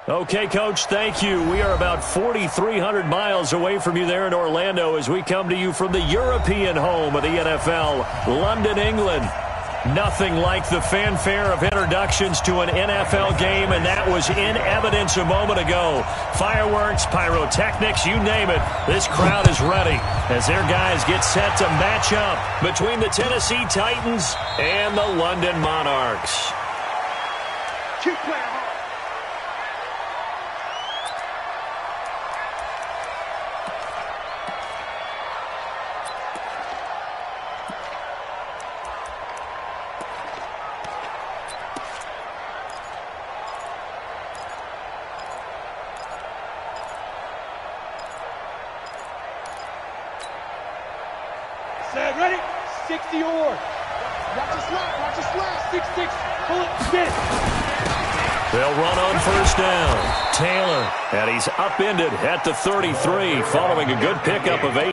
Okay, Coach, thank you. We are about 4,300 miles away from you there in Orlando as we come to you from the European home of the NFL, London, England. Nothing like the fanfare of introductions to an NFL game, and that was in evidence a moment ago. Fireworks, pyrotechnics, you name it. This crowd is ready as their guys get set to match up between the Tennessee Titans and the London Monarchs. Keep playing hard. Set, ready? 60 or. Watch your slap, watch your slap. 6-6, pull it, get it. They'll run on first down. Taylor, and he's upended at the 33 following a good pickup of 8.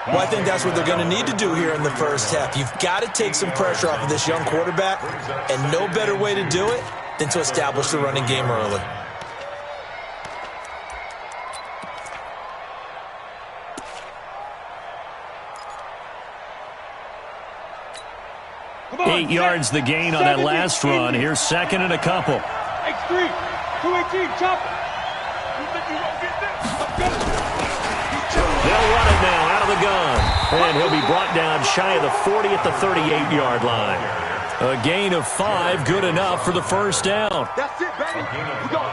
Well, I think that's what they're going to need to do here in the first half. You've got to take some pressure off of this young quarterback, and no better way to do it than to establish the running game early. 8 yards the gain on that last run. Here's second and a couple. X3, 218, chop it. They'll run it now out of the gun. And he'll be brought down shy of the 40 at the 38-yard line. A gain of 5, good enough for the first down. That's it, baby.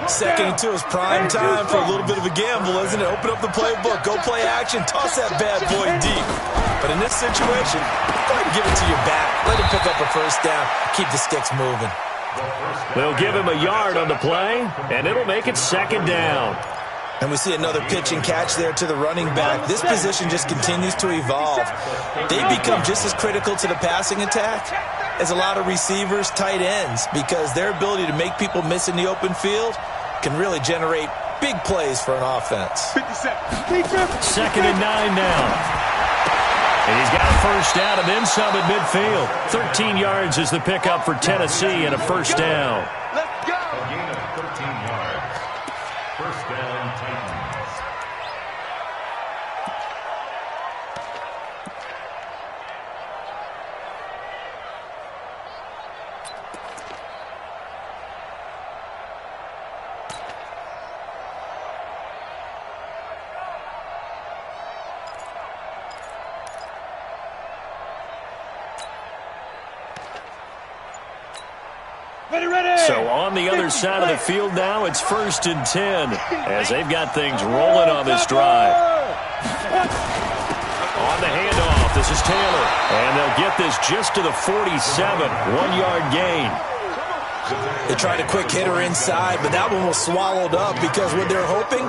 Second and 2 is prime time for a little bit of a gamble, isn't it? Open up the playbook, go play action, toss that bad boy deep. But in this situation, go ahead and give it to your back. Let him pick up a first down. Keep the sticks moving. They'll give him a yard on the play, and it'll make it second down. And we see another pitch and catch there to the running back. This position just continues to evolve. They become just as critical to the passing attack as a lot of receivers, tight ends, because their ability to make people miss in the open field can really generate big plays for an offense. 2nd and 9 now. And he's got a first down and then some at midfield. 13 yards is the pickup for Tennessee and a first down. Let's go. A gain of 13 yards. First down, Titans. So on the other side of the field now, it's 1st and 10 as they've got things rolling on this drive. On the handoff, this is Taylor. And they'll get this just to the 47, 1-yard gain. They tried a quick hitter inside, but that one was swallowed up because what they're hoping,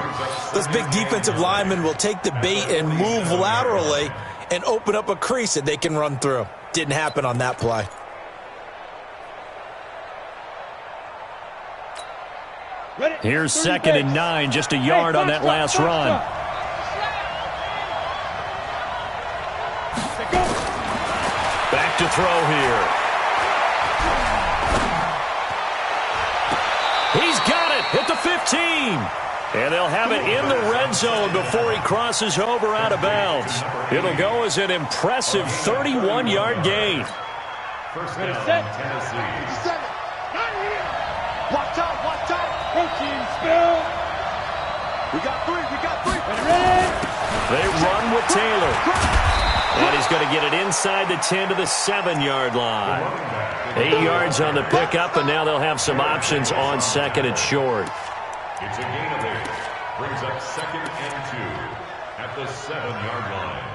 those big defensive linemen will take the bait and move laterally and open up a crease that they can run through. Didn't happen on that play. Here's 2nd and 9, just a yard on that last run. Back to throw here. He's got it at the 15. And they'll have it in the red zone before he crosses over out of bounds. It'll go as an impressive 31-yard gain. First down, Tennessee. Watch out, watch out. Protein spill. We got 3, we got 3. Ready? They run with Taylor. And he's going to get it inside the 10 to the 7-yard line. 8 yards on the pickup, and now they'll have some options on 2nd and short. It's a gain of 8. Brings up 2nd and 2 at the 7-yard line.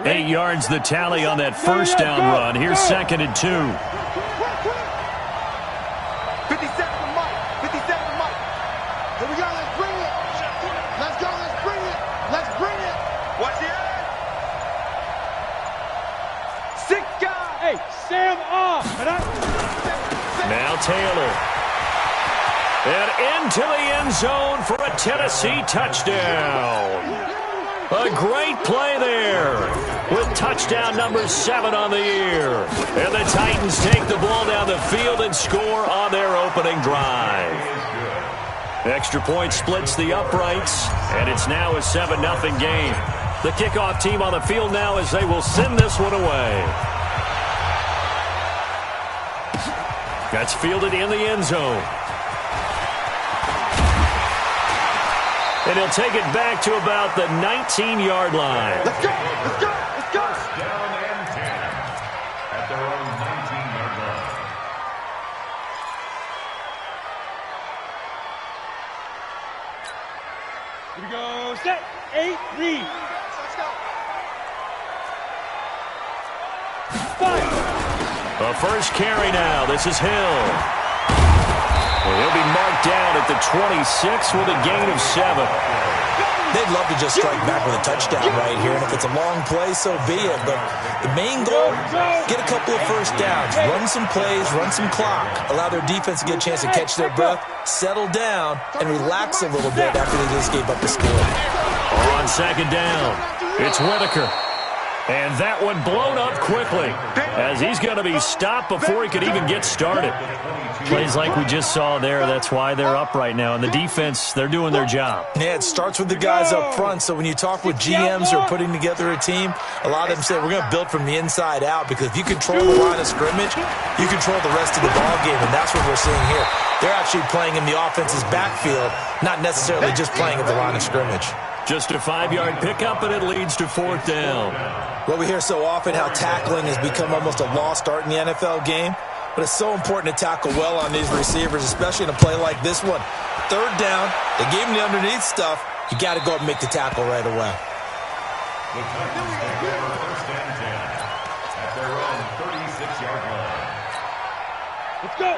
Okay, 8 yards the tally on that first down run. Here's 2nd and 2. 57 to Mike. 57 to Mike. Here we go. Let's bring it. Let's go. Let's bring it. Let's bring it. Watch it. 6 guys. Hey, Sam off. Now Taylor. And into the end zone for a Tennessee touchdown. A great play there with touchdown number 7 on the year. And the Titans take the ball down the field and score on their opening drive. Extra point splits the uprights, and it's now a 7-0 game. The kickoff team on the field now as they will send this one away. That's fielded in the end zone. And he'll take it back to about the 19-yard line. Let's go! Let's go! Let's go! Down and 10 at their own 19-yard line. Here we go. Set. 8, read. Let's go. 5. The first carry now. This is Hill. Well, he'll be marked down at the 26 with a gain of 7. They'd love to just strike back with a touchdown right here, and if it's a long play, so be it. But the main goal, get a couple of first downs, run some plays, run some clock, allow their defense to get a chance to catch their breath, settle down, and relax a little bit after they just gave up the score. On second down, it's Whitaker. And that one blown up quickly as he's going to be stopped before he could even get started. Plays like we just saw there, that's why they're up right now. And the defense, they're doing their job. Yeah, it starts with the guys up front. So when you talk with GMs who are putting together a team, a lot of them say we're going to build from the inside out, because if you control the line of scrimmage, you control the rest of the ball game, and that's what we're seeing here. They're actually playing in the offense's backfield, not necessarily just playing at the line of scrimmage. Just a 5-yard pickup, and it leads to 4th down. Well, we hear so often how tackling has become almost a lost art in the NFL game, but it's so important to tackle well on these receivers, especially in a play like this one. 3rd down, they gave him the underneath stuff. You got to go up and make the tackle right away. The Titans take over 1st and 10 at their own 36-yard line.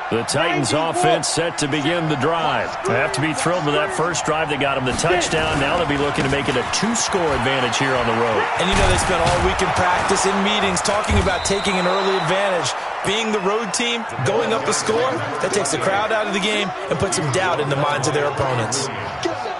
The Titans offense set to begin the drive. They have to be thrilled with that first drive that got them the touchdown. Now they'll be looking to make it a 2-score advantage here on the road. And you know, they spent all week in practice, in meetings, talking about taking an early advantage. Being the road team, going up a score, that takes the crowd out of the game and puts some doubt in the minds of their opponents.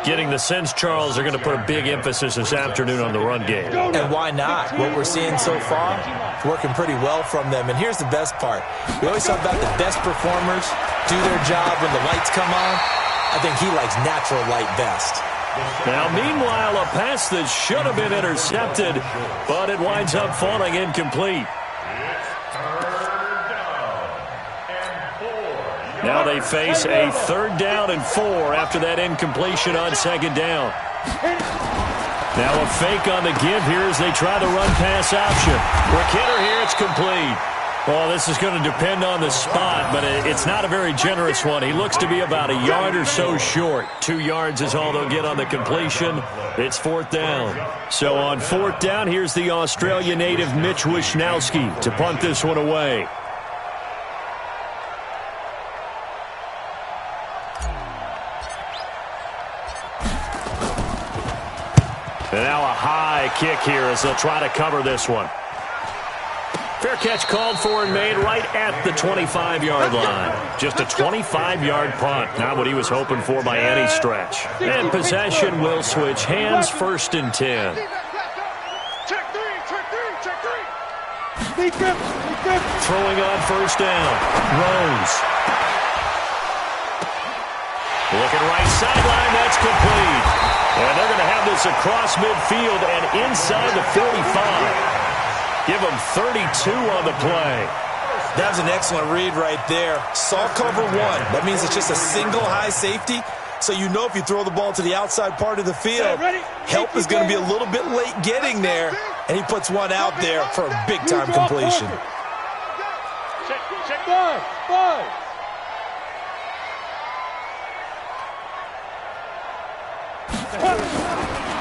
Getting the sense, Charles, they're going to put a big emphasis this afternoon on the run game. And why not? What we're seeing so far, it's working pretty well from them. And here's the best part. We always talk about the best performers do their job when the lights come on. I think he likes natural light best. Now, meanwhile, a pass that should have been intercepted, but it winds up falling incomplete. Now they face a 3rd down and 4 after that incompletion on 2nd down. Now a fake on the give here as they try the run-pass option. Quick hitter here, it's complete. Well, this is going to depend on the spot, but it's not a very generous one. He looks to be about a yard or so short. 2 yards is all they'll get on the completion. It's 4th down. So on 4th down, here's the Australia native Mitch Wishnowsky to punt this one away. And now a high kick here as they'll try to cover this one. Fair catch called for and made right at the 25-yard line. Just a 25-yard punt. Not what he was hoping for by any stretch. And possession will switch hands, 1st and 10. Check three. Throwing on 1st down. Rose. Looking right sideline, that's complete. And they're going to have this across midfield and inside the 45. Give them 32 on the play. That was an excellent read right there. Saw cover 1. That means it's just a single high safety. So you know if you throw the ball to the outside part of the field, help is going to be a little bit late getting there. And he puts one out there for a big-time completion. Check 5.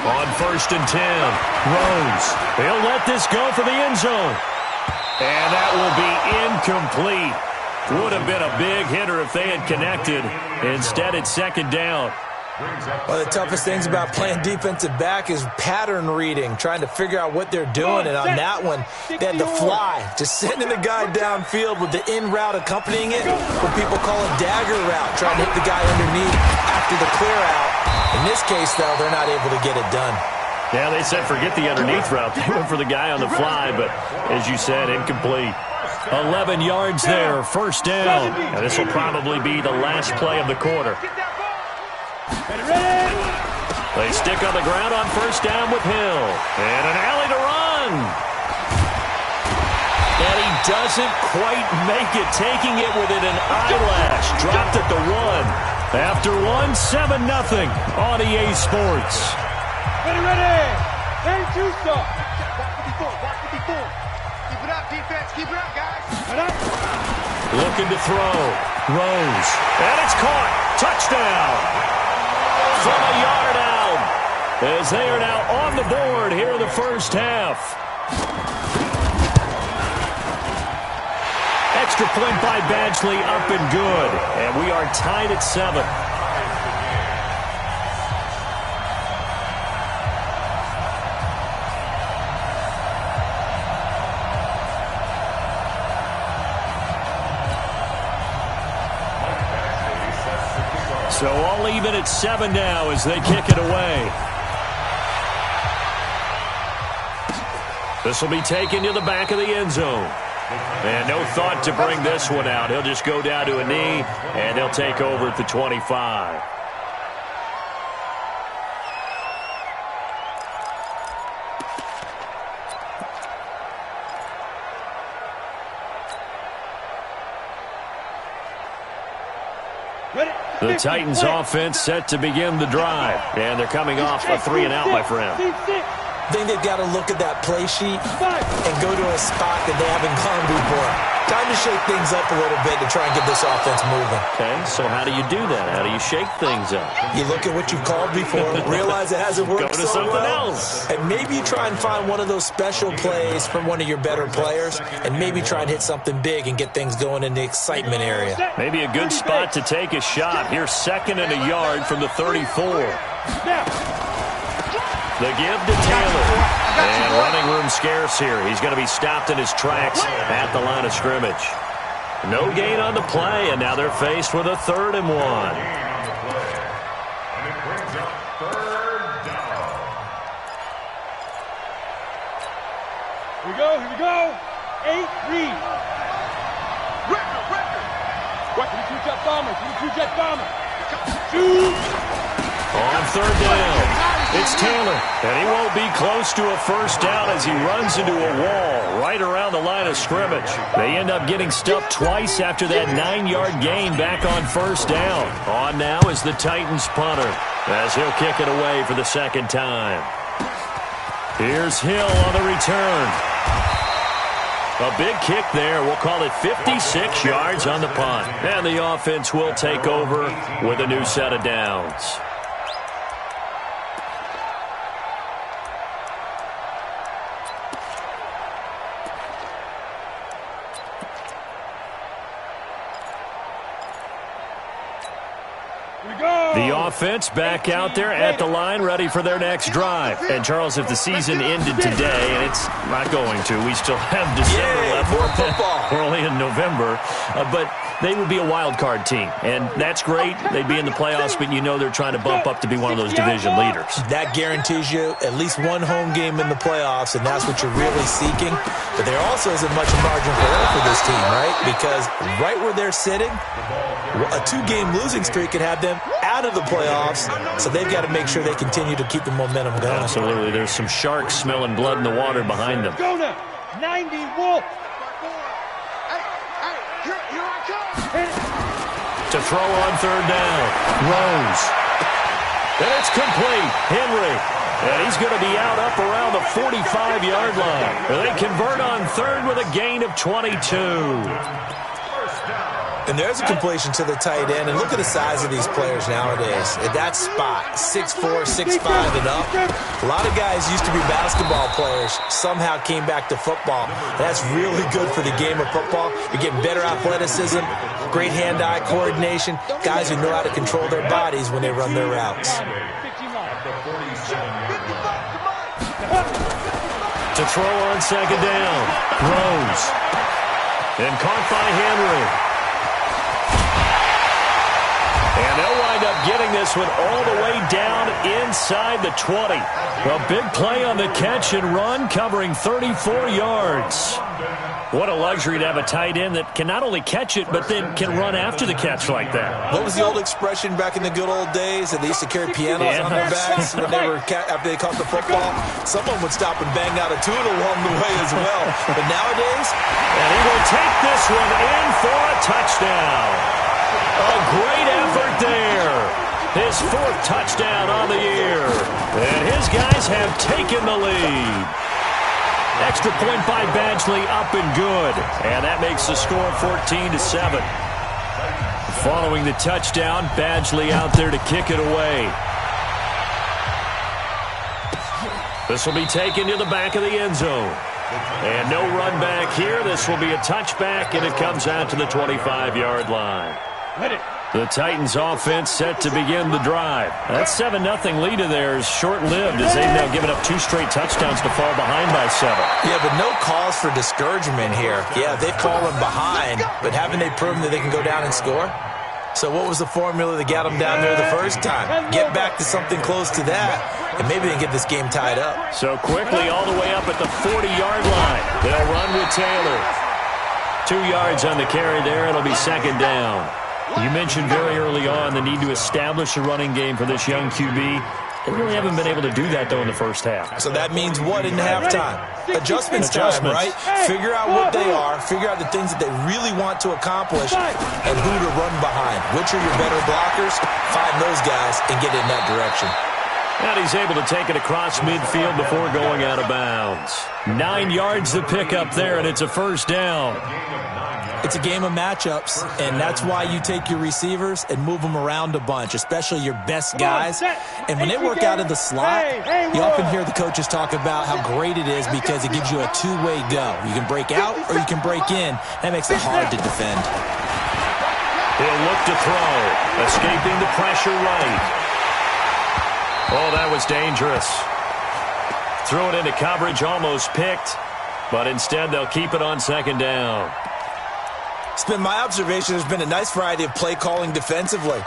On 1st and 10, Rose. He'll let this go for the end zone. And that will be incomplete. Would have been a big hitter if they had connected. Instead, it's 2nd down. One of the toughest things about playing defensive back is pattern reading, trying to figure out what they're doing. And on that one, they had to fly, just sending the guy downfield with the in route accompanying it, what people call a dagger route, trying to hit the guy underneath after the clear out. In this case, though, they're not able to get it done. Yeah, they said forget the underneath route. They went for the guy on the fly, but as you said, incomplete. 11 yards there, first down. And this will probably be the last play of the quarter. They stick on the ground on first down with Hill. And an alley to run. And he doesn't quite make it, taking it within an eyelash. Dropped at the 1. After 1, 7-0 on EA Sports. Ready. Ready to start. Watch 54. Keep it up, defense. Keep it up, guys. Looking to throw. Rose. And it's caught. Touchdown. From a yard out. As they are now on the board here in the first half. Extra point by Badgley, up and good. And we are tied at 7. So all even at 7 now as they kick it away. This will be taken to the back of the end zone. And no thought to bring this one out. He'll just go down to a knee, and they'll take over at the 25. The Titans offense set to begin the drive. And they're coming off a 3-and-out, my friend. I think they've got to look at that play sheet and go to a spot that they haven't gone before. Time to shake things up a little bit to try and get this offense moving. Okay, so how do you do that? How do you shake things up? You look at what you've called before, realize it hasn't worked Go to so something well, else. and maybe you try and find one of those special plays from one of your better players, and maybe try and hit something big and get things going in the excitement area. Maybe a good spot to take a shot. Here's 2nd and a yard from the 34. The give to Taylor. And running room scarce here. He's going to be stopped in his tracks at the line of scrimmage. No gain on the play, and now they're faced with a 3rd and 1. And it brings up 3rd down. Here we go. 8, read. What? Give me 2 jet bomber. Shoot. On 3rd down. It's Taylor, and he won't be close to a first down as he runs into a wall right around the line of scrimmage. They end up getting stuffed twice after that 9-yard gain back on first down. On now is the Titans punter as he'll kick it away for the 2nd time. Here's Hill on the return. A big kick there. We'll call it 56 yards on the punt. And the offense will take over with a new set of downs. The offense back out there at the line, ready for their next drive. And, Charles, if the season ended today, and it's not going to, we still have December left. More football. We're only in November. But they would be a wild card team, and that's great. They'd be in the playoffs, but you know they're trying to bump up to be one of those division leaders. That guarantees you at least one home game in the playoffs, and that's what you're really seeking. But there also isn't much margin for error for this team, right? Because right where they're sitting, a 2-game losing streak could have them out of the playoffs, so they've got to make sure they continue to keep the momentum going. Absolutely. There's some sharks smelling blood in the water behind them. Go now. 90 Wolf. Here I come. To throw on 3rd down. Rose. And it's complete. Henry. And he's going to be out up around the 45-yard line. And they convert on 3rd with a gain of 22. And there's a completion to the tight end. And look at the size of these players nowadays. At that spot, 6'4", 6'5", and up. A lot of guys used to be basketball players, somehow came back to football. That's really good for the game of football. You're getting better athleticism, great hand-eye coordination, guys who know how to control their bodies when they run their routes. To throw on 2nd down. Rose. And caught by Henry. And they'll wind up getting this this one all the way down inside the 20. A big play on the catch and run, covering 34 yards. What a luxury to have a tight end that can not only catch it, but then can run after the catch like that. What was the old expression back in the good old days that they used to carry pianos on their backs when they were after they caught the football? Someone would stop and bang out a tune along the way as well. But nowadays, and he will take this one in for a touchdown. A great effort there. His 4th touchdown on the year. And his guys have taken the lead. Extra point by Badgley, up and good. And that makes the score 14-7. Following the touchdown, Badgley out there to kick it away. This will be taken to the back of the end zone. And no run back here. This will be a touchback, and it comes out to the 25-yard line. The Titans offense set to begin the drive. That 7-0 lead of theirs short-lived as they've now given up 2 straight touchdowns to fall behind by 7. Yeah, but no cause for discouragement here. Yeah, they've fallen behind, but haven't they proven that they can go down and score? So what was the formula that got them down there the first time? Get back to something close to that, and maybe they can get this game tied up. So quickly all the way up at the 40-yard line. They'll run with Taylor. 2 yards on the carry there. It'll be 2nd down. You mentioned very early on the need to establish a running game for this young QB. They really haven't been able to do that, though, in the first half. So that means what in halftime? Adjustments time, right? Figure out what they are, figure out the things that they really want to accomplish, and who to run behind. Which are your better blockers? Find those guys and get in that direction. And he's able to take it across midfield before going out of bounds. 9 yards to pick up there, and it's a 1st down. It's a game of matchups, and that's why you take your receivers and move them around a bunch, especially your best guys. And when they work out of the slot, you often hear the coaches talk about how great it is because it gives you a two-way go. You can break out or you can break in. That makes it hard to defend. He'll look to throw, escaping the pressure right. Oh, that was dangerous. Threw it into coverage, almost picked, but instead they'll keep it on 2nd down. It's been my observation there's been a nice variety of play calling defensively.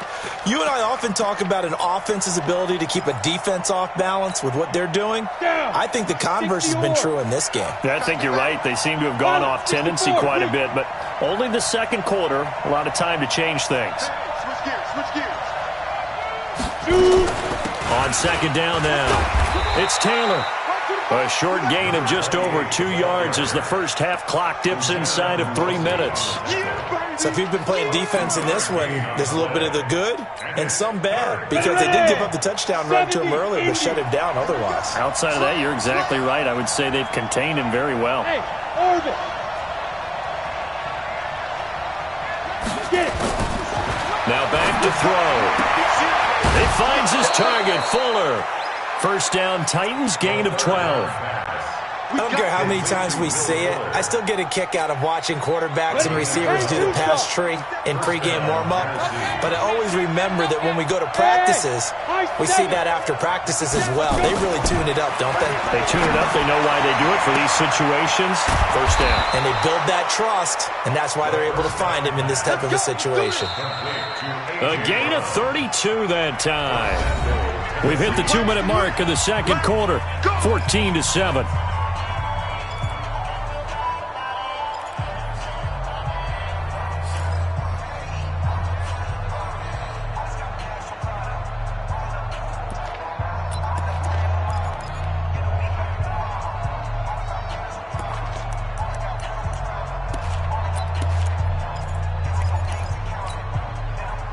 You and I often talk about an offense's ability to keep a defense off balance with what they're doing. I think the converse has been true in this game. Yeah, I think you're right. They seem to have gone off tendency quite a bit, but only the 2nd quarter, a lot of time to change things. Switch gears. On 2nd down now, it's Taylor. A short gain of just over 2 yards as the first half clock dips inside of 3 minutes. So if you've been playing defense in this one, there's a little bit of the good and some bad because they did give up the touchdown run to him earlier but shut him down otherwise. Outside of that, you're exactly right. I would say they've contained him very well. Now back to throw. He finds his target, Fuller. 1st down, Titans, gain of 12. I don't care how many times we see it. I still get a kick out of watching quarterbacks and receivers do the pass tree in pregame warm-up. But I always remember that when we go to practices, we see that after practices as well. They really tune it up, don't they? They tune it up. They know why they do it for these situations. 1st down. And they build that trust, and that's why they're able to find him in this type of a situation. A gain of 32 that time. We've hit the 2-minute mark of the 2nd quarter, 14-7.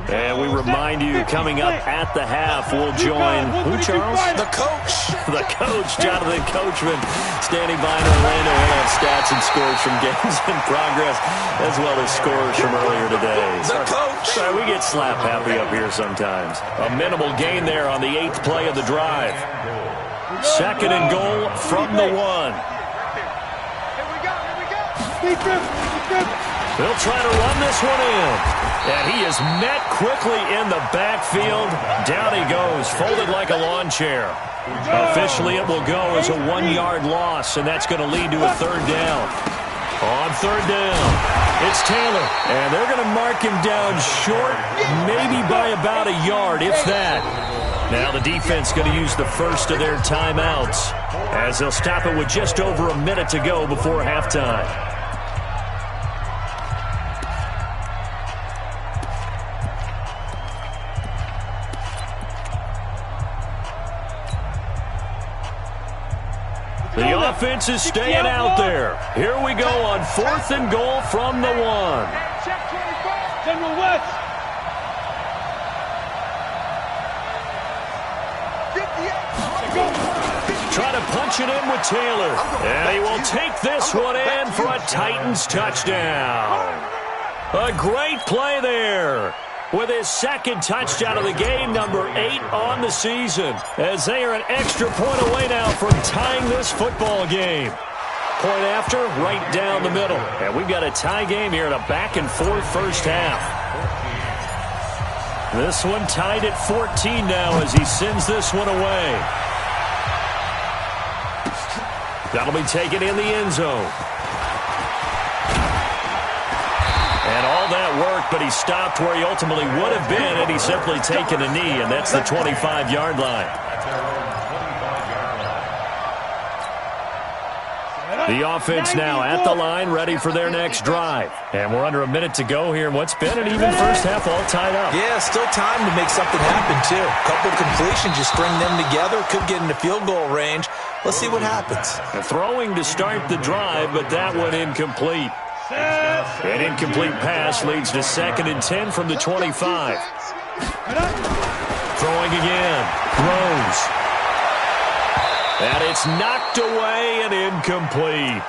And we remind you, coming up at the half, we'll join, who, Charles? The coach. The coach, Jonathan Coachman, standing by in Orlando. He'll have stats and scores from games in progress, as well as scores from earlier today. The coach. Sorry, we get slap happy up here sometimes. A minimal gain there on the 8th play of the drive. 2nd and goal from the 1. Here we go. They'll try to run this one in. And he is met quickly in the backfield. Down he goes, folded like a lawn chair. Officially, it will go as a 1-yard loss, and that's going to lead to a 3rd down. On 3rd down, It's Taylor, and they're going to mark him down short, maybe by about a yard, if that. Now the defense going to use the first of their timeouts as they'll stop it with just over a minute to go before halftime. The offense is staying out there. Here we go on 4th and goal from the 1. General West. Try to punch it in with Taylor. And he will take this one in for a Titans touchdown. A great play there, with his second touchdown of the game, number 8 on the season, as they are an extra point away now from tying this football game. Point after, right down the middle. And we've got a tie game here in a back-and-forth first half. This one tied at 14 now as he sends this one away. That'll be taken in the end zone. And all that work, but he stopped where he ultimately would have been had he simply taken a knee, and that's the 25-yard line. The offense now at the line, ready for their next drive. And we're under a minute to go here in what's been an even first half, all tied up. Yeah, still time to make something happen, too. A couple completions, just string them together. Could get into field goal range. Let's see what happens. Throwing to start the drive, but that one incomplete. An incomplete pass leads to 2nd and 10 from the 25. Throwing again. Throws. And it's knocked away and incomplete.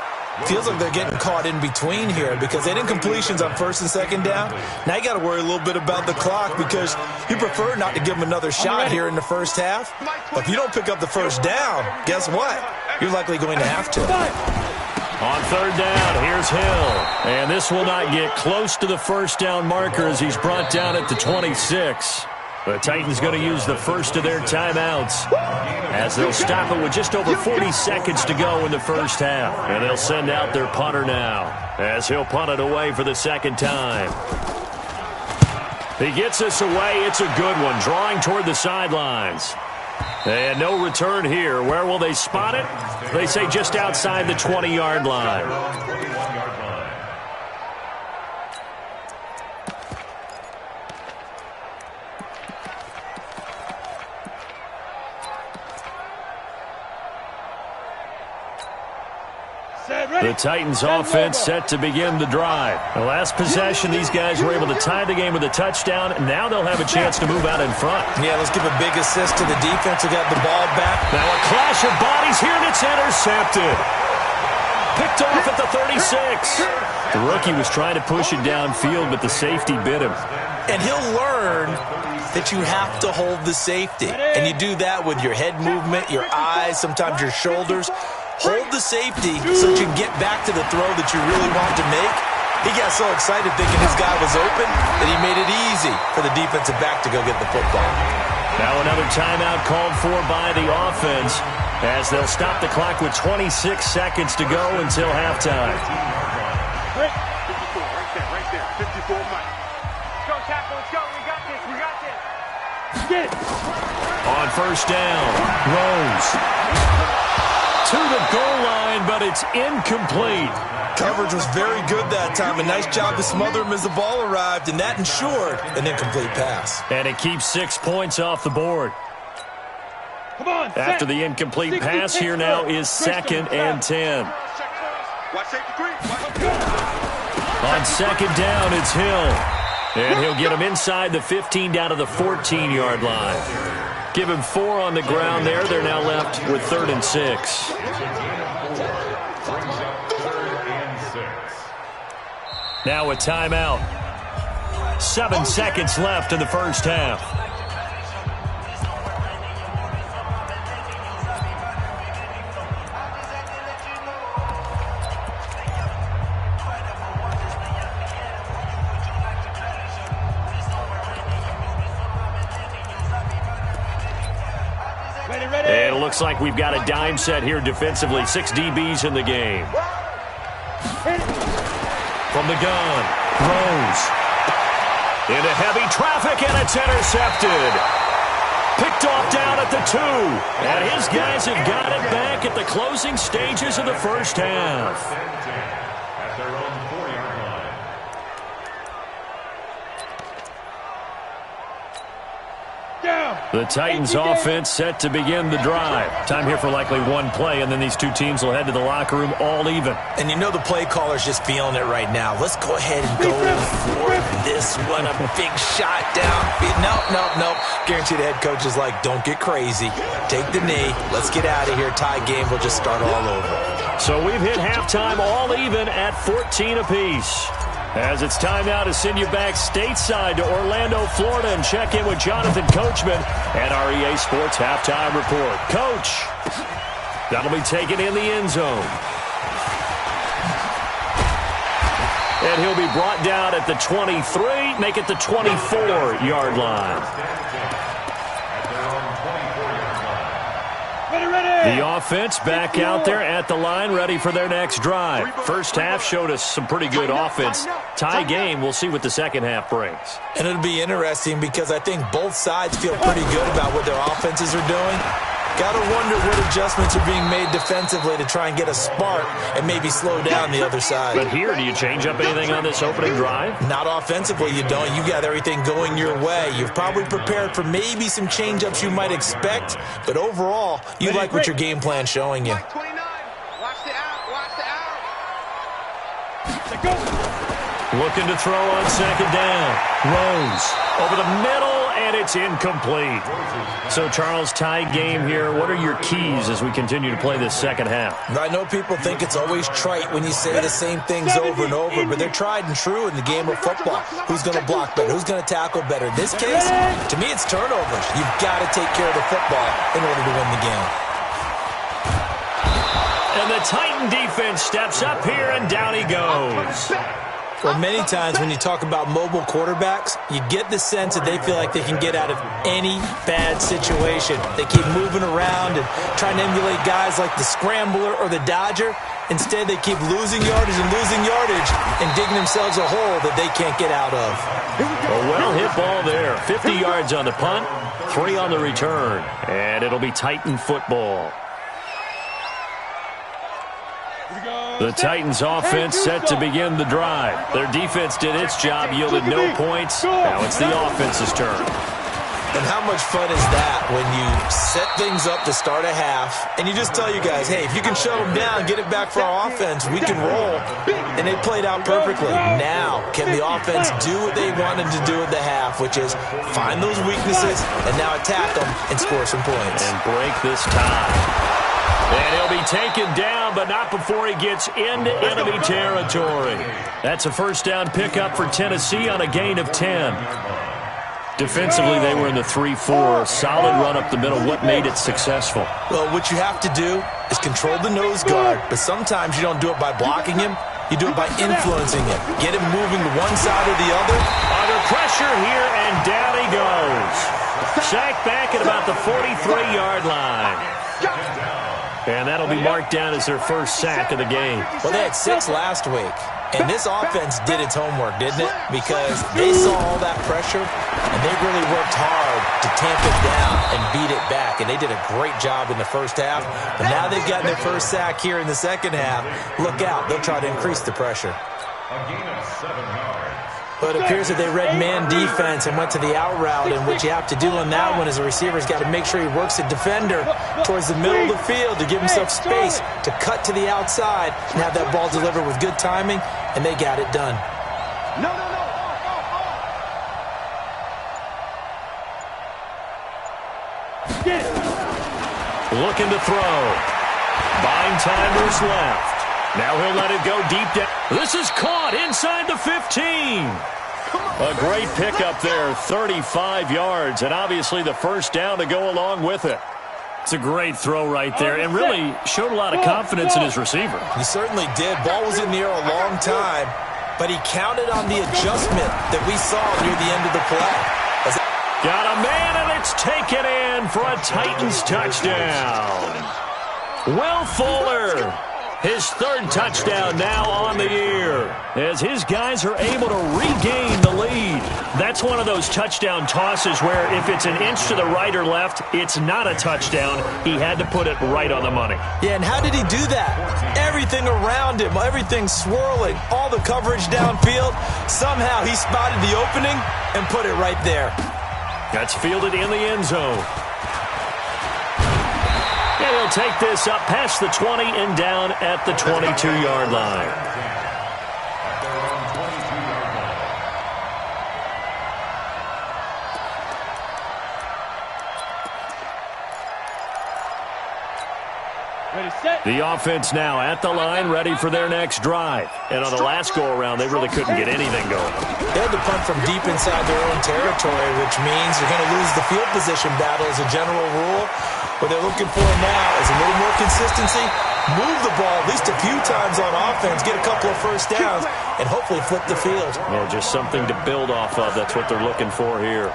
Feels like they're getting caught in between here because they did completions on 1st and 2nd down. Now you got to worry a little bit about the clock because you prefer not to give them another shot here in the first half. But if you don't pick up the first down, guess what? You're likely going to have to. On 3rd down, here's Hill. And this will not get close to the first down marker as he's brought down at the 26. The Titans going to use the first of their timeouts as they'll stop it with just over 40 seconds to go in the first half. And they'll send out their punter now as he'll punt it away for the 2nd time. He gets this away. It's a good one, drawing toward the sidelines. And no return here. Where will they spot it? They say just outside the 20-yard line. The Titans offense set to begin the drive. The last possession, these guys were able to tie the game with a touchdown. Now they'll have a chance to move out in front. Yeah, let's give a big assist to the defense who got the ball back. Now a clash of bodies here, and it's intercepted. Picked off at the 36. The rookie was trying to push it downfield, but the safety bit him. And he'll learn that you have to hold the safety. And you do that with your head movement, your eyes, sometimes your shoulders. Hold the safety so that you can get back to the throw that you really want to make. He got so excited thinking his guy was open that he made it easy for the defensive back to go get the football. Now another timeout called for by the offense as they'll stop the clock with 26 seconds to go until halftime. Right there. 54 Mike. Let's go, tackle. Let's go. We got this. We got this. Get it. On 1st down, Rose to the goal line, but it's incomplete. Coverage was very good that time. A nice job to smother him as the ball arrived, and that ensured an incomplete pass. And it keeps 6 points off the board. Come on, after the incomplete pass, here now is 2nd and 10. On 2nd down, it's Hill. And he'll get him inside the 15 down to the 14-yard line. Give him 4 on the ground there. They're now left with 3rd and 6. Now a timeout. 7 seconds left in the first half. And it looks like we've got a dime set here defensively. 6 DBs in the game. From the gun. Throws. Into heavy traffic, and it's intercepted. Picked off down at the 2. And his guys have got it back at the closing stages of the first half. At their own 4-yard line. The Titans offense set to begin the drive. Time here for likely one play, and then these two teams will head to the locker room all even. And you know the play caller's just feeling it right now. Let's go ahead and go for this one. A big shot down. Nope. Guarantee the head coach is like, don't get crazy. Take the knee. Let's get out of here. Tie game will just start all over. So we've hit halftime all even at 14 apiece. As it's time now to send you back stateside to Orlando, Florida, and check in with Jonathan Coachman at our EA Sports Halftime Report. Coach, that'll be taken in the end zone. And he'll be brought down at the 23, make it the 24-yard line. The offense back out there at the line, ready for their next drive. First half showed us some pretty good offense. Tie game, we'll see what the second half brings. And it'll be interesting because I think both sides feel pretty good about what their offenses are doing. Got to wonder what adjustments are being made defensively to try and get a spark and maybe slow down the other side. But here, do you change up anything on this opening drive? Not offensively, you don't. You got everything going your way. You've probably prepared for maybe some change-ups you might expect, but overall, you like what your game plan's showing you. Watch the out. Watch the out. Looking to throw on second down. Rose over the middle, and it's incomplete. So, Charles, tie game here. What are your keys as we continue to play this second half? I know people think it's always trite when you say the same things over and over, but they're tried and true in the game of football. Who's going to block better? Who's going to tackle better? In this case, to me, it's turnovers. You've got to take care of the football in order to win the game. And the Titan defense steps up here, and down he goes. Well, many times when you talk about mobile quarterbacks, you get the sense that they feel like they can get out of any bad situation. They keep moving around and trying to emulate guys like the Scrambler or the Dodger. Instead, they keep losing yardage and digging themselves a hole that they can't get out of. A well-hit ball there. 50 yards on the punt, 3 on the return. And it'll be Titan football. The Titans offense set to begin the drive. Their defense did its job, yielded no points. Now it's the offense's turn. And how much fun is that when you set things up to start a half and you just tell you guys, hey, if you can shut them down, get it back for our offense, we can roll. And they played out perfectly. Now, can the offense do what they wanted to do at the half, which is find those weaknesses and now attack them and score some points. And break this tie. And he'll be taken down, but not before he gets into enemy territory. That's a first down pickup for Tennessee on a gain of 10. Defensively, they were in the 3-4. Solid run up the middle. What made it successful? Well, what you have to do is control the nose guard, but sometimes you don't do it by blocking him. You do it by influencing him. Get him moving to one side or the other. Under pressure here, and down he goes. Sacked back at about the 43-yard line. And that'll be marked down as their first sack of the game. Well, they had 6 last week. And this offense did its homework, didn't it? Because they saw all that pressure, and they really worked hard to tamp it down and beat it back. And they did a great job in the first half. But now they've gotten their first sack here in the second half. Look out. They'll try to increase the pressure. A gain of 7 yards. But it appears that they read man defense and went to the out route, and what you have to do on that one is a receiver's got to make sure he works the defender towards the middle of the field to give himself space to cut to the outside and have that ball delivered with good timing, and they got it done. No. Looking to throw. Buying time versus left. Now he'll let it go deep down. This is caught inside the 15. A great pickup there, 35 yards, and obviously the first down to go along with it. It's a great throw right there, and really showed a lot of confidence in his receiver. He certainly did. Ball was in the air a long time, but he counted on the adjustment that we saw near the end of the play. Got a man, and it's taken in for a Titans touchdown. Will Fuller His third touchdown now on the year, as his guys are able to regain the lead. That's one of those touchdown tosses where if it's an inch to the right or left, it's not a touchdown. He had to put it right on the money. Yeah, and how did he do that? Everything around him, everything swirling, all the coverage downfield. Somehow he spotted the opening and put it right there. That's fielded in the end zone. And he'll take this up past the 20 and down at the 22-yard line. The offense now at the line, ready for their next drive. And on the last go-around, they really couldn't get anything going. They had to punt from deep inside their own territory, which means you're going to lose the field position battle as a general rule. What they're looking for now is a little more consistency, move the ball at least a few times on offense, get a couple of first downs, and hopefully flip the field. Well, just something to build off of. That's what they're looking for here.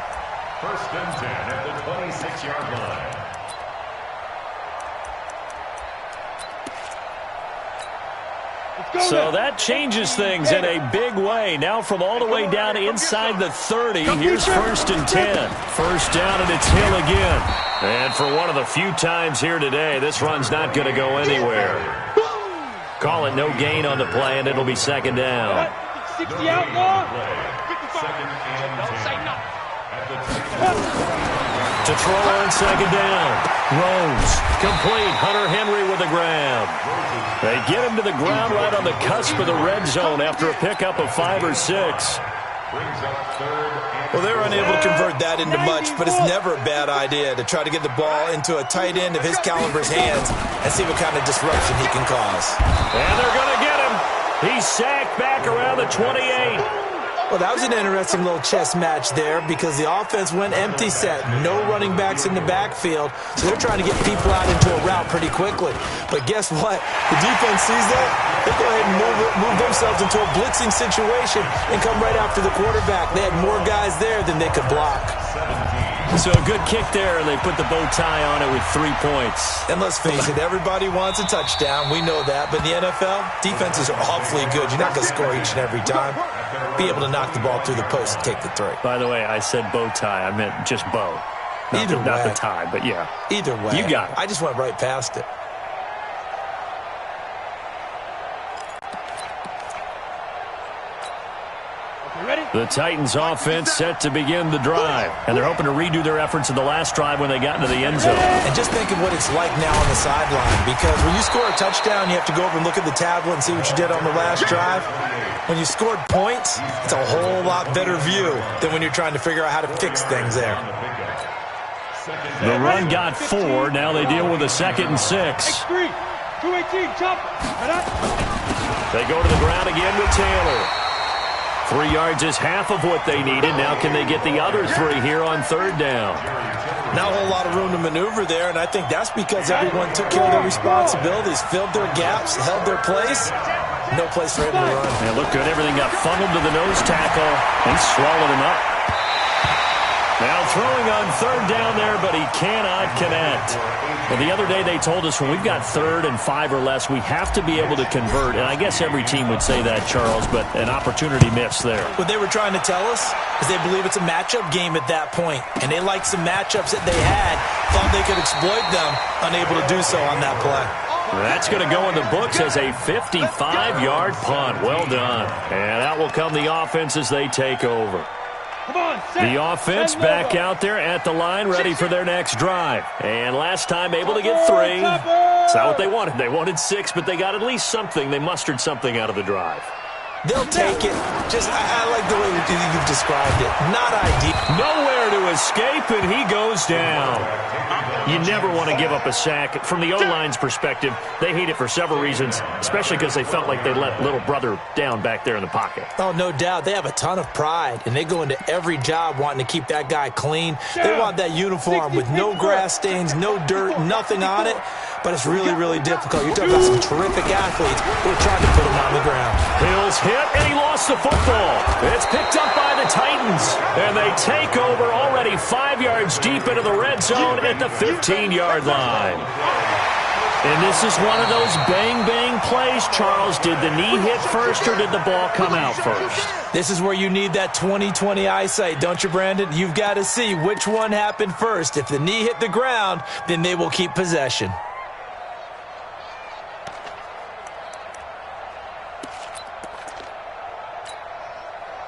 First and 10 at the 26-yard line. So that changes things in a big way. Now from all the way down inside the 30, here's first and 10. First down, and it's Hill again. And for one of the few times here today, this run's not going to go anywhere. Call it no gain on the play, and it'll be second down. 60 out, long. Second and 10. To throw on second down. Rose. Complete. Hunter Henry with a grab. They get him to the ground right on the cusp of the red zone after a pickup of 5 or 6. Well, they were unable to convert that into much, but it's never a bad idea to try to get the ball into a tight end of his caliber's hands and see what kind of disruption he can cause. And they're going to get him. He's sacked back around the 28. Well, that was an interesting little chess match there because the offense went empty set. No running backs in the backfield, so they're trying to get people out into a route pretty quickly. But guess what? The defense sees that. They go ahead and move themselves into a blitzing situation and come right after the quarterback. They had more guys there than they could block. So a good kick there, and they put the bow tie on it with 3 points. And let's face it, everybody wants a touchdown. We know that. But in the NFL, defenses are awfully good. You're not going to score each and every time. Be able to knock the ball through the post and take the 3. By the way, I said bow tie. I meant just bow. Not the tie, but yeah. Either way. You got it. I just went right past it. The Titans offense set to begin the drive. And they're hoping to redo their efforts in the last drive when they got into the end zone. And just think of what it's like now on the sideline. Because when you score a touchdown, you have to go over and look at the tablet and see what you did on the last drive. When you scored points, it's a whole lot better view than when you're trying to figure out how to fix things there. The run got 4. Now they deal with a 2nd and 6. X3, 218, jump. They go to the ground again with Taylor. 3 yards is half of what they needed. Now can they get the other 3 here on third down? Not a whole lot of room to maneuver there, and I think that's because everyone took care of their responsibilities, filled their gaps, held their place. No place for him to run. It looked good. Everything got funneled to the nose tackle. He swallowed him up. Now throwing on third down there, but he cannot connect. Well, the other day they told us when we've got 3rd and 5 or less, we have to be able to convert. And I guess every team would say that, Charles, but an opportunity missed there. What they were trying to tell us is they believe it's a matchup game at that point. And they liked some matchups that they had, thought they could exploit them, unable to do so on that play. That's going to go in the books as a 55-yard punt. Well done. And out will come the offense as they take over. The offense back out there at the line, ready for their next drive. And last time able to get 3. It's not what they wanted. They wanted 6, but they got at least something. They mustered something out of the drive. They'll take it. Just, I like the way you've described it. Not ideal. Nowhere to escape, and he goes down. You never want to give up a sack. From the O-line's perspective, they hate it for several reasons, especially because they felt like they let little brother down back there in the pocket. Oh, no doubt. They have a ton of pride, and they go into every job wanting to keep that guy clean. They want that uniform with no grass stains, no dirt, nothing on it. But it's really, really difficult. You're talking about some terrific athletes who are trying to put him on the ground. Hill's hit, and he lost the football. It's picked up by the Titans, and they take over already 5 yards deep into the red zone at the 15-yard line. And this is one of those bang-bang plays, Charles. Did the knee hit first or did the ball come out first? This is where you need that 20/20 eyesight, don't you, Brandon? You've got to see which one happened first. If the knee hit the ground, then they will keep possession.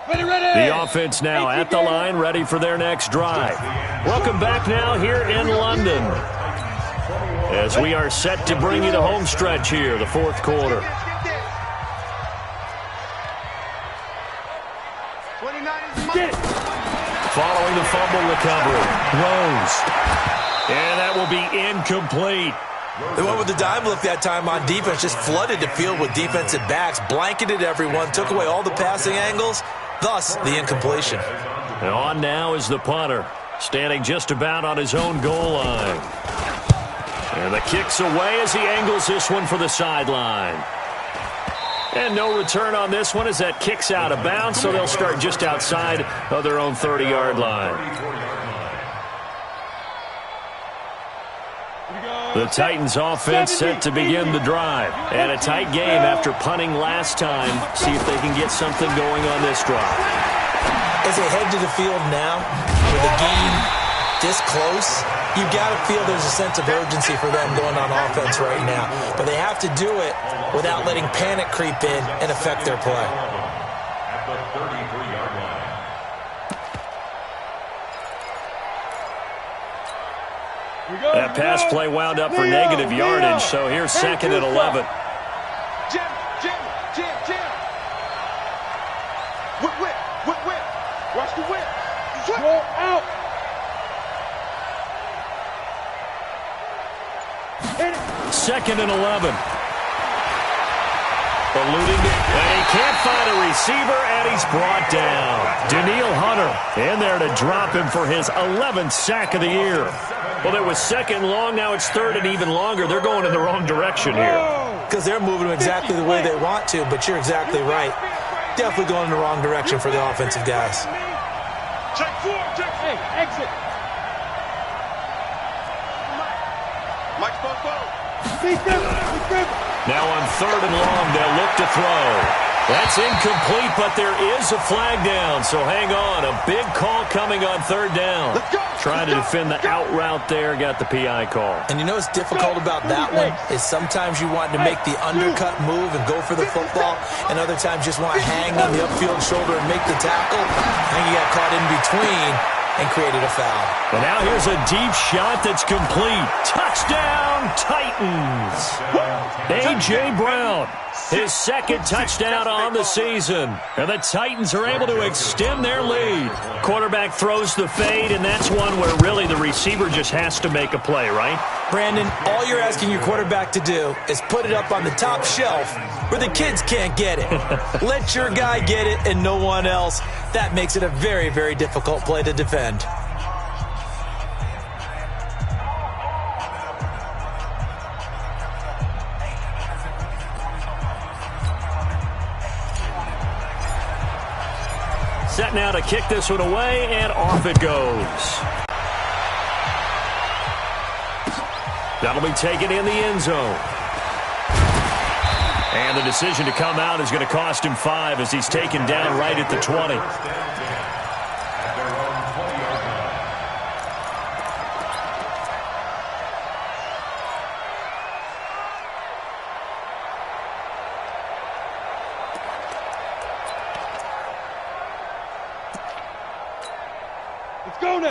The offense now at the line, ready for their next drive. Welcome back now here in London, as we are set to bring you the home stretch here, the fourth quarter. Following the fumble recovery, Rose. And that will be incomplete. They went with the dime look that time on defense, just flooded the field with defensive backs, blanketed everyone, took away all the passing angles, thus the incompletion. And on now is the punter, standing just about on his own goal line. And the kick's away as he angles this one for the sideline. And no return on this one as that kick's out of bounds, so they'll start just outside of their own 30-yard line. The Titans offense set to begin the drive. And a tight game after punting last time. See if they can get something going on this drive. As they head to the field now, with a game this close, you've got to feel there's a sense of urgency for them going on offense right now. But they have to do it without letting panic creep in and affect their play. At the 33-yard line. That pass play wound up for negative yardage, so here's second and 11. Jim. Whip. Watch the whip. Roll out. Second and 11. Eluding it, and he can't find a receiver, and he's brought down. Daniil Hunter in there to drop him for his 11th sack of the year. Well, it was second long, now it's third and even longer. They're going in the wrong direction here. Because they're moving exactly the way they want to, but you're exactly right. Definitely going in the wrong direction for the offensive guys. Check 4. Hey, exit. Mike's both. Now on third and long, they'll look to throw. That's incomplete, but there is a flag down, so hang on. A big call coming on third down. Trying to defend the out route there, got the PI call. And you know what's difficult about that one is sometimes you want to make the undercut move and go for the football, and other times just want to hang on the upfield shoulder and make the tackle. I think you got caught in between and created a foul. And now here's a deep shot that's complete. Touchdown, Titans. A.J. Brown, his second touchdown on the season. And the Titans are able to extend their lead. Quarterback throws the fade, and that's one where really the receiver just has to make a play, right? Brandon, all you're asking your quarterback to do is put it up on the top shelf where the kids can't get it. Let your guy get it and no one else. That makes it a very, very difficult play to defend. Set now to kick this one away, and off it goes. That'll be taken in the end zone. And the decision to come out is going to cost him 5 as he's taken down right at the 20.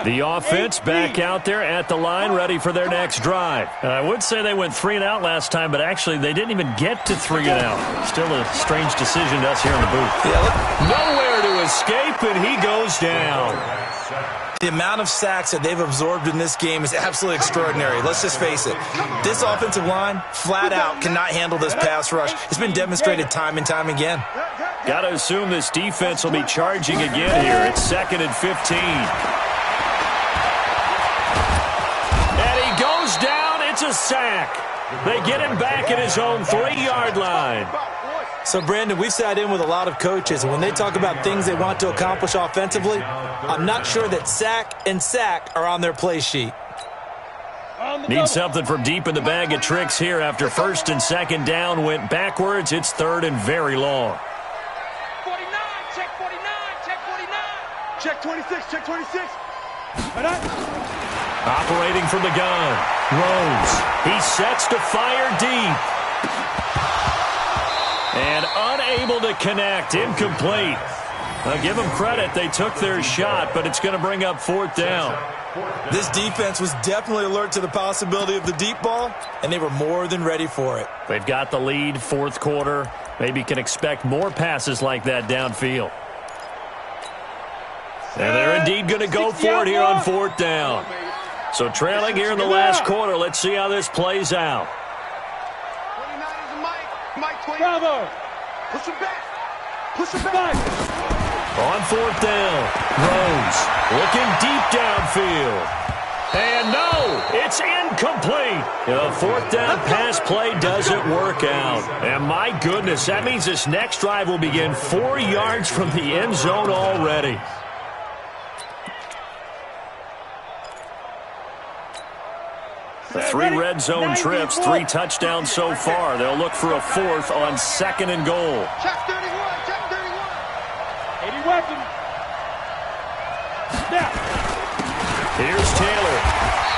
The offense back out there at the line, ready for their next drive. And I would say they went 3 and out last time, but actually they didn't even get to 3 and out. Still a strange decision to us here in the booth. Nowhere to escape, and he goes down. The amount of sacks that they've absorbed in this game is absolutely extraordinary. Let's just face it. This offensive line, flat out, cannot handle this pass rush. It's been demonstrated time and time again. Got to assume this defense will be charging again here. It's 2nd and 15. Down, it's a sack. They get him back at his own 3-yard line. So, Brandon, we've sat in with a lot of coaches, and when they talk about things they want to accomplish offensively, I'm not sure that sack and sack are on their play sheet. Need something from deep in the bag of tricks here after first and second down went backwards. It's third and very long. 49, check 49, check 49. Check 26, check 26. Operating from the gun. Rose. He sets to fire deep. And unable to connect. Incomplete. Now give them credit. They took their shot, but it's going to bring up fourth down. This defense was definitely alert to the possibility of the deep ball, and they were more than ready for it. They've got the lead, fourth quarter. Maybe can expect more passes like that downfield. And they're indeed going to go for it here on fourth down. So trailing here in the last quarter. Let's see how this plays out. 29 is a Mike. Bravo. Push him back. Push him back. On fourth down, Rose looking deep downfield. And no, it's incomplete. The fourth down pass play doesn't work out. And my goodness, that means this next drive will begin 4 yards from the end zone already. The 3 red zone trips, 3 touchdowns so far. They'll look for a fourth on second and goal. Check 31, check 31. 80 weapon. Snap. Here's Taylor.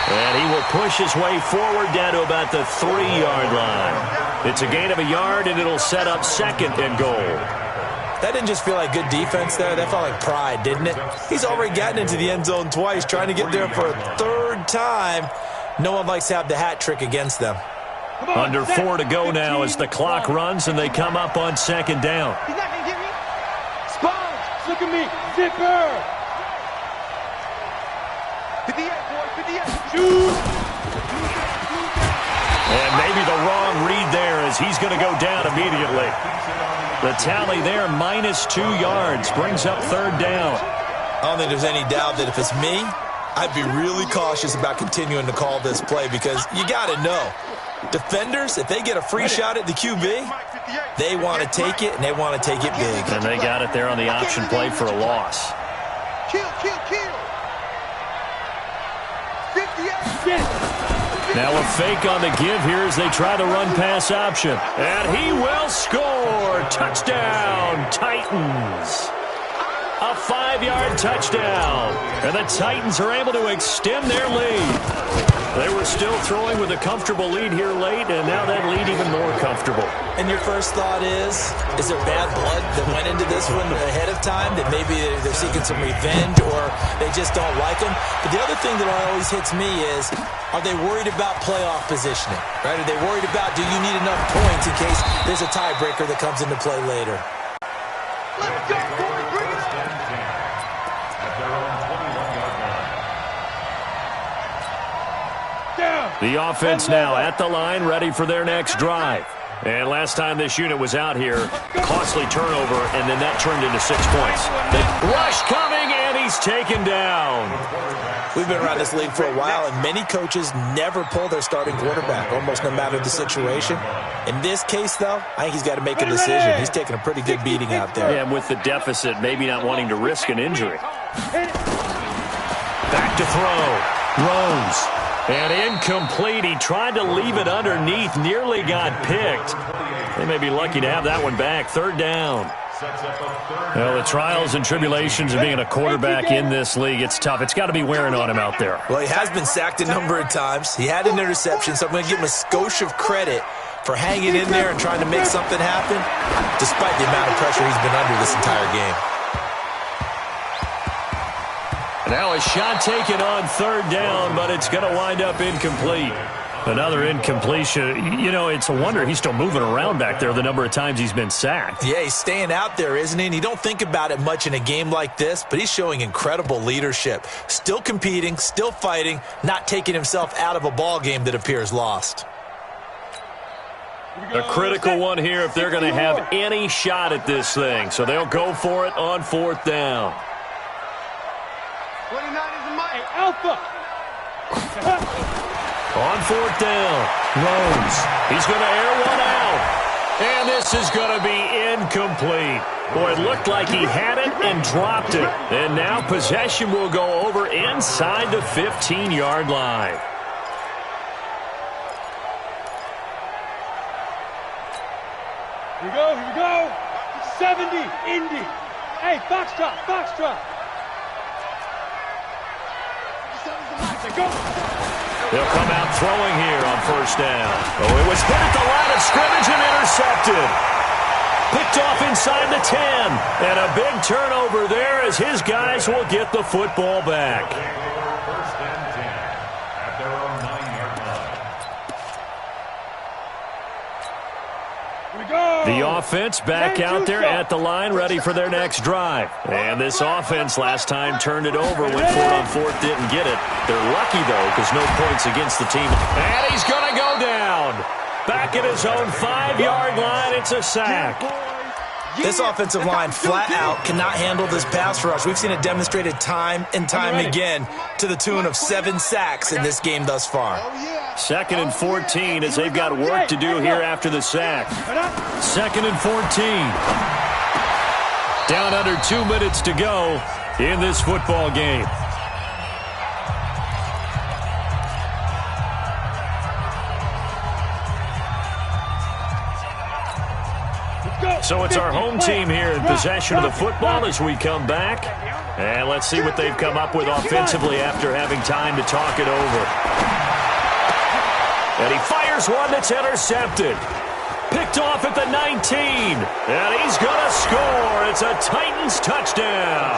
And he will push his way forward down to about the 3-yard line. It's a gain of a yard, and it'll set up second and goal. That didn't just feel like good defense there. That felt like pride, didn't it? He's already gotten into the end zone twice, trying to get there for a third time. No one likes to have the hat trick against them. Under 4 to go now as the clock runs, and they come up on second down. He's not going to get me. Sponge. Look at me. Zipper. 58, boy. 58. Shoot. And maybe the wrong read there as he's going to go down immediately. The tally there, -2 yards, brings up third down. I don't think there's any doubt that if it's me, I'd be really cautious about continuing to call this play because you got to know. Defenders, if they get a free shot at the QB, they want to take it, and they want to take it big. And they got it there on the option play for a loss. Kill. 58. Now a fake on the give here as they try the run-pass option. And he will score. Touchdown, Titans. A 5-yard touchdown. And the Titans are able to extend their lead. They were still throwing with a comfortable lead here late, and now that lead even more comfortable. And your first thought is there bad blood that went into this one ahead of time, that maybe they're seeking some revenge or they just don't like them? But the other thing that always hits me is, are they worried about playoff positioning? Right? Are they worried about, do you need enough points in case there's a tiebreaker that comes into play later? Let's go, boy. Bring it. At their own 21-yard line. The offense now at the line, ready for their next drive. And last time this unit was out here, costly turnover, and then that turned into 6 points. The rush coming, and he's taken down. We've been around this league for a while, and many coaches never pull their starting quarterback, almost no matter the situation. In this case, though, I think he's got to make a decision. He's taking a pretty good beating out there. Yeah, and with the deficit, maybe not wanting to risk an injury. Back to throw. Rose. And incomplete. He tried to leave it underneath. Nearly got picked. They may be lucky to have that one back. Third down. Well, the trials and tribulations of being a quarterback in this league, it's tough. It's got to be wearing on him out there. Well, he has been sacked a number of times. He had an interception, so I'm going to give him a skosh of credit for hanging in there and trying to make something happen, despite the amount of pressure he's been under this entire game. Now a shot taken on third down, but it's going to wind up incomplete. Another incompletion. You know, it's a wonder he's still moving around back there the number of times he's been sacked. Yeah, he's staying out there, isn't he? And you don't think about it much in a game like this, but he's showing incredible leadership. Still competing, still fighting, not taking himself out of a ball game that appears lost. A critical one here if they're going to have any shot at this thing. So they'll go for it on fourth down. 29 is a Mike. Alpha. On fourth down, Rose. He's going to air one out. And this is going to be incomplete. Boy, it looked like he had it and dropped it. And now possession will go over inside the 15-yard line. Here we go, here we go. 70, Indy. Hey, foxtrot, foxtrot. Go. They'll come out throwing here on first down. Oh, it was hit at the line of scrimmage and intercepted. Picked off inside the 10. And a big turnover there as his guys will get the football back. First and 10 at their own 9-yard line. Here we go. The offense back out there at the line, ready for their next drive. And this offense last time turned it over when 4th on 4th didn't get it. They're lucky, though, because no points against the team. And he's going to go down. Back at his own 5-yard line, it's a sack. This offensive line flat out cannot handle this pass rush. We've seen it demonstrated time and time again to the tune of 7 sacks in this game thus far. 2nd and 14 as they've got work to do here after the sack. 2nd and 14. Down under 2 minutes to go in this football game. So it's our home team here in possession of the football as we come back. And let's see what they've come up with offensively after having time to talk it over. And he fires one that's intercepted. Picked off at the 19. And he's going to score. It's a Titans touchdown.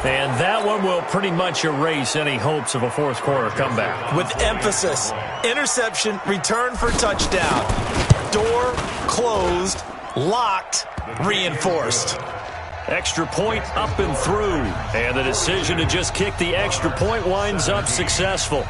And that one will pretty much erase any hopes of a fourth quarter comeback. With emphasis, interception, return for touchdown. Door closed, locked, reinforced. Extra point up and through. And the decision to just kick the extra point winds up successful.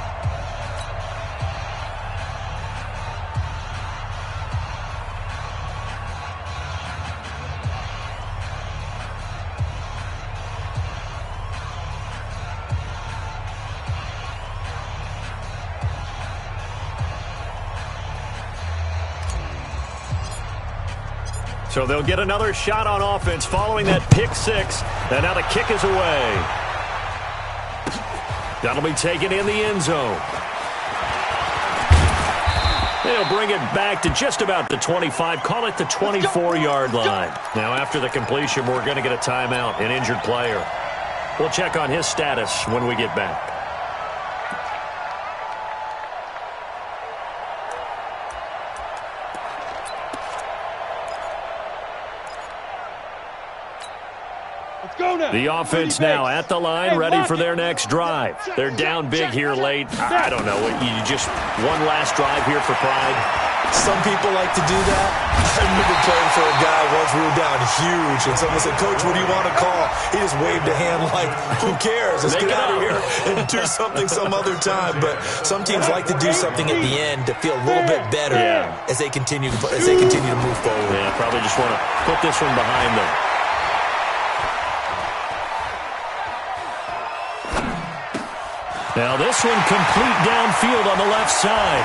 So they'll get another shot on offense following that pick six. And now the kick is away. That'll be taken in the end zone. They'll bring it back to just about the 25. Call it the 24-yard line. Now after the completion, we're going to get a timeout, an injured player. We'll check on his status when we get back. The offense now at the line, ready for their next drive. They're down big here late. I don't know. You just one last drive here for pride. Some people like to do that. I remember playing for a guy once. We were down huge, and someone said, "Coach, what do you want to call?" He just waved a hand like, "Who cares? Let's get out of here and do something some other time." But some teams like to do something at the end to feel a little bit better as they continue to move forward. Yeah, probably just want to put this one behind them. Now this one complete downfield on the left side.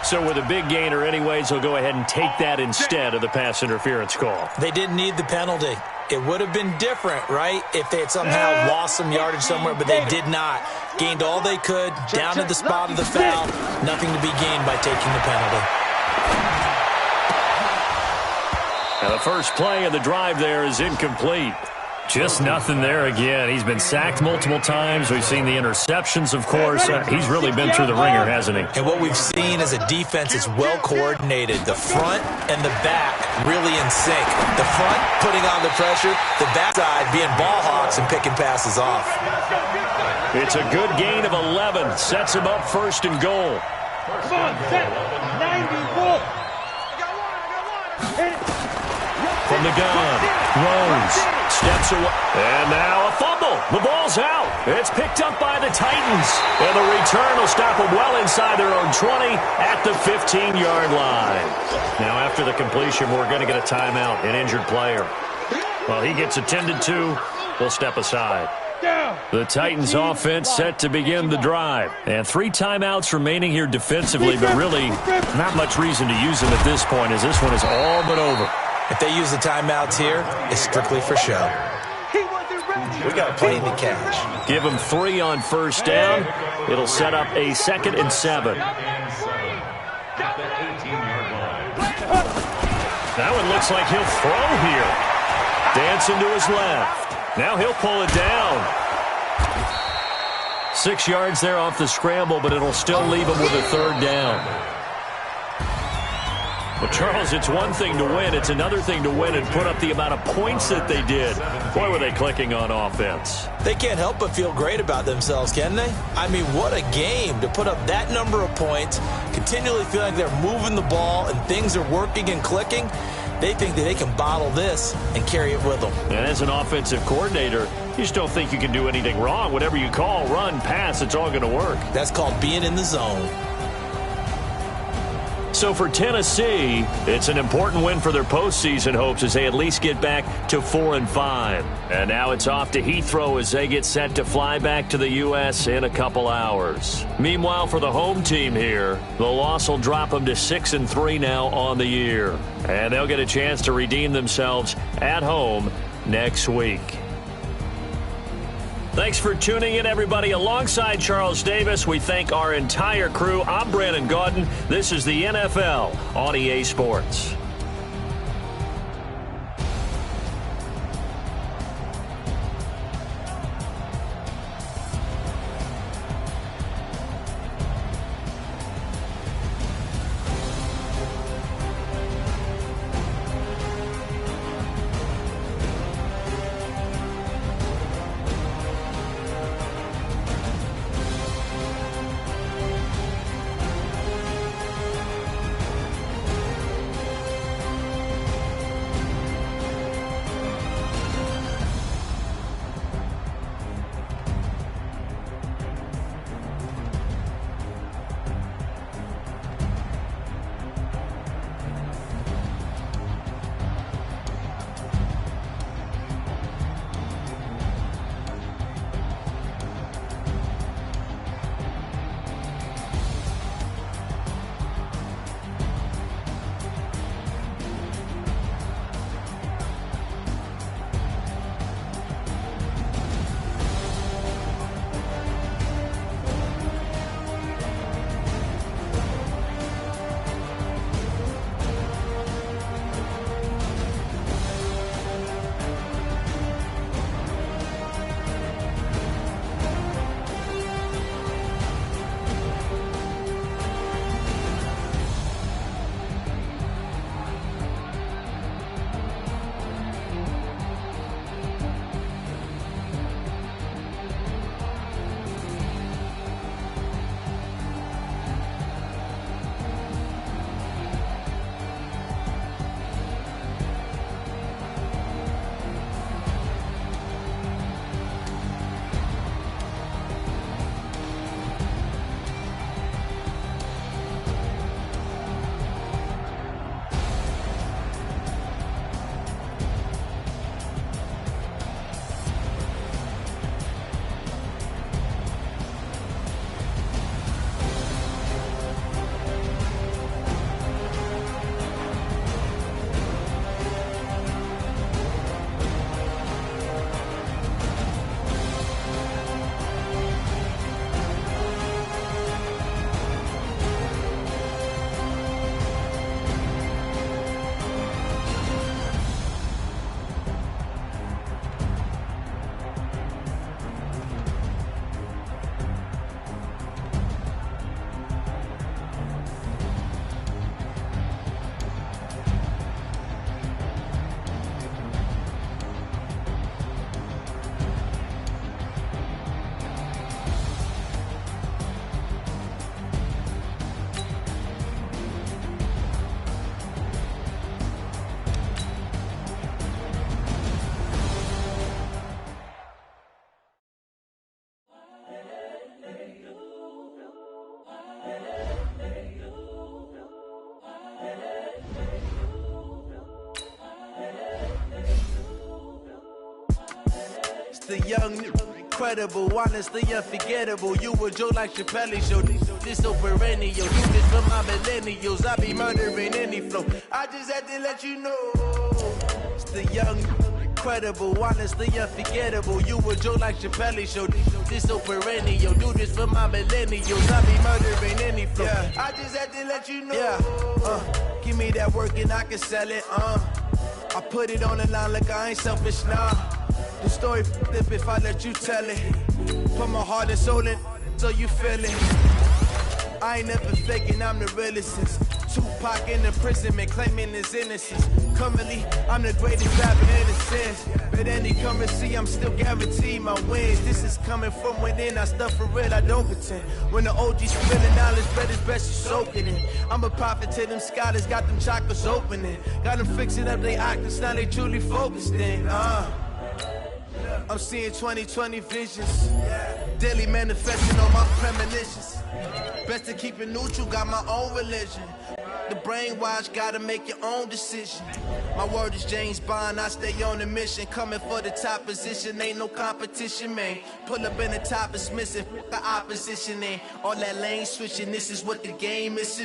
So with a big gainer anyways, he'll go ahead and take that instead of the pass interference call. They didn't need the penalty. It would have been different, right, if they had somehow lost some yardage somewhere, but they did not. Gained all they could, down to the spot of the foul. Nothing to be gained by taking the penalty. Now the first play of the drive there is incomplete. Just nothing there again. He's been sacked multiple times. We've seen the interceptions, of course. He's really been through the ringer, hasn't he? And what we've seen is a defense that's well coordinated. The front and the back really in sync. The front putting on the pressure, the backside being ball hawks and picking passes off. It's a good gain of 11. Sets him up first and goal. Come on, set. 94. From the gun, Rose steps away. And now a fumble. The ball's out. It's picked up by the Titans. And the return will stop them well inside their own 20 at the 15-yard line. Now after the completion, we're going to get a timeout, an injured player. While he gets attended to, we'll step aside. The Titans offense set to begin the drive. And 3 timeouts remaining here defensively, but really not much reason to use them at this point as this one is all but over. If they use the timeouts here, it's strictly for show. We got a plane to catch. Give him 3 on first down. It'll set up a 2nd and 7. That one looks like he'll throw here. Dancing to his left. Now he'll pull it down. 6 yards there off the scramble, but it'll still leave him with a 3rd down. Well, Charles, it's one thing to win. It's another thing to win and put up the amount of points that they did. Boy, were they clicking on offense. They can't help but feel great about themselves, can they? I mean, what a game to put up that number of points, continually feeling like they're moving the ball and things are working and clicking. They think that they can bottle this and carry it with them. And as an offensive coordinator, you just don't think you can do anything wrong. Whatever you call, run, pass, it's all going to work. That's called being in the zone. So for Tennessee, it's an important win for their postseason hopes as they at least get back to 4-5. And now it's off to Heathrow as they get set to fly back to the U.S. in a couple hours. Meanwhile, for the home team here, the loss will drop them to 6-3 now on the year. And they'll get a chance to redeem themselves at home next week. Thanks for tuning in, everybody. Alongside Charles Davis, we thank our entire crew. I'm Brandon Gaudin. This is the NFL on EA Sports. The young, incredible, honestly unforgettable. You a joke like Chappelle Show. This so perennial. You this for my millennials. I be murdering any flow. I just had to let you know. It's the young, incredible, honestly unforgettable. You a joke like Chappelle Show. This so perennial. Do this for my millennials. I be murdering any flow. Yeah. I just had to let you know. Yeah. Give me that work and I can sell it. I put it on the line like I ain't selfish, nah. The story flip if I let you tell it. Put my heart and soul in so you feel it. I ain't never faking, I'm the realest since Tupac in the prison, man, claiming his innocence. Currently, I'm the greatest rapper in a sense. But any currency, I'm still guaranteed my wins. This is coming from within, I stuff for real, I don't pretend. When the OG's spilling knowledge, bet it's best you soak it in. I'm a prophet to them scholars, got them chakras opening. Got them fixing up their octaves, now they truly focused in. I'm seeing 2020 visions. Daily manifesting on my premonitions. Best to keep it neutral, got my own religion. The brainwash, gotta make your own decision. My word is James Bond, I stay on a mission. Coming for the top position, ain't no competition, man. Pull up in the top, it's missing, the opposition ain't. All that lane switching, this is what the game is.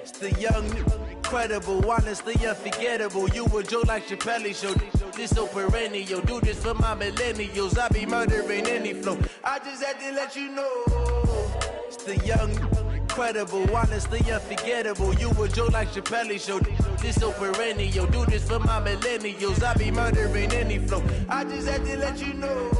It's the young, incredible, honestly unforgettable. You a joke like Chappelle Show. This so perennial. Do this for my millennials. I be murdering any flow. I just had to let you know. It's the young, incredible, honestly unforgettable. You a joke like Chappelle Show. This so perennial. Do this for my millennials. I be murdering any flow. I just had to let you know.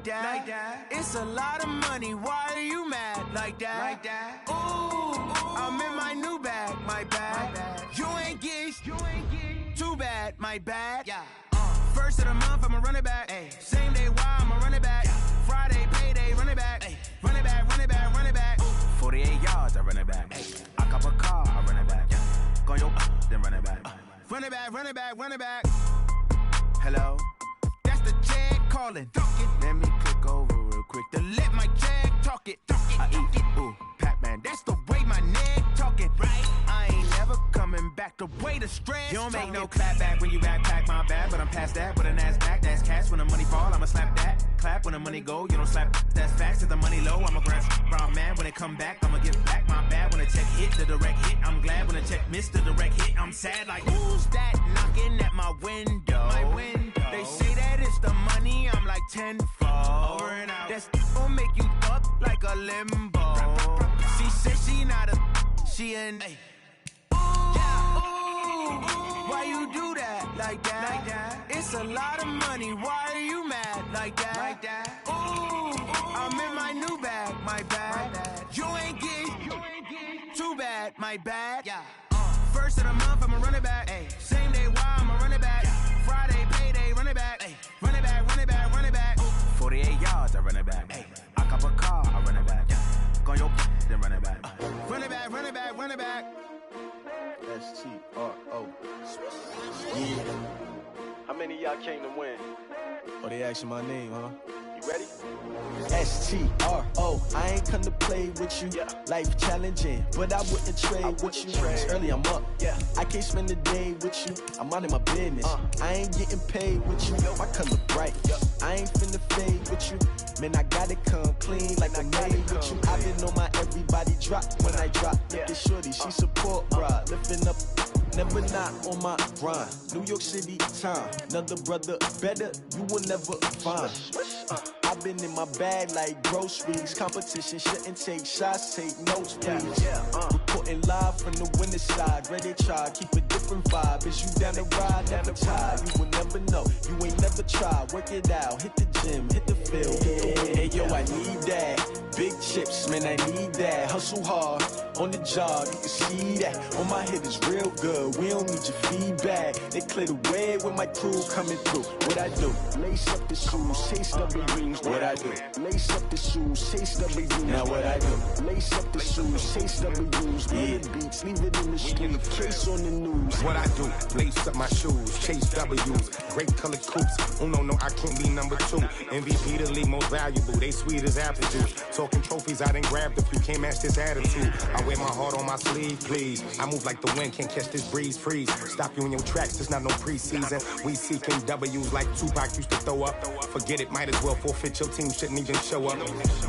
Like that. It's a lot of money. Why are you mad like that? Like that. Ooh, I'm in my new bag. My bad. You ain't geeks. Too bad. My bad. Yeah. First of the month, I'ma run it back. Ay. Same day, why I'ma run it back. Yeah. Friday, payday, run it back. Ay. Run it back, run it back, run it back. 48 yards, I run it back. Ay. I cop a car, I run it back. Yeah. Go yo, then run it back. Run it back, run it back, run it back. Hello? That's the check calling. Let me click over real quick to let my check talk it. I eat it, ooh, Pac-Man. That's the way my neck talking. Right? I ain't never coming back. The way the stress. You don't make no clap back when you backpack my bag, but I'm past that. With a NASDAQ, that's cash. When the money fall, I'ma slap that. Clap when the money go, you don't slap. That's facts. If the money low, I'ma grab brown man. When it come back, I'ma give back my bad. When the check hit, the direct hit, I'm glad. When the check missed the direct hit, I'm sad. Like who's that knocking at my window? My window. They say that it's the money, I'm like tenfold. Over and out. That's gon' make you up like a limbo. She said she not a, she an. Ay. Ooh, why you do that like that? It's a lot of money. Why are you mad like that? Ooh, I'm in my new bag. My bad. You ain't geek. Too bad. My bad. Yeah. First of the month, I'ma run it back. Ay. Same day, why I'ma run it back. Yeah. Friday, payday, run it back. Ay. Run it back, run it back, run it back. 48 yards, I run it back. Ay. I cop a car, I run it back. Yeah. Go yo, then run it back. Run it back, run it back, run it back. S-T-R-O. Yeah. How many of y'all came to win? Oh, they asking my name, huh? You ready? S-T-R-O. I ain't come to play with you. Yeah. Life challenging, but I wouldn't trade with you. It's early, I'm up. Yeah. I can't spend the day with you. I'm minding my business. I ain't getting paid with you. My color bright. I ain't finna fade with you. Man, I gotta come clean like I made with you. I've been on my everybody drop when I drop. Look at shorty, she support ride. Lifting up, never not on my grind. New York City time. Another brother better, you will never find. I've been in my bag like groceries. Competition shouldn't take shots, take notes, please. Reporting live from the winter side. Ready to try, keep a different vibe. Is you down the ride, never tired. You will never know, you ain't never tried. Work it out, hit the gym, hit the field. Hey yo, I need that. Big chips, man, I need that. Hustle hard on the job, you can see that. On my head is real good, we don't need your feedback. They clear the way with my crew coming through. What I do? Lace up the shoes, chase W's. What I do? Lace up the shoes, chase W's. Now what I do? Lace up the shoes, chase W's. Murder beats, leave it in the street, case on the news. What I do? Lace up my shoes, chase W's. Great colored coops. Oh no, I can't be number 2. MVP the league most valuable. They sweet as apple juice. Talking trophies, I didn't grab the few. Can't match this attitude. I wear my heart on my sleeve, please. I move like the wind, can't catch this breeze, freeze. Stop you in your tracks, there's not no preseason. We seeking W's like Tupac used to throw up. Forget it, might as well forfeit. Your team shouldn't even show up.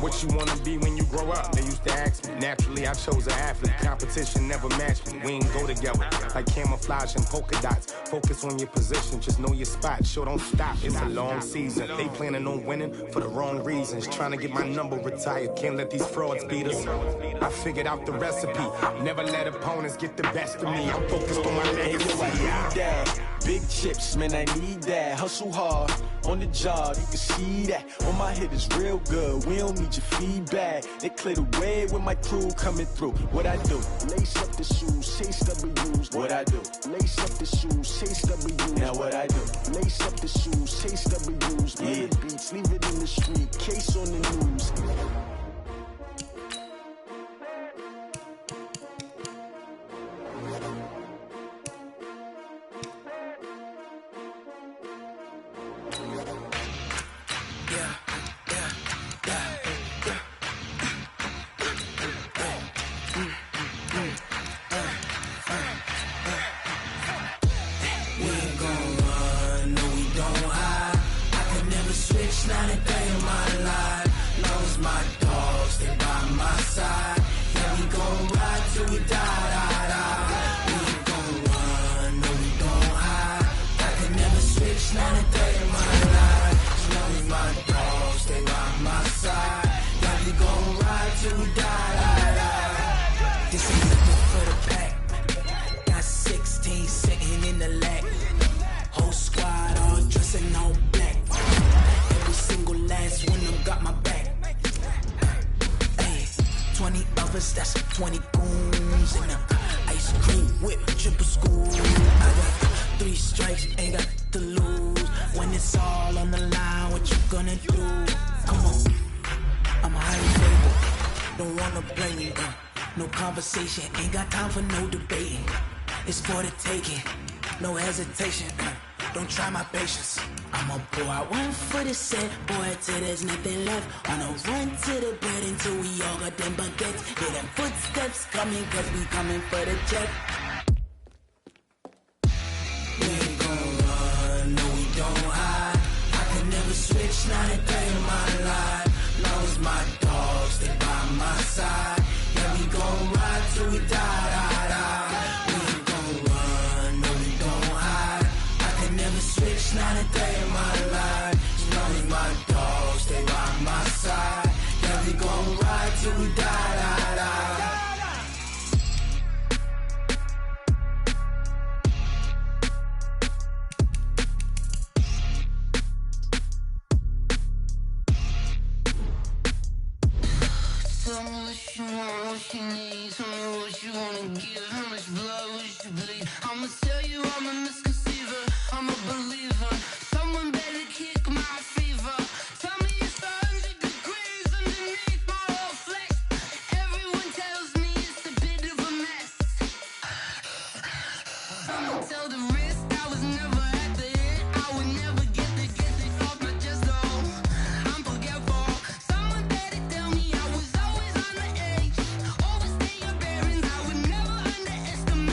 What you wanna be when you grow up? They used to ask me. Naturally, I chose an athlete. Competition never matched me. We ain't go together like camouflage and polka dots. Focus on your position, just know your spot. Sure, don't stop. It's a long season. They planning on winning for the wrong reasons. Trying to get my number retired. Can't let these frauds beat us. I figured out the recipe. Never let opponents get the best of me. I'm focused on my legacy. Big chips, man, I need that. Hustle hard on the job, you can see that. On my head is real good, we don't need your feedback. They clear the way with my crew coming through. What I do? Lace up the shoes, chase W's. What I do? Lace up the shoes, chase W's. Now what I do? Lace up the shoes, chase W's. Murder beats, leave it in the street, case on the news. That's 20 goons and a ice cream whip, triple school. I got 3 strikes, ain't got to lose. When it's all on the line, what you gonna do? Come on, I'm highly favored. Don't wanna blame you, no conversation, ain't got time for no debating. It's for the taking, no hesitation. Don't try my patience. I'ma pour out one for the set, boy, till there's nothing left. On a run to the bread until we all got them baguettes. Hear them footsteps coming, cause we coming for the check. We ain't gon' run, no we don't hide. I can never switch, not a day in my life. Long as my dogs stay by my side. Yeah, we gon' ride till we die, die, die. We ain't gon' run, no we don't hide. I can never switch, not a day in my life. As long as my dogs stay by my side. Yeah, we gon' ride till we die, die, die. Tell me what you want, what you need. Tell me what you wanna give. How much blood would you bleed? I'ma tell you I'm a misconceiver. I'm a believer. Someone better kick my fever. Tell me it's 100 degrees underneath my whole flesh. Everyone tells me it's a bit of a mess. Someone tell the risk I was never at the end. I would never get the off my chest though. I'm forgetful. Someone better tell me I was always on the edge. Overstay your bearings. I would never underestimate.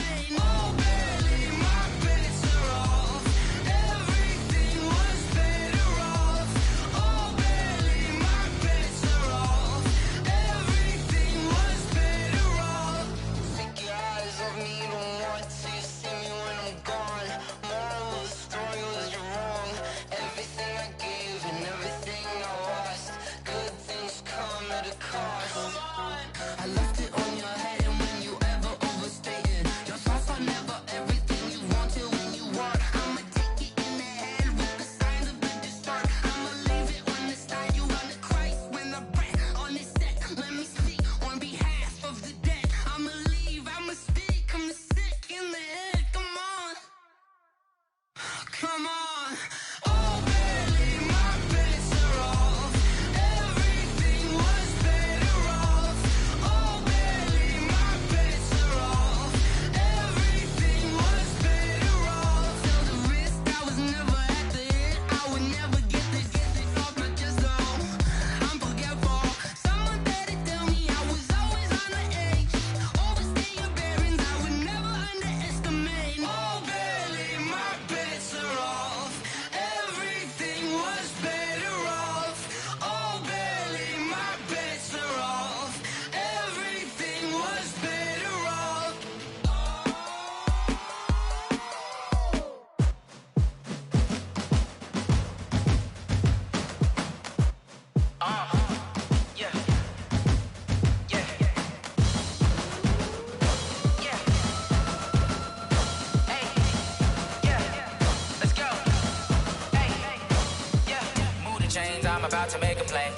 chains, I'm about to make a play.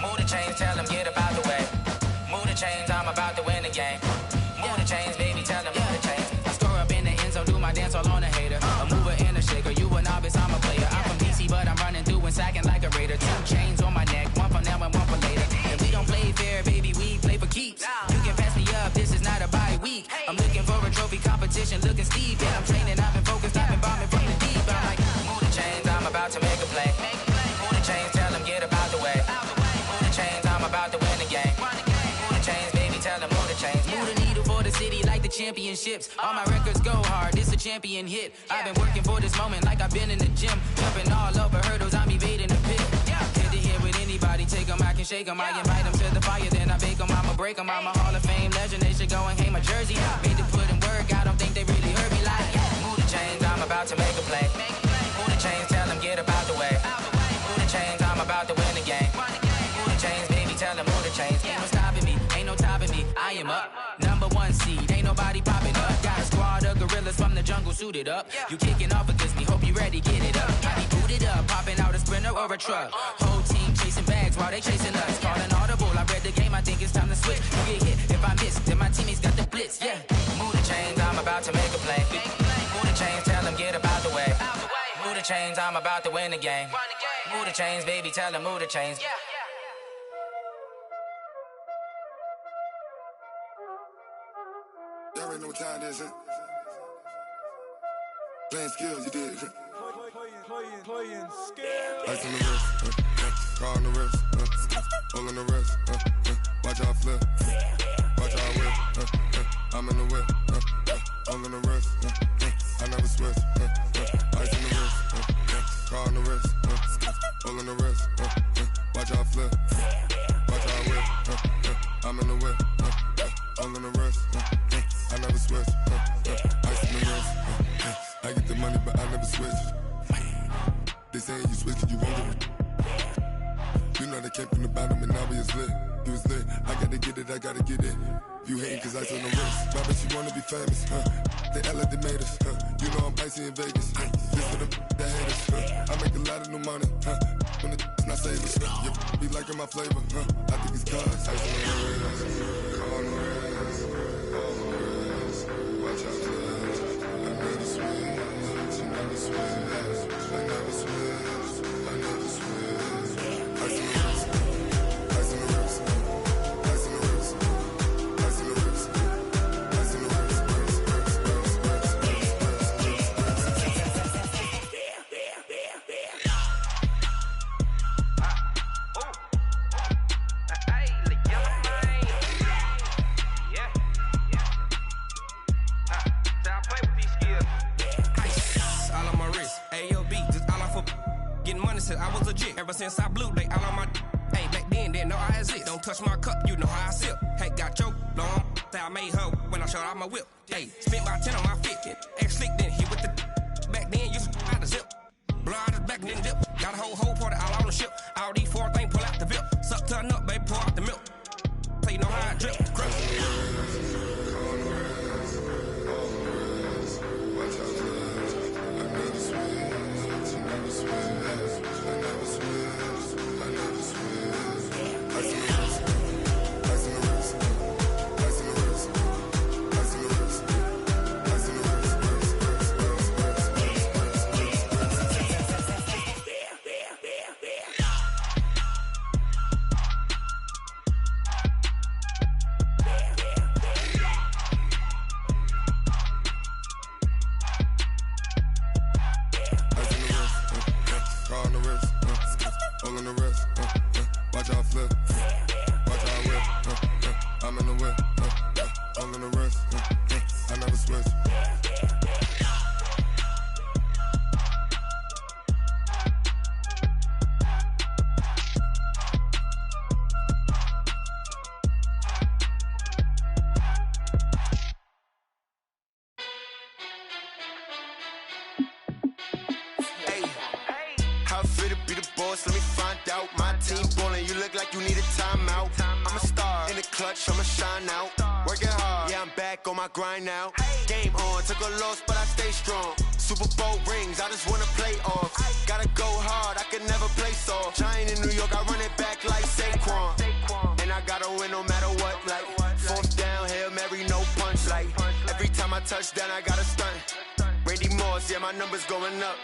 Move the chains, tell them get up out the way. Move the chains, I'm about to win the game. Move the chains, baby, tell them move the chains. I score up in the end zone, do my dance all on a hater. A mover and a shaker, you a novice, I'm a player. I'm from DC, but I'm running through and sacking like a raider. 2 chains on my neck, one for now and one for later. And we don't play fair, baby, we play for keeps. You can pass me up, this is not a bye week. I'm looking for a trophy competition, looking steep. And I'm training, I've been focused, I've been bombing from the deep. I'm like, move the chains, I'm about to make a play. Move the chains, tell them get up out the way. Move the chains, I'm about to win the game. Move the chains, baby, tell them move the chains. Move the needle for the city like the championships. All my records go hard, this a champion hit. I've been working for this moment like I've been in the gym. Jumping all over hurdles, I'm evading the pit. Head to head with anybody, take them, I can shake them. I invite them to the fire, then I bake them, I'ma break them. I'm a Hall of Fame legend, they should go and hang my jersey. Made to put in work, I don't think they really heard me like. Move the chains, I'm about to make a play. Move the chains, tell them get up out the way. Move the chains, I'm about to win the game. Move the chains, baby, tell them move the chains. Ain't no stopping me, ain't no topping me, I am up. #1 seed, ain't nobody popping up. Got a squad of gorillas from the jungle suited up. You kicking off against me, hope you ready, get it up. I be booted up, popping out a sprinter or a truck. Whole team chasing bags while they chasing us. Calling audible, I read the game, I think it's time to switch. You get hit, if I miss, then my teammates got the blitz, yeah. Move the chains, I'm about to make a play. Move the chains, tell them get up out the way. Move the chains, I'm about to win the game. Move the chains, baby, tell them move the chains. Y'all already know what time it is, huh? Playing skills, you did. Playing skills. Ice on the wrist, car on the wrist, hole in the wrist, watch out flip, watch out whip, I'm in the whip, hole in the wrist, I never switch, ice on the wrist, car on the wrist, hole in the wrist, watch out flip, watch out whip, I'm in the whip, hole in the wrist, I never switch, ice in the wrist, I get the money but I never switch. They saying you switch 'cause you won't get it. You know they came from the bottom and now we is lit. You was lit, I gotta get it, I gotta get it. You hating 'cause ice on the wrist. My bitch, you wanna be famous, They Ella, they made us, You know I'm icy in Vegas, This for the that hate us, I make a lot of new money, When the not savers, You be liking my flavor, I think it's cause ice on the wrist, on the wrist, on the wrist. Watch out, I never switch, I never switch. I never switch, I never switch. Ice in the wrist, ice in the wrist, ice in the wrist, ice in the wrist, ice in the wrist, I was legit. Ever since I blew, they all on my hey, back then, didn't know I exist. Don't touch my cup, you know how I sip. Hey, got choked, long. I made her when I showed out my whip. Hey, spent about 10 on my 50. Ex slick, then hit with the back then, used to out the zip. Blow out his back, then dip. Got a whole party all on the ship. All these 4 things, pull out the VIP. Suck, turn up, baby, pour out the milk. So you know how I drip. Crush. clutch, I'ma shine out. Working hard, yeah, I'm back on my grind now. Game on, took a loss, but I stay strong. Super Bowl rings, I just wanna play off. Gotta go hard, I can never play soft. Giant in New York, I run it back like Saquon. And I gotta win no matter what, like fourth down, Hail Mary, no punch. Like every time I touch down, I gotta stunt. Randy Moss, yeah, my numbers going up.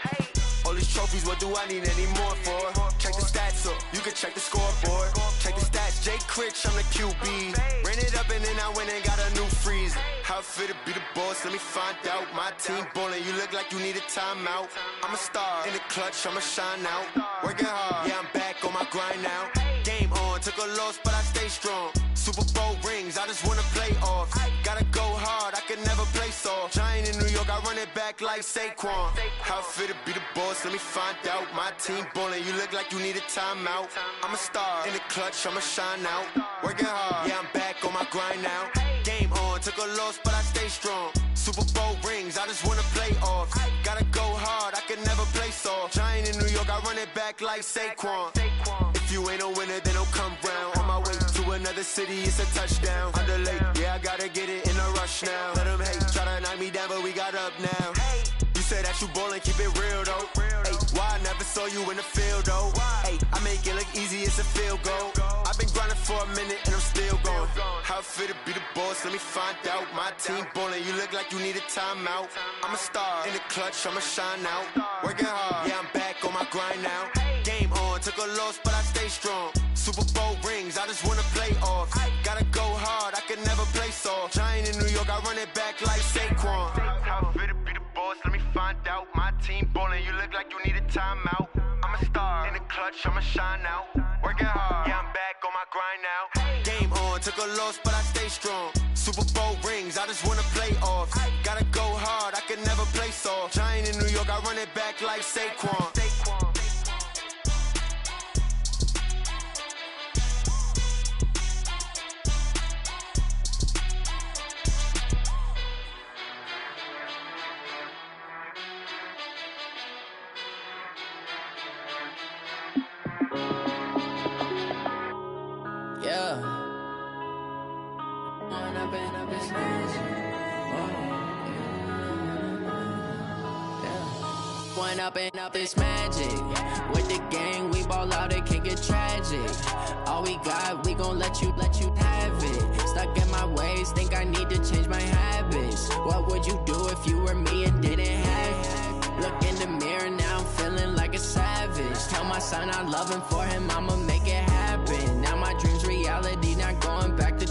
All these trophies, what do I need any more for? Check the stats up, you can check the scoreboard. Check the stats, Jay Critch, I'm the QB. Ran it up and then I went and got a new freeze. How it feel to be the boss, let me find out. My team ballin', you look like you need a timeout. I'm a star, in the clutch, I'ma shine out. Working hard, yeah, I'm back on my grind now. Game on, took a loss, but I stay strong. Super Bowl rings, I just wanna play off. Gotta go hard, I can never play soft. Giant in New York, I run it back like Saquon. How it feel to be the boss, let me find out. My team ballin', you look like you need a timeout. I'm a star, in the clutch, I'ma shine out. Working hard, yeah, I'm back on my grind now. Game on, took a loss, but I stay strong. Super Bowl rings, I just wanna play off. Gotta go hard, I can never play soft. Giant in New York, I run it back like Saquon. If you ain't a winner, then don't come round. On my way to another city, it's a touchdown. Underlay, yeah, I gotta get it in a rush now. Let them hate, try to knock me down, but we got up now. You said that you ballin', keep it real though. Hey, why I never saw you in the field though? Hey, I make it look easy, it's a field goal. I've been grinding for a minute and I'm still going. How it feel to be the boss, let me find out. My team ballin', you look like you need a timeout. I'm a star, in the clutch, I'ma shine out. Working hard, yeah, I'm back on my grind now. Game on, took a loss, but I stay strong. Super Bowl rings, I just wanna play off. Gotta go hard, I can never play soft. Giant in New York, I run it back like Saquon. How it feel to be the boss, let me find out. My team ballin', you look like you need a timeout. I'm a star, in the clutch, I'ma shine out. Working hard, yeah, I'm back on my grind now. Game on, took a loss, but I stay strong. Super Bowl rings, I just wanna play off. Gotta go hard, I can never play soft. Giant in New York, I run it back like Saquon. Up this magic. With the gang, we ball out, it can get tragic. All we got, we gon' let you have it. Stuck in my ways, think I need to change my habits. What would you do if you were me and didn't have it? Look in the mirror, now I'm feeling like a savage. Tell my son I love him, for him I'ma make it happen. Now my dream's reality, not going back to.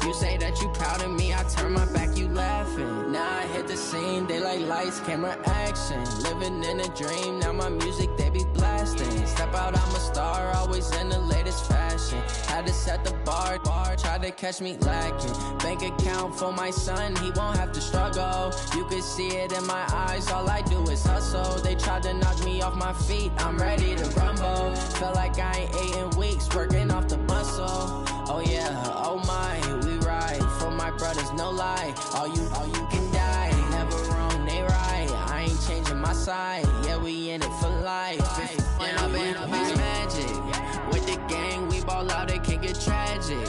You say that you proud of me, I turn my back, you laughing. Now I hit the scene, they like lights, camera, action. Living in a dream, now my music, they be blasting. Step out, I'm a star, always in the latest fashion. Had to set the bar, try to catch me lacking. Bank account for my son, he won't have to struggle. You can see it in my eyes, all I do is hustle. They tried to knock me off my feet, I'm ready to rumble. Felt like I ain't ate in weeks, working off the muscle. Oh yeah, oh my, we ride for my brothers, no lie. All you can die, never wrong, they right. I ain't changing my side, yeah, we in it for life. When up in it's magic. With the gang, we ball out, it can get tragic.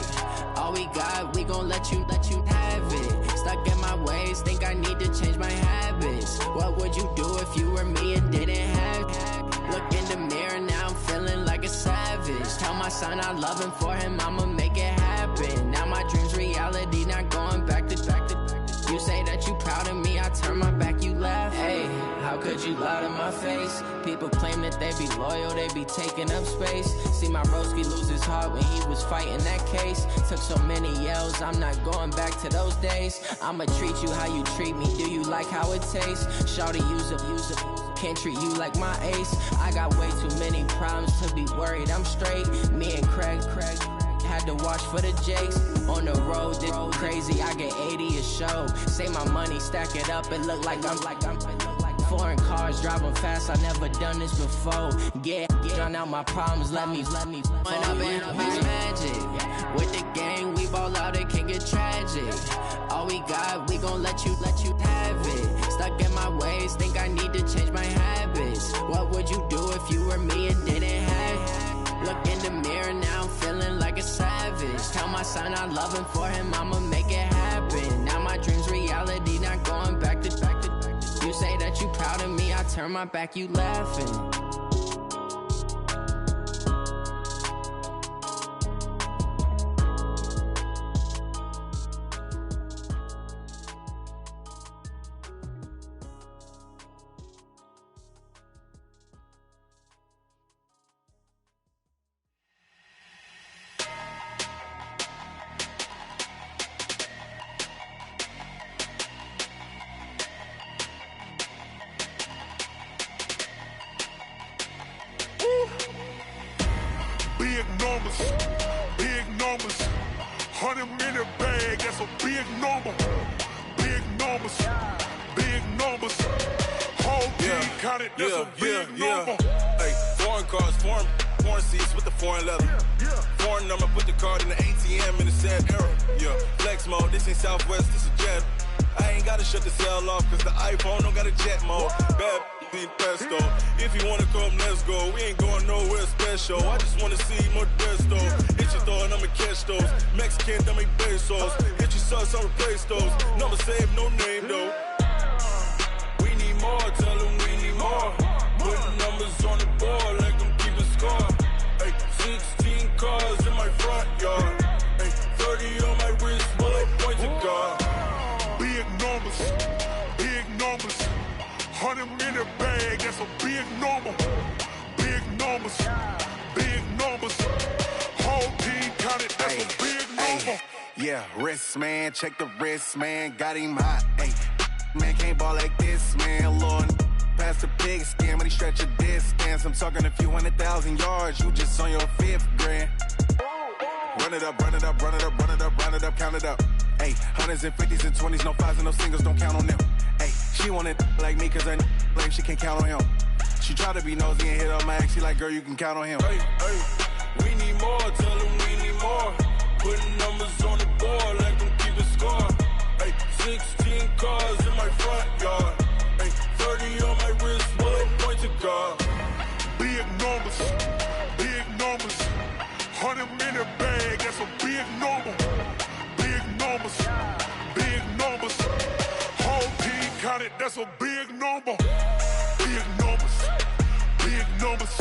All we got, we gon' let you have it. Stuck in my ways, think I need to change my habits. What would you do if you were me and didn't have it? Look in the mirror, now I'm feeling like a savage. Tell my son I love him, for him I'ma make it happen. Now my dream's reality, not going back to. You say that you proud of me, I turn my back, you laugh. Hey, how could you lie to my face? People claim that they be loyal, they be taking up space. See my broski lose his heart when he was fighting that case. Took so many yells, I'm not going back to those days. I'ma treat you how you treat me, do you like how it tastes? Shawty, use up, can't treat you like my ace. I got way too many problems to be worried, I'm straight. Me and Craig had to watch for the Jakes. On the road, this crazy, I get 80 a show. Say my money, stack it up, it look like I'm foreign cars, driving fast, I never done this before. Get drown out my problems, let me When up in it's magic. With the gang, we ball out, it can get tragic. All we got, we gon' let you have it. Stuck in my ways, think I need to change my habits. What would you do if you were me and didn't have it? Look in the mirror, now I'm feeling like a savage. Tell my son, I'm loving for him, I'ma make it happen. Now my dream's reality, not going back to. You say that you proud of me, I turn my back, you laughing. Big numbers, big numbers. 100-minute bag, that's a big number. Big numbers, big numbers. Whole team counted, that's a big number. Hey, foreign cars, foreign seats with the foreign leather. Foreign number, put the card in the ATM in the sad era. Yeah, flex mode, this ain't Southwest, this is Jet. I ain't gotta shut the cell off, cause the iPhone don't got a jet mode. Bad being pesto. If you wanna come, let's go. We ain't going nowhere special. I just wanna see more pesto. Hit your throw and I'ma catch those. Mexican, dummy pesos. Hit your sauce, I'll replace those. Number save, no name though. We need more, tell them we need more. Putting numbers on the board, like them keep a score. Hey, 16 cars in my front yard. Hey, 30 on my wrist, while I point to God. Big numbers, big numbers. 100-minute bag, that's a big number. Big numbers, big numbers. Whole team counted, that's a big number. Yeah, wrist man, check the wrist man, got him hot. Ay, man can't ball like this, man. Lord, past the pig skin, but he stretch a distance. I'm talking a few 100,000 yards, you just on your 5th grand. Run it up, run it up, run it up, run it up, run it up, count it up. Ay, hundreds and 50s and 20s, no 5s and no singles, don't count on them. Ay, she want it like me, cause her like she can't count on him. She try to be nosy and hit up my ex, she like, girl, you can count on him. Hey, hey, we need more, tell them we need more. Putting numbers on the board, like them keep a score. Hey, 16 cars in my front yard. Hey, 30 on my wrist, while I point to God. Big numbers, big numbers. 100-minute bag, that's a big number. Big numbers, big numbers. Whole team counted, that's a big number. Big numbers, big numbers.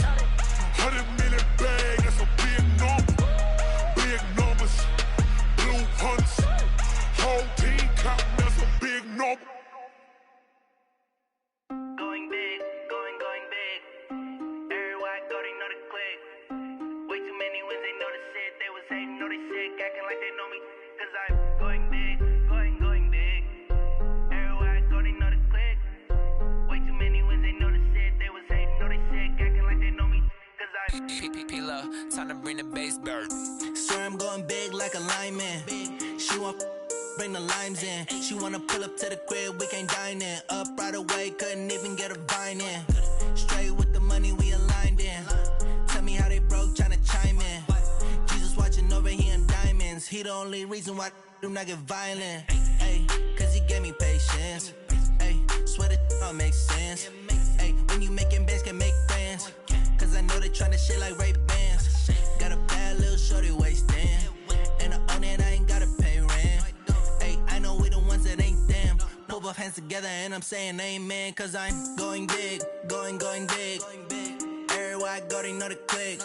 100-minute bag, that's a big number. Big numbers, blue hunts. Whole team counting, that's a big number. Going big, going big. Everywhere I go, they know the click. Way too many wins, they know the shit. They was hating, know they sick, acting like they know me. Cause I'm going big, going big. Everywhere I go, they know the click. Way too many wins, they know the shit. They was hating, know they sick, acting like they know me. Cause I'm P-P-P-Love, time to bring the bass bird. Swear I'm going big like a lineman. She want bring the limes in. She wanna pull up to the crib, we can't dine in. Up right away, couldn't even get a vine in. Straight with the money we aligned in. Tell me how they broke, tryna chime in. Jesus watching over here in diamonds. He the only reason why do not get violent. Ay, cause he gave me patience. Ay, swear that all makes sense. Ay, when you making bands, can make friends. Cause I know they tryna shit like Ray-Bans. Got a bad little shorty wasting. And I own it, I ain't gotta pay rent. Ay, I know we the ones that ain't them. Pull both hands together and I'm saying amen. Cause I'm going big, going big. Everywhere I go, they know the click.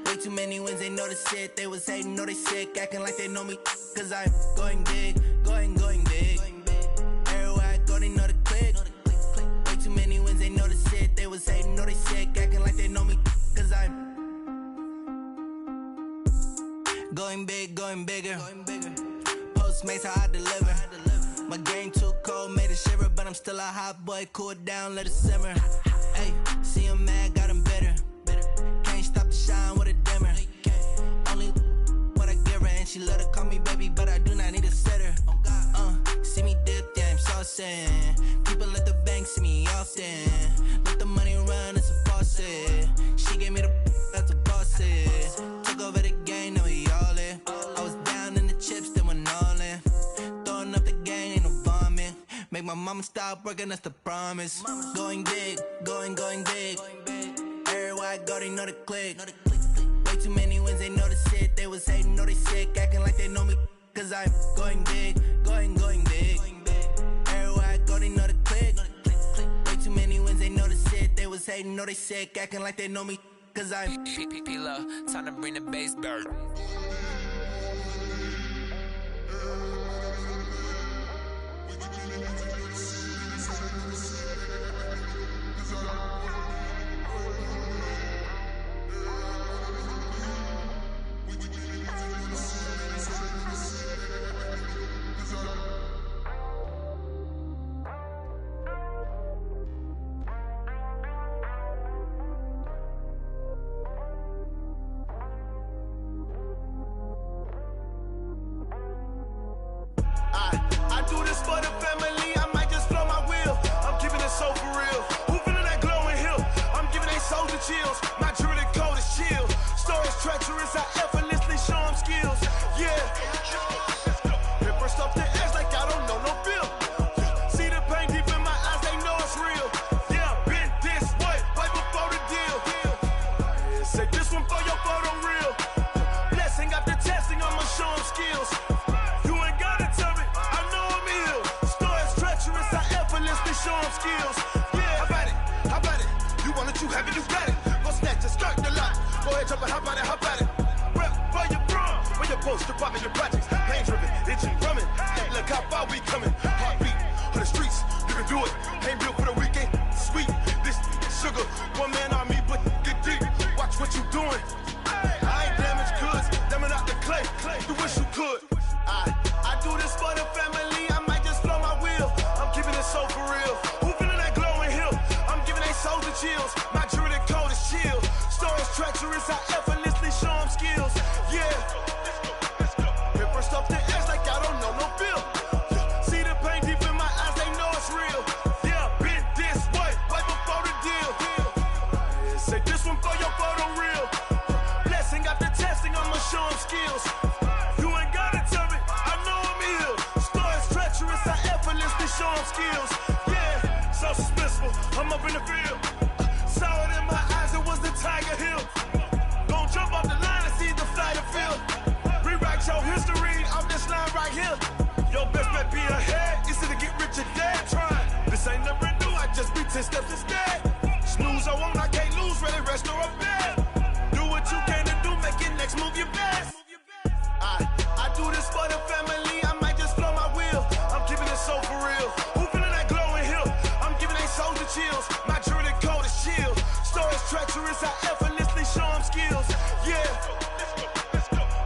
Way too many wins, they know the shit. They was hating, know they sick, acting like they know me. Cause I'm going big, going big. Everywhere I go, they know the click. Way too many wins, they know the shit. They was hating, know they sick, acting like they know me. Cause I'm going big, going bigger. Postmates, how I deliver. My game too cold, made it shiver. But I'm still a hot boy, cool it down, let it simmer. Hey, see him mad, got him bitter. Can't stop the shine with a dimmer. Only what I give her, and she love to call me baby, but I do not need a sitter. See me dip, yeah, I'm saucing. People at the bank see me often. Let the money run, it's a faucet. She gave me the that's a boss it. Took over the game, now we all in. I was down in the chips, then went all in. Throwing up the gang, ain't no vomit. Make my mama stop working, that's the promise. Going big, going big. Everywhere I go, they know the click. Way too many wins, they know the shit. They was hating, know they sick, acting like they know me. Cause I'm going big, going big. Everywhere I go, they know the click. Way too many wins, they know the shit. They was hating, know they sick, acting like they know me. Cause I'm P-Lo, time to bring the bass back. I do this for the family, I might just blow my wheel. I'm keeping it so for real. Who feeling that glowing hill? I'm giving they soldier chills. My jewelry code is chill. Stories treacherous, I effortlessly show them skills. Yeah. Hit first off the edge like I don't know no feel. See the pain deep in my eyes, they know it's real. Yeah, been this way, right before the deal. Say this one for your photo real. Blessing after testing, I'ma show them skills. You ain't gotta tell me, I know I'm ill. Stories treacherous, I effortlessly show them skills. Yeah, how about it? You want it, you have it, you got it. Go snatch it, start the lot. Go ahead, jump it, how about it? Rep where you from, where you post to pop in your projects. Pain driven, itching, drumming. Hey, look how far we coming. Heartbeat on the streets, you can do it. Ain't built for the weekend, sweet. This sugar, one man army, but get deep. Watch what you doing. I ain't damaged goods, damn out the clay. You wish you could. I do this for the family, I might just blow my wheel. I'm keeping it so for real. Who feeling that glowing hill? I'm giving they soldier chills. My jewelry code is chill. Stories treacherous, I effortlessly show them skills. Yeah. Hit first off the edge like I don't know no feel. See the pain deep in my eyes, they know it's real. Yeah, been this way, right before the deal. Say this one for your photo real. Blessing after testing, I'ma show them skills. You ain't gotta tell me, I know I'm ill. Stories treacherous, I effortlessly show them skills. Yeah, so suspenseful, I'm up in the field. Saw it in my eyes, it was the Tiger Hill. Gon' jump off the line and see the flight of field. Rewrite your history off this line right here. Your best bet be ahead, easy to get rich or dead. Trying, this ain't never new, I just be 10 steps instead. Snooze I won't, I can't lose, ready, rest or up bed. Do what you can to do, make your next move your best. I do this for the family, I might just blow my wheel. I'm keeping it so for real. Who feeling that glowing hill? I'm giving they soldier chills. My jewelry code is chill. Stories treacherous, I effortlessly show them skills. Yeah.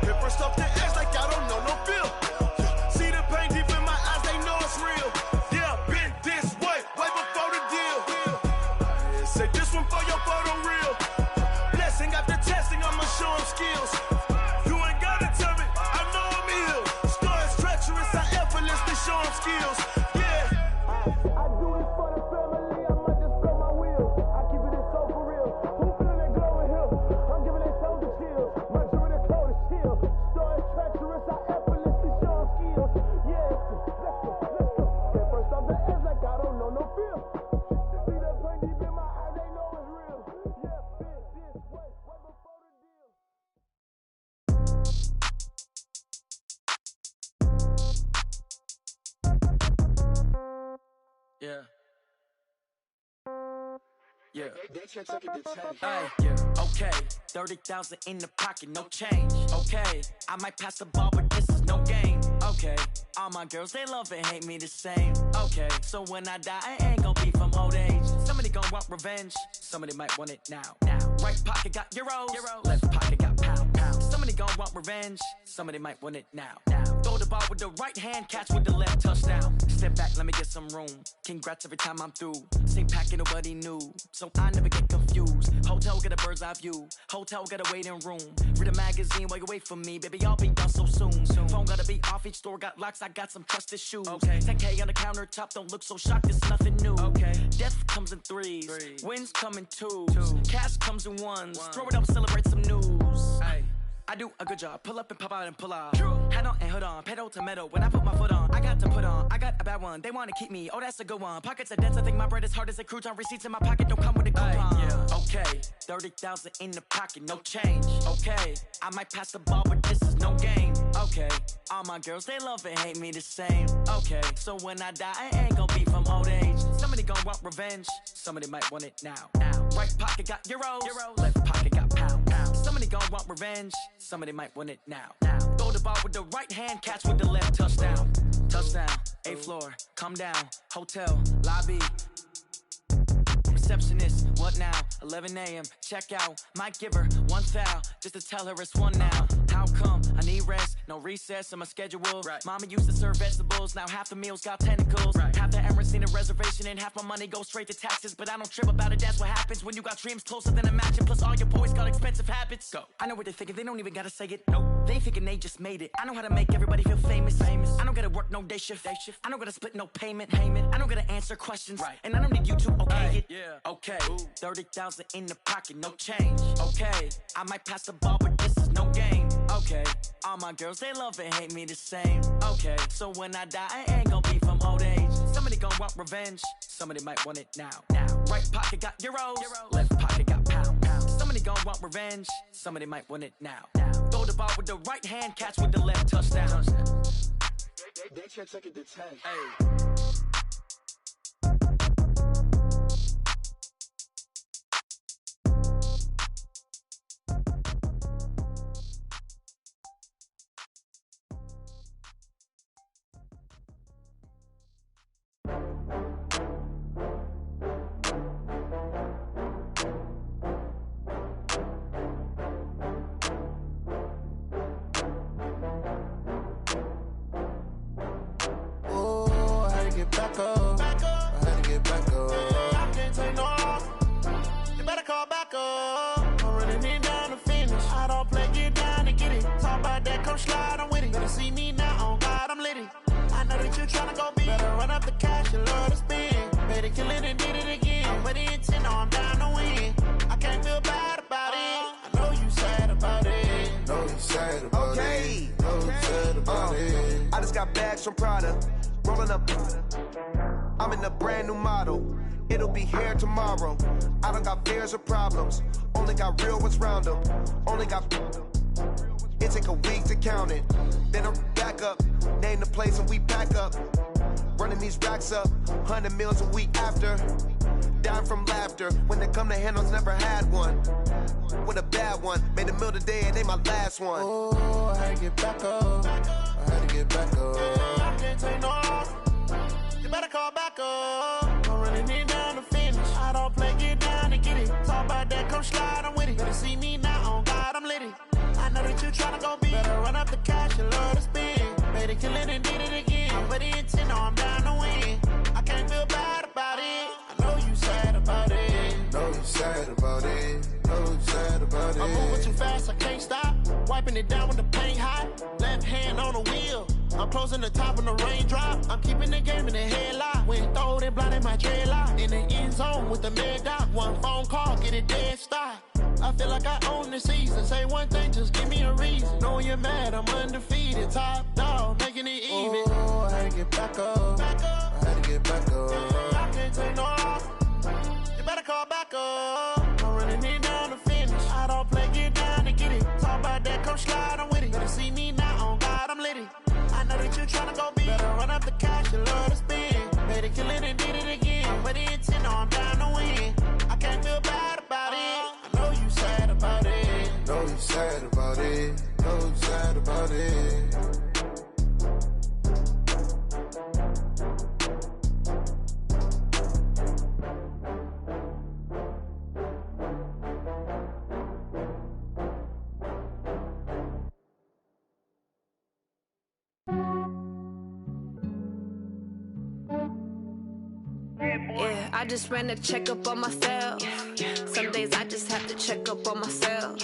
Hit first off the edge like I don't know no feel. See the pain deep in my eyes, they know it's real. Yeah, been this way, right before the deal. Say this one for your photo real. Blessing after testing, I'ma show them skills. You ain't gotta tell me, I know I'm ill. Stories treacherous, I effortlessly show them skills. Yeah. I do this for the family, I might just blow my wheel. I keep it so for real. Who feeling that glowing hill? I'm giving they soldier chills. My jewelry code is chill. Stories treacherous, I effortlessly show them skills. Yeah, let's go. Get first off the edge like I don't know no feel. See that pain deep in my eyes, they know it's real. Yeah, been this way, right before the deal. Yeah. Yeah. Hey, yeah. Okay. 30,000 in the pocket, no change. Okay. I might pass the ball, but this is no game. Okay. All my girls, they love and hate me the same. Okay. So when I die, I ain't gonna be from old age. Somebody gonna want revenge. Somebody might want it now. Right pocket got euros. Left pocket got pounds. Somebody gonna want revenge. Somebody might want it now. Throw the ball with the right hand, catch with the left, touchdown. Step back, let me get some room. Congrats every time I'm through. Same packet, nobody knew. So I never get confused. Hotel get a bird's eye view. Hotel get a waiting room. Read a magazine while you wait for me. Baby, I'll be done so soon. Phone gotta be off, each store got locks. I got some trusted shoes. 10K on the countertop, don't look so shocked, it's nothing new. Death comes in threes. Wins come in twos. Cash comes in ones. Throw it up, celebrate some news. I do a good job. Pull up and pop out and pull out. Head on and hood on, pedal to metal. When I put my foot on, I got to put on. I got a bad one. They want to keep me. Oh, that's a good one. Pockets are dense. I think my bread is hard as a crouton. Receipts in my pocket don't come with a coupon. Yeah. Okay, 30,000 in the pocket, no change. Okay, I might pass the ball, but this is no game. Okay, all my girls they love and hate me the same. Okay, so when I die, I ain't gonna be from old age. Somebody gon' want revenge. Somebody might want it now. Right pocket got euros. Left pocket got pounds. Somebody gon' want revenge. Somebody might want it now. Throw the ball with the right hand, catch with the left. Touchdown. Touchdown. 8th floor. Come down. Hotel. Lobby. Receptionist, what now? 11 a.m. Check out. Might give her one foul just to tell her it's one now. How come? I need rest, no recess in my schedule. Right. Mama used to serve vegetables, now half the meals got tentacles. Right. Half the Emirates need a reservation and half my money goes straight to taxes. But I don't trip about it, that's what happens when you got dreams closer than a matching. Plus all your boys got expensive habits. Go. I know what they're thinking, they don't even gotta say it. Nope. They thinking they just made it. I know how to make everybody feel famous. I don't gotta work no day shift. I don't gotta split no payment. I don't gotta answer questions. Right. And I don't need you to okay it. Yeah. Okay, 30,000 in the pocket, no change. Okay, I might pass the ball, but this is no game. Okay, all my girls, they love and hate me the same. Okay, so when I die, I ain't gonna be from old age. Somebody gon' want revenge, somebody might want it now. Right pocket got euros, left pocket got pounds. Somebody gon' want revenge, somebody might want it now. Throw the ball with the right hand, catch with the left. Touchdown. They can't take it to 10. Hey. Back up. I had to get back up. I can't take no off. You better call back up. I'm running it down to finish. I don't play, get down to get it. Talk about that, come slide, I'm with it. Better see me now, on God, I'm litty. I know that you tryna go big. Better run up the cash, you love to spend. Better kill it and did it again. I'm with the intent, no, I'm down to win. I can't feel bad about it. I know you sad about it. Know you sad about it. Know you sad about it. I just got bags from Prada. Rolling up, I'm in a brand new model. It'll be here tomorrow. I don't got fears or problems. Only got real ones round them. Only got. It take a week to count it. Then I'm back up. Name the place and we pack up. Running these racks up. 100 meals a week after. Down from laughter. When they come to handles, never had one. With a bad one. Made a meal today and they my last one. Oh, I had to get back up. I had to get back up. I can't take no off. You better call back up. I'm running it down to finish. I don't play, get down to get it. Talk about that, come slide, I'm with it. Better see me now, on God, I'm litty. I know that you tryna go big. Better run up the cash, you love to spend. Better kill it and did it again. I'm with the intent, no, I'm down to win. I can't feel bad about it. I know you sad about it. Know you sad about it. Know you sad about it. I'm moving too fast, I can't stop. Wiping it down when the paint hot. Left hand on the wheel. I'm closing the top when the raindrop. I'm keeping the game in the headlock. When throw it blind in my dreadlock. In the end zone with the mad dot. One phone call, get it dead stop. I feel like I own the season. Say one thing, just give me a reason. Knowing you're mad, I'm undefeated. Top dog, making it even. Oh, I had to get back up. I had to get back up. I can't take no off. You better call back up. I'm running it down to finish. I don't play, get down to get it. Talk about that, come slide, I'm with it. Better see me now, on God, I'm litty. I know that you tryna go big. Better run up the cash, you love to spend. Better kill it and did it again. I'm with the intent, no, I'm down to win. I can't feel bad about it. I know you sad about it. Know you sad about it. Know you sad about it. Yeah, I just ran a checkup on myself. Some days I just have to check up on myself.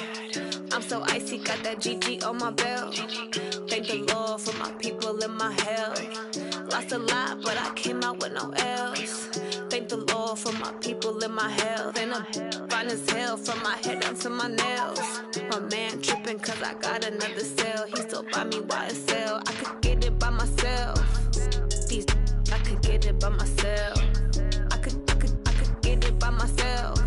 I'm so icy, got that GG on my belt. Thank the Lord for my people and my health. Lost a lot, but I came out with no L's. Thank the Lord for my people and my health. And I'm fine as hell from my head down to my nails. My man tripping cause I I got another cell. He still buy me YSL. I could get it by myself. These I could get it by myself. I could get it by myself.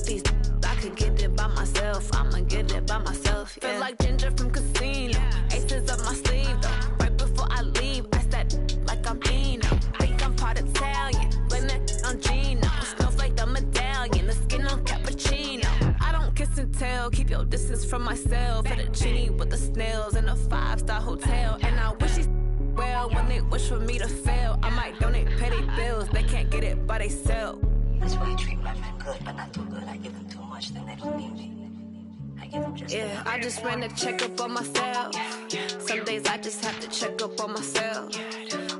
These I could get it by myself. I'ma get it by myself. Yeah. Feel like Ginger from Casino. Aces up my sleeve though. Right before I leave, I said like I'm Dino. Think I'm part Italian, blame that on Gino. Snowflake the medallion, the skin on cappuccino. I don't kiss and tell, keep your distance from myself. Fettuccine with the snails in a 5-star hotel. And I wish he's well when they wish for me to fail. I might donate petty bills, they can't get it by they self. That's why I treat my men good, but not too good. I give them too much, then they don't need me. I give them just yeah, I just ran a checkup on myself. Some days I just have to check up on myself.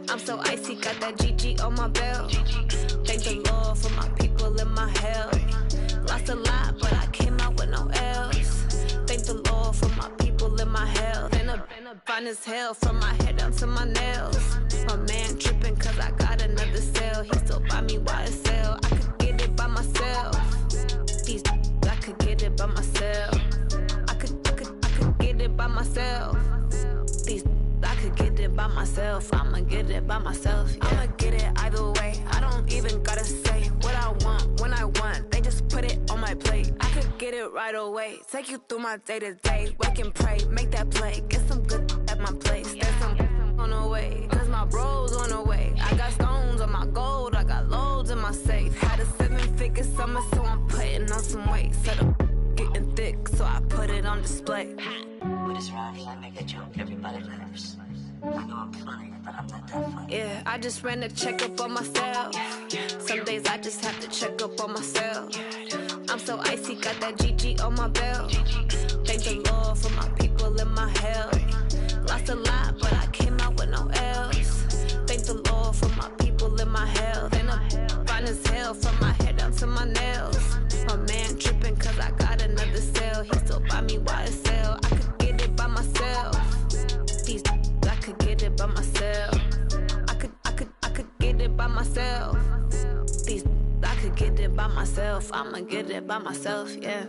I'm so icy, got that GG on my belt. Thank the Lord for my people in my health. Lost a lot, but I came out with no else. Thank the Lord for my people in my health. And a fine as hell from my head down to my nails. My man tripping cause I got another cell. He still buy me YSL. I could get it by myself. These I could get it by myself. I could get it by myself. These I could get it by myself. I'ma get it by myself. Yeah. I'ma get it either way. I don't even gotta say what I want when I want. They just put it on my plate. I could get it right away. Take you through my day to day. Wake and pray, make that play. Get some good at my place. There's some on the way. Cause my bro's on the way. I got stones on my gold. I got loads in my safe. Had a 7-figure summer, so I'm putting on some weight. Set up getting thick, so I put it on display. With this rhyme, I make a joke, everybody laughs. I know I'm funny, but I'm not that funny. Yeah, I just ran a checkup on myself. Some days I just have to check up on myself. I'm so icy, got that GG on my belt. Thank the Lord for my people in my health. Lost a lot, but I came out with no else. Thank the Lord for my people in my health. And I'm fine as hell from my head down to my nails. My man tripping cause I got another cell. He still buy me YSL. I could get it by myself. These I could get it by myself. I could get it by myself. These I could get it by myself. I'ma get it by myself, yeah.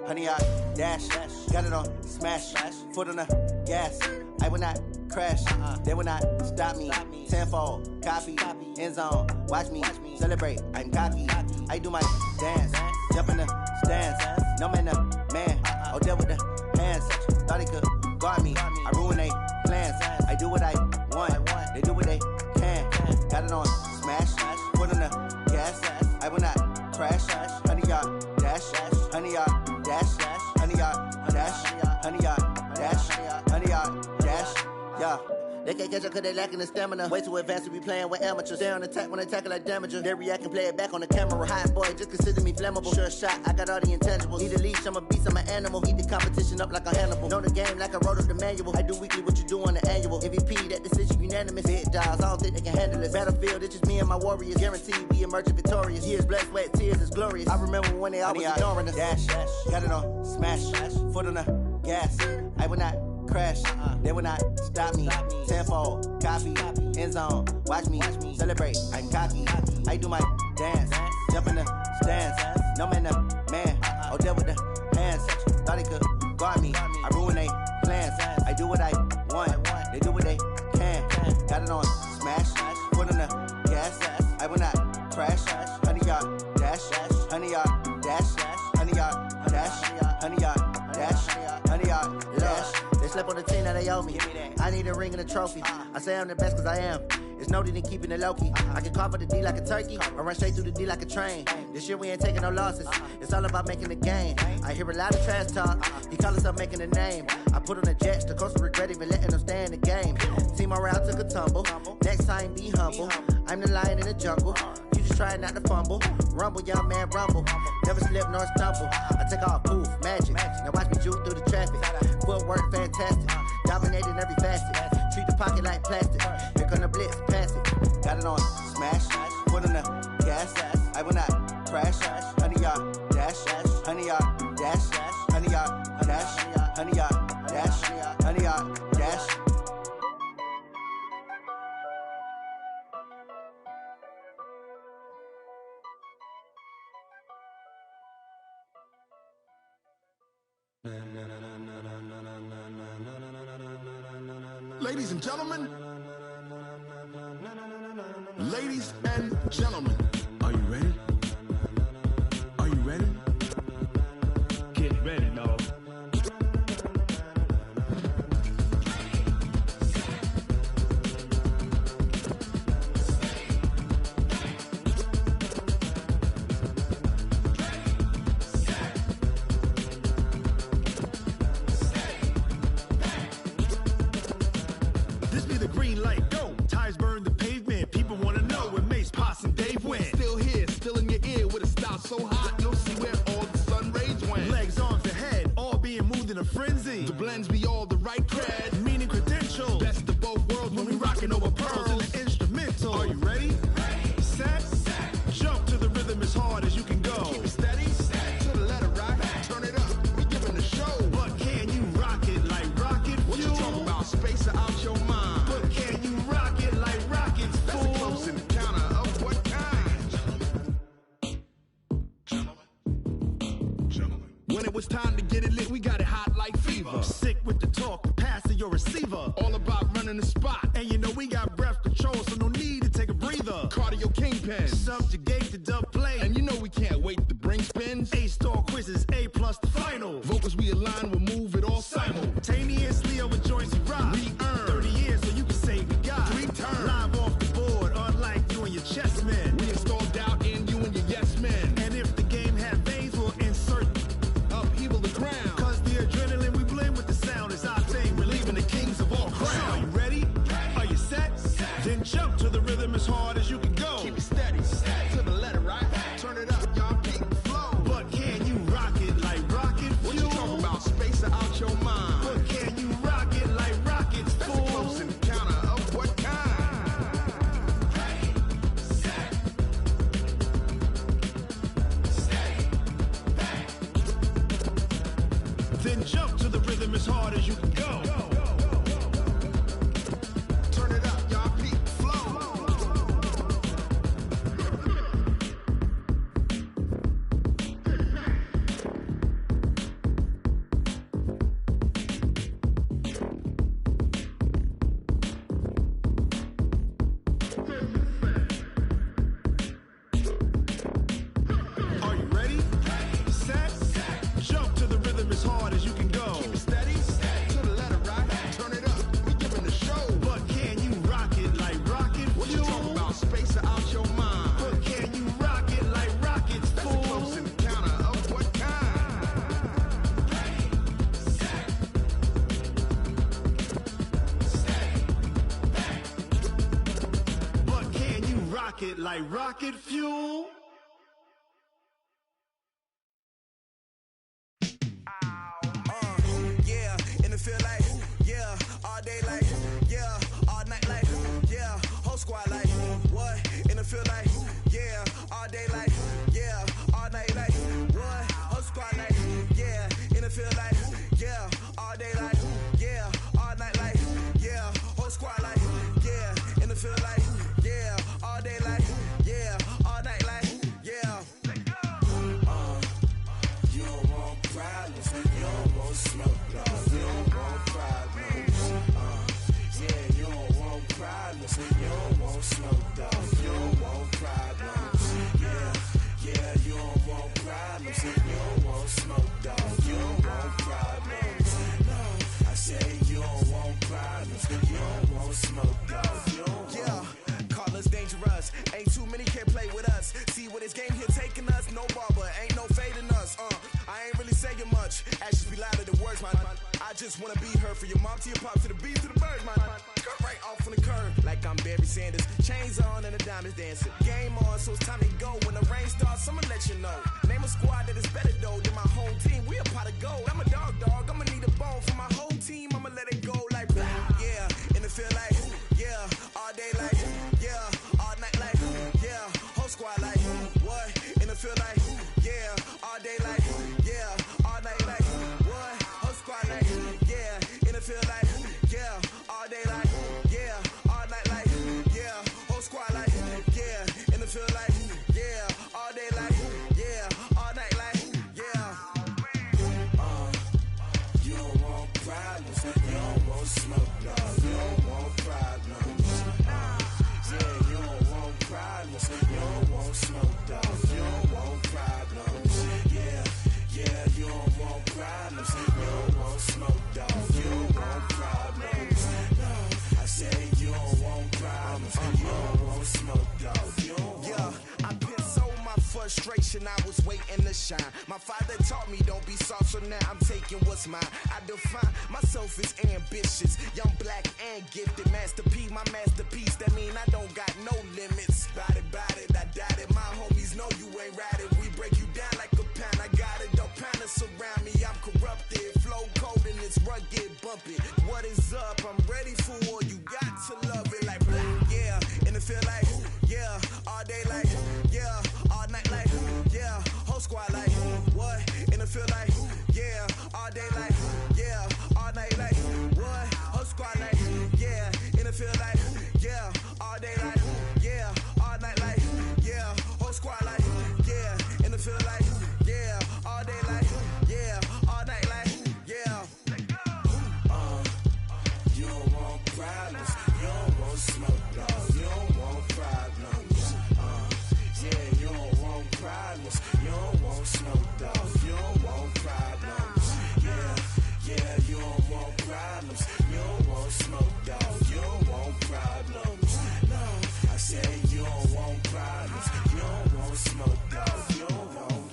Honey, I dash, got it on smash, foot on the gas. I will not crash, they will not stop me. Tenfold, copy, end zone, watch me celebrate. I'm cocky, I do my dance, jump in the stands. No man, man, oh there with the hands. Thought he could guard me, I ruin they plans. I do what I want, they do what they can. Got it on smash, foot on the gas. I will not crash, honey, y'all dash, honey, y'all dash, honey, y'all dash, honey, y'all dash, honey, y'all dash, yeah. They can't catch up cause they lacking the stamina. Way too advanced to be playing with amateurs. Stay on attack when they tackle like damager. They react and play it back on the camera. Hot boy, just consider me flammable. Sure shot, I got all the intangibles. Need a leash, I'm a beast, I'm an animal. Eat the competition up like a Hannibal. Know the game like I wrote up the manual. I do weekly what you do on the annual. MVP, that decision unanimous. Big dials, I don't think they can handle it. Battlefield, it's just me and my warriors. Guaranteed we emerge victorious. Years, blood, sweat, tears, is glorious. I remember when they always ignoring us. Dash, got it on smash, foot on the gas. I will not crash, they will not stop me. Tenfold, copy, end zone, watch me celebrate. I'm cocky, I do my dance, jump in the stands. No man, man, oh there with the hands. Thought he could guard me, I ruin they plans. I do what I want, they do what they can. Got it on smash, foot on the gas. I will not crash, honey, y'all dash, honey, y'all dash, honey, y'all dash, honey, y'all dash, honey, y'all dash. They slept on the team that they owe me. I need a ring and a trophy. I say I'm the best cause I am. It's noted in keeping it low-key. I can carve up the D like a turkey or run straight through the D like a train. This year we ain't taking no losses. It's all about making the game. I hear a lot of trash talk. He call himself making a name. I put on the Jets. The coach will regret even letting them stay in the game. Team morale took a tumble. Next time be humble. I'm the lion in the jungle. You just try not to fumble. Rumble, young man, rumble. Never slip nor stumble. I take off, poof, magic. Now watch me juke through the traffic. a blitz, pass it. Got it on smash, foot on the gas. I will not crash. 100-yard dash, 100-yard dash, 100-yard dash, 100-yard dash, 100-yard dash. Ladies and gentlemen, ladies and gentlemen, are you ready? Are you ready? Get ready, dog. This be the green light, go. Tires burn the pavement. People wanna know where Mace, Potts, and Dave went. Still here, still in your ear with a style so hot, you'll see where all the sun rays went. Legs, arms, the head, all being moved in a frenzy. The blends be all the right cred, meaning credentials. Best of both worlds when we rockin' over pearls in the instrumental. Are you ready? Set, jump to the rhythm as hard as you can go. Keep it steady, to the letter right, turn it up, we giving the show. But can you rock it like rocket fuel? What you talking about, space out your mind? But can you rock it like rockets, fool? That's a close encounter of what kind? Gentlemen. When it was time to get it lit, we got it hot like fever. Sick with the talk, pass to your receiver. All about running the spot. And you know we got breath control, so no need to take a breather. Cardio kingpin, subjugate the dub play. And you know we can't wait to bring spins. A-star quizzes, A+ the final. Vocals we align, we'll move it all simultaneously over joints we rock. We earn 30 years, so you can say we got 3 turns. Live off the board, unlike you and your chess men. We install doubt in you and your yes men. And if the game had veins, we'll insert upheaval the ground. Cause the adrenaline we blend with the sound is our thing, relieving the kings of all crowns. So are you ready? Are you set? Then jump to the rhythm as hard as you can go. Keep it steady, to the letter right. Turn it up, y'all keep the flow. But can you rock it like rocket fuel? What you talking about, space out your mind? But can you rock it like rockets, fool? That's a close encounter of what kind? Then jump to the rhythm as hard as you can go. Turn it up, y'all keep the flow. Are you ready? Set, jump to the rhythm as hard as you can go. Keep it steady, to the letter right. Turn it up, we giving the show. But can you rock it like rocket fuel? What you talking about, space out your mind? But can you rock it like rockets, fool? That's a close encounter of what kind? But can you rock it like rocket fuel? Yeah, and it feel like, yeah, all day like, yeah, all night like, yeah, whole squad like, what? And it feel like, yeah, all day like, yeah, all night like, what? Whole squad like, yeah, and it feel like, yeah, all day like, yeah, all night like, yeah, whole squad like, yeah, and it feel like, yeah, all day like, yeah, all night like, yeah. You don't want problems, you don't want smoke, dog. You don't want problems. Yeah, you don't want problems, you don't want smoke, dog. You don't want problems. Yeah, you don't want problems, you don't want smoke, dog. You don't want problems. No, I say you don't want problems, you don't want smoke, dog. You don't Yeah, call us dangerous. Ain't too many can play with us. See what this game here taking us. No barber, ain't no fading us. I ain't really saying much. Actions be louder than words, man. I just wanna be heard for your mom to your pop to the beat to the birds, man. Cut right off on the curb like I'm Barry Sanders. Chains on and the diamonds dancing. Game on, so it's time to go. When the rain starts, I'ma let you know. Name a squad that is better though than my home team. We a pot of gold. I'm a dog. I'ma need a bone for my whole team. I'ma let it go like yeah, and it feel like yeah, all day like. You don't want smoke, dog. You don't want problems. Yeah, you don't want problems. You don't want smoke, dog. You don't want problems. Yeah, you don't want problems. You don't want smoke, dog. You don't want problems. No, I say you don't want problems. You don't want smoke, dog. You don't want. Yeah, I been so my frustration, I was waiting to shine. My father taught me don't be soft, so now I'm taking what's mine. I define myself as ambitious, young, black, and gifted. Master P, my masterpiece, that mean I don't got no limits. Bout it, I doubt it. My homies know you ain't ratted. We break you down like a pound. I got it, don't pound it surround me. I'm corrupted, flow cold and it's rugged, bumpy. What is up? I'm ready for war. You got to love it like yeah, and it feel like yeah, all day like yeah, all night like yeah, whole squad like what? And it feel like yeah, all day like yeah, all night like what? Whole squad like yeah, and it feel like yeah, all day like yeah, all night like yeah, whole squad like yeah, and it feel like yeah, all day like yeah, all night like yeah. You don't want problems. You don't want smoke, dog. You don't want problems. Yeah, you don't want problems. You don't want smoke, dog. You don't want problems. Yeah, you don't want problems. You don't want smoke, dog. You don't want problems. No, I say you don't want problems. You don't want smoke, dog. You don't want.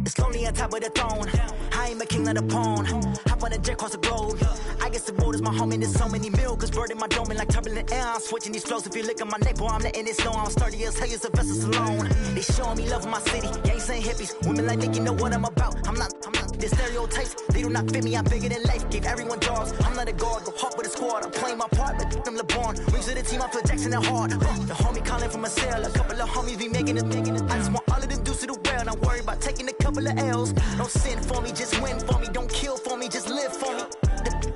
It's lonely on top of the throne. I ain't a king of the pawn. Hop on a jet across the globe. I guess the road is my home and there's so many milkers birding my dome and like turbulent air. I'm switching these flows. If you look at my neck, boy, I'm letting it slow. I'm sturdy as hell as a vessel alone. They showing me love in my city. Gangs ain't hippies. Women like Nick, you know what I'm about. I'm not the stereotypes. They do not fit me. I'm bigger than life. Gave everyone jobs. I'm not a guard. Go hard with a squad. I'm playing my part, but I'm LeBron. Rings to the team. I feel Jackson and hard. The homie calling from a cell. A couple of homies be making it. I just want all of them dudes to the well. Not worry about taking a couple of L's. Don't sin for me, just win for me. Don't kill for me, just live for me.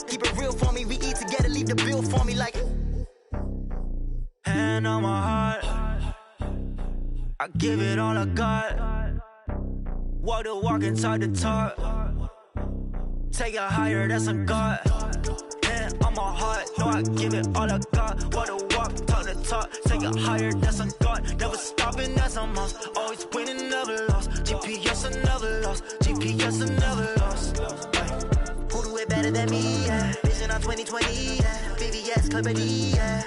Keep it real for me. We eat together, leave the bill for me like. Hand on my heart, I give it all I got. Walk the walk and talk the talk. Take it higher, that's a God. Hand on my heart, no, I give it all I got. Walk the walk, talk the talk. Take it higher, that's a God. Never stopping, that's a must. Always winning, never lost. GPS, I never lost. GPS, I never lost. Who do it better than me? Yeah. Vision on 2020. Yeah. VVS, company. Yeah.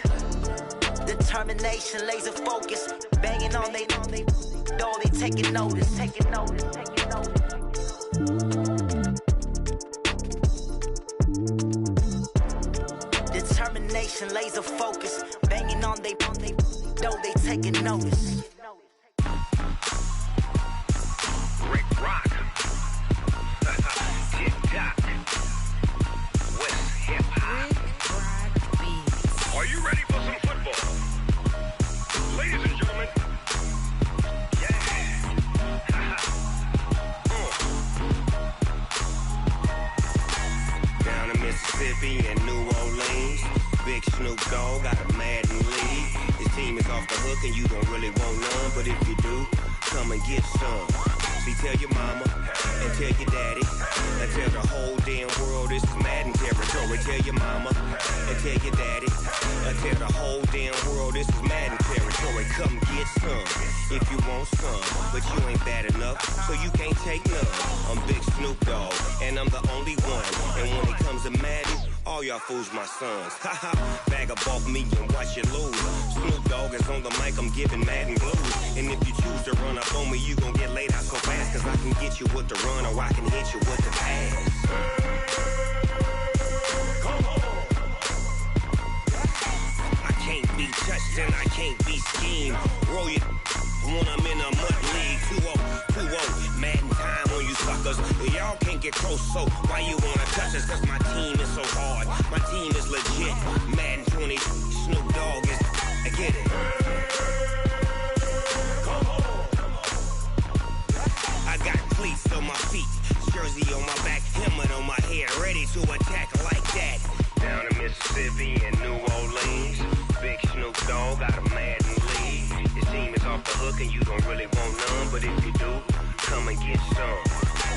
Determination, laser focus. Banging on they door, they taking notice. Taking notice. Determination, laser focus. Banging on they door, they taking notice. Rick Rock. Tick-tock. West hip-hop. Are you ready for some football? Ladies and gentlemen. Yeah. Down in Mississippi and New Orleans, Big Snoop Dogg got a Madden league. His team is off the hook and you don't really want none, but if you do, come and get some. See, tell your mama and tell your daddy and tell the whole damn world this is Madden territory. Tell your mama and tell your daddy and tell the whole damn world this is Madden territory. Come get some if you want some, but you ain't bad enough, so you can't take none. I'm Big Snoop Dogg and I'm the only one. And when it comes to Madden, all y'all fools my sons. Haha, bag up off me and watch you lose. Snoop Dogg is on the mic, I'm giving Madden blues. And if you choose to run up on me, you gon' get laid out so fast. Cause I can get you with the run or I can hit you with the pass. Come on. I can't be touched and I can't be schemed. Roll your when I'm in a mud league. 2-0, Madden time on you suckers. Y'all can't get close, so why you wanna touch us? Cause my team is so hard, my team is legit. Madden20, Snoop Dogg is, I get it. I got cleats on my feet, jersey on my back, helmet on my head, ready to attack like that. Down in Mississippi and New Orleans, Big Snoop Dogg got a Madden league. His team is off the hook and you don't really want none, but if you do, come and get some.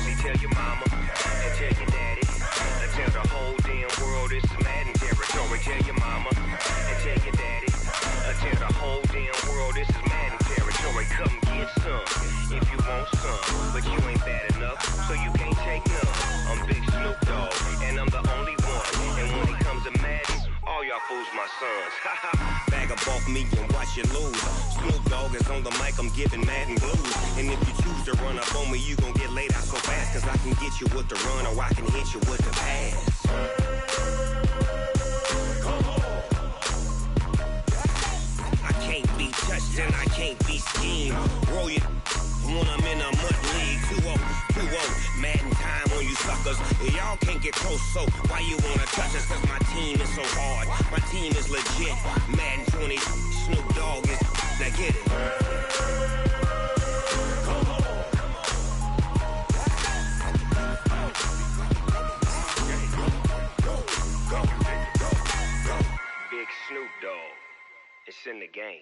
See, tell your mama and tell your daddy, and tell the whole damn world it's Madden territory. Tell your mama and tell your daddy, and tell the whole damn world this is Madden territory. Come get some if you want some, but you ain't bad enough, so you can't take none. I'm Big Snoop Dogg, and I'm the only one. And when it comes to Madden, all y'all fools my sons. Bag up off me and watch you lose. Snoop Dogg is on the mic, I'm giving Madden blues. And if you choose to run up on me, you gon' get laid out so fast. Cause I can get you with the run or I can hit you with the pass. I can't be touched and I can't be schemed. Roll your when I'm in a mud league. 2-0, Madden time on you suckers. Y'all can't get close, so why you wanna touch us? Cause my team is so hard, my team is legit. Madden20, Snoop Dogg is, now get it. Big Snoop Dogg, it's in the game.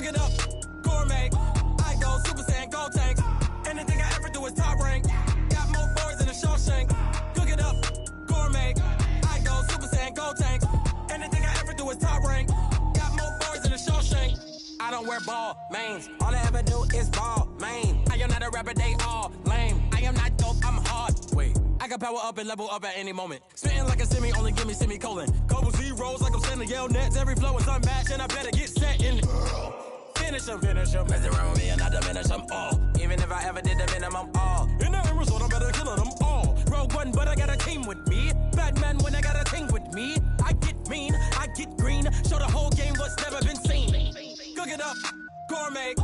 Cook it up, gourmet. I go Super Saiyan, gold tank. Anything I ever do is top rank. Got more boys than a Shawshank. Cook it up, gourmet. I go Super Saiyan, gold tank. Anything I ever do is top rank. Got more boys than a Shawshank. I don't wear ball mains. All I ever do is ball main. I am not a rapper, they all lame. I am not dope, I'm hard. Wait, I can power up and level up at any moment. Spitting like a semi, only give me semicolon. Couple zeros like I'm sending yell nets. Every flow is unmatched and I better get set in. Finish 'em. Mess around with me and I diminish them all. Even if I ever did the minimum, all. In the end result, I'm better killing them all. Rogue One, but I got a team with me. Batman when I got a team with me. I get mean, I get green. Show the whole game what's never been seen. Cook it up, gourmet.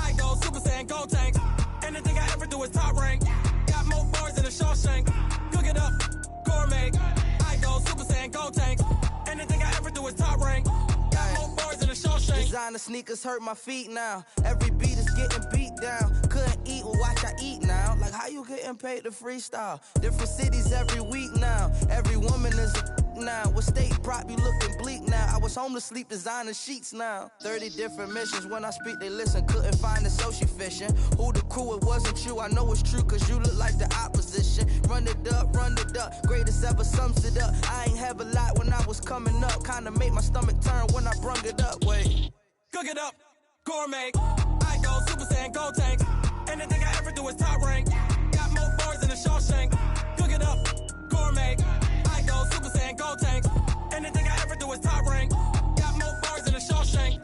I go Super Saiyan, gold tank. Anything I ever do is top rank. Got more bars than a Shawshank. Cook it up, gourmet. I go Super Saiyan, gold tank. Anything I ever do is top rank. Got more bars than a Shawshank. Designer sneakers hurt my feet now. Every beat is getting beat down. Couldn't eat, well watch I eat now. Like how you getting paid to freestyle? Different cities every week now. Every woman is a now. With state prop, you looking bleak now. I was home to sleep, designing sheets now. 30 different missions. When I speak, they listen. Couldn't find it, so she fishing. Who the crew? It wasn't you. I know it's true, cause you look like the opposition. Run it up, greatest ever sums it up. I ain't have a lot when I was coming up. Kinda made my stomach turn when I brung it up. Wait. Cook it up, gourmet. I go Super Saiyan, gold tank. Anything I ever do is top rank. Got more bars than a Shawshank. Cook it up, gourmet. I go Super Saiyan, gold tank. Anything I ever do is top rank. Got more bars than a Shawshank.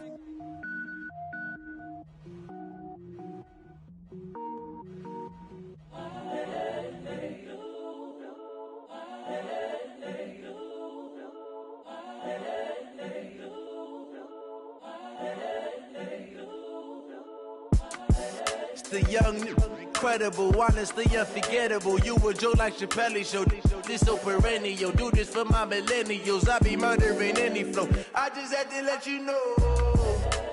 The young, incredible, honestly unforgettable. You a joke like Chappelle show. This so perennial. Do this for my millennials. I be murdering any flow. I just had to let you know.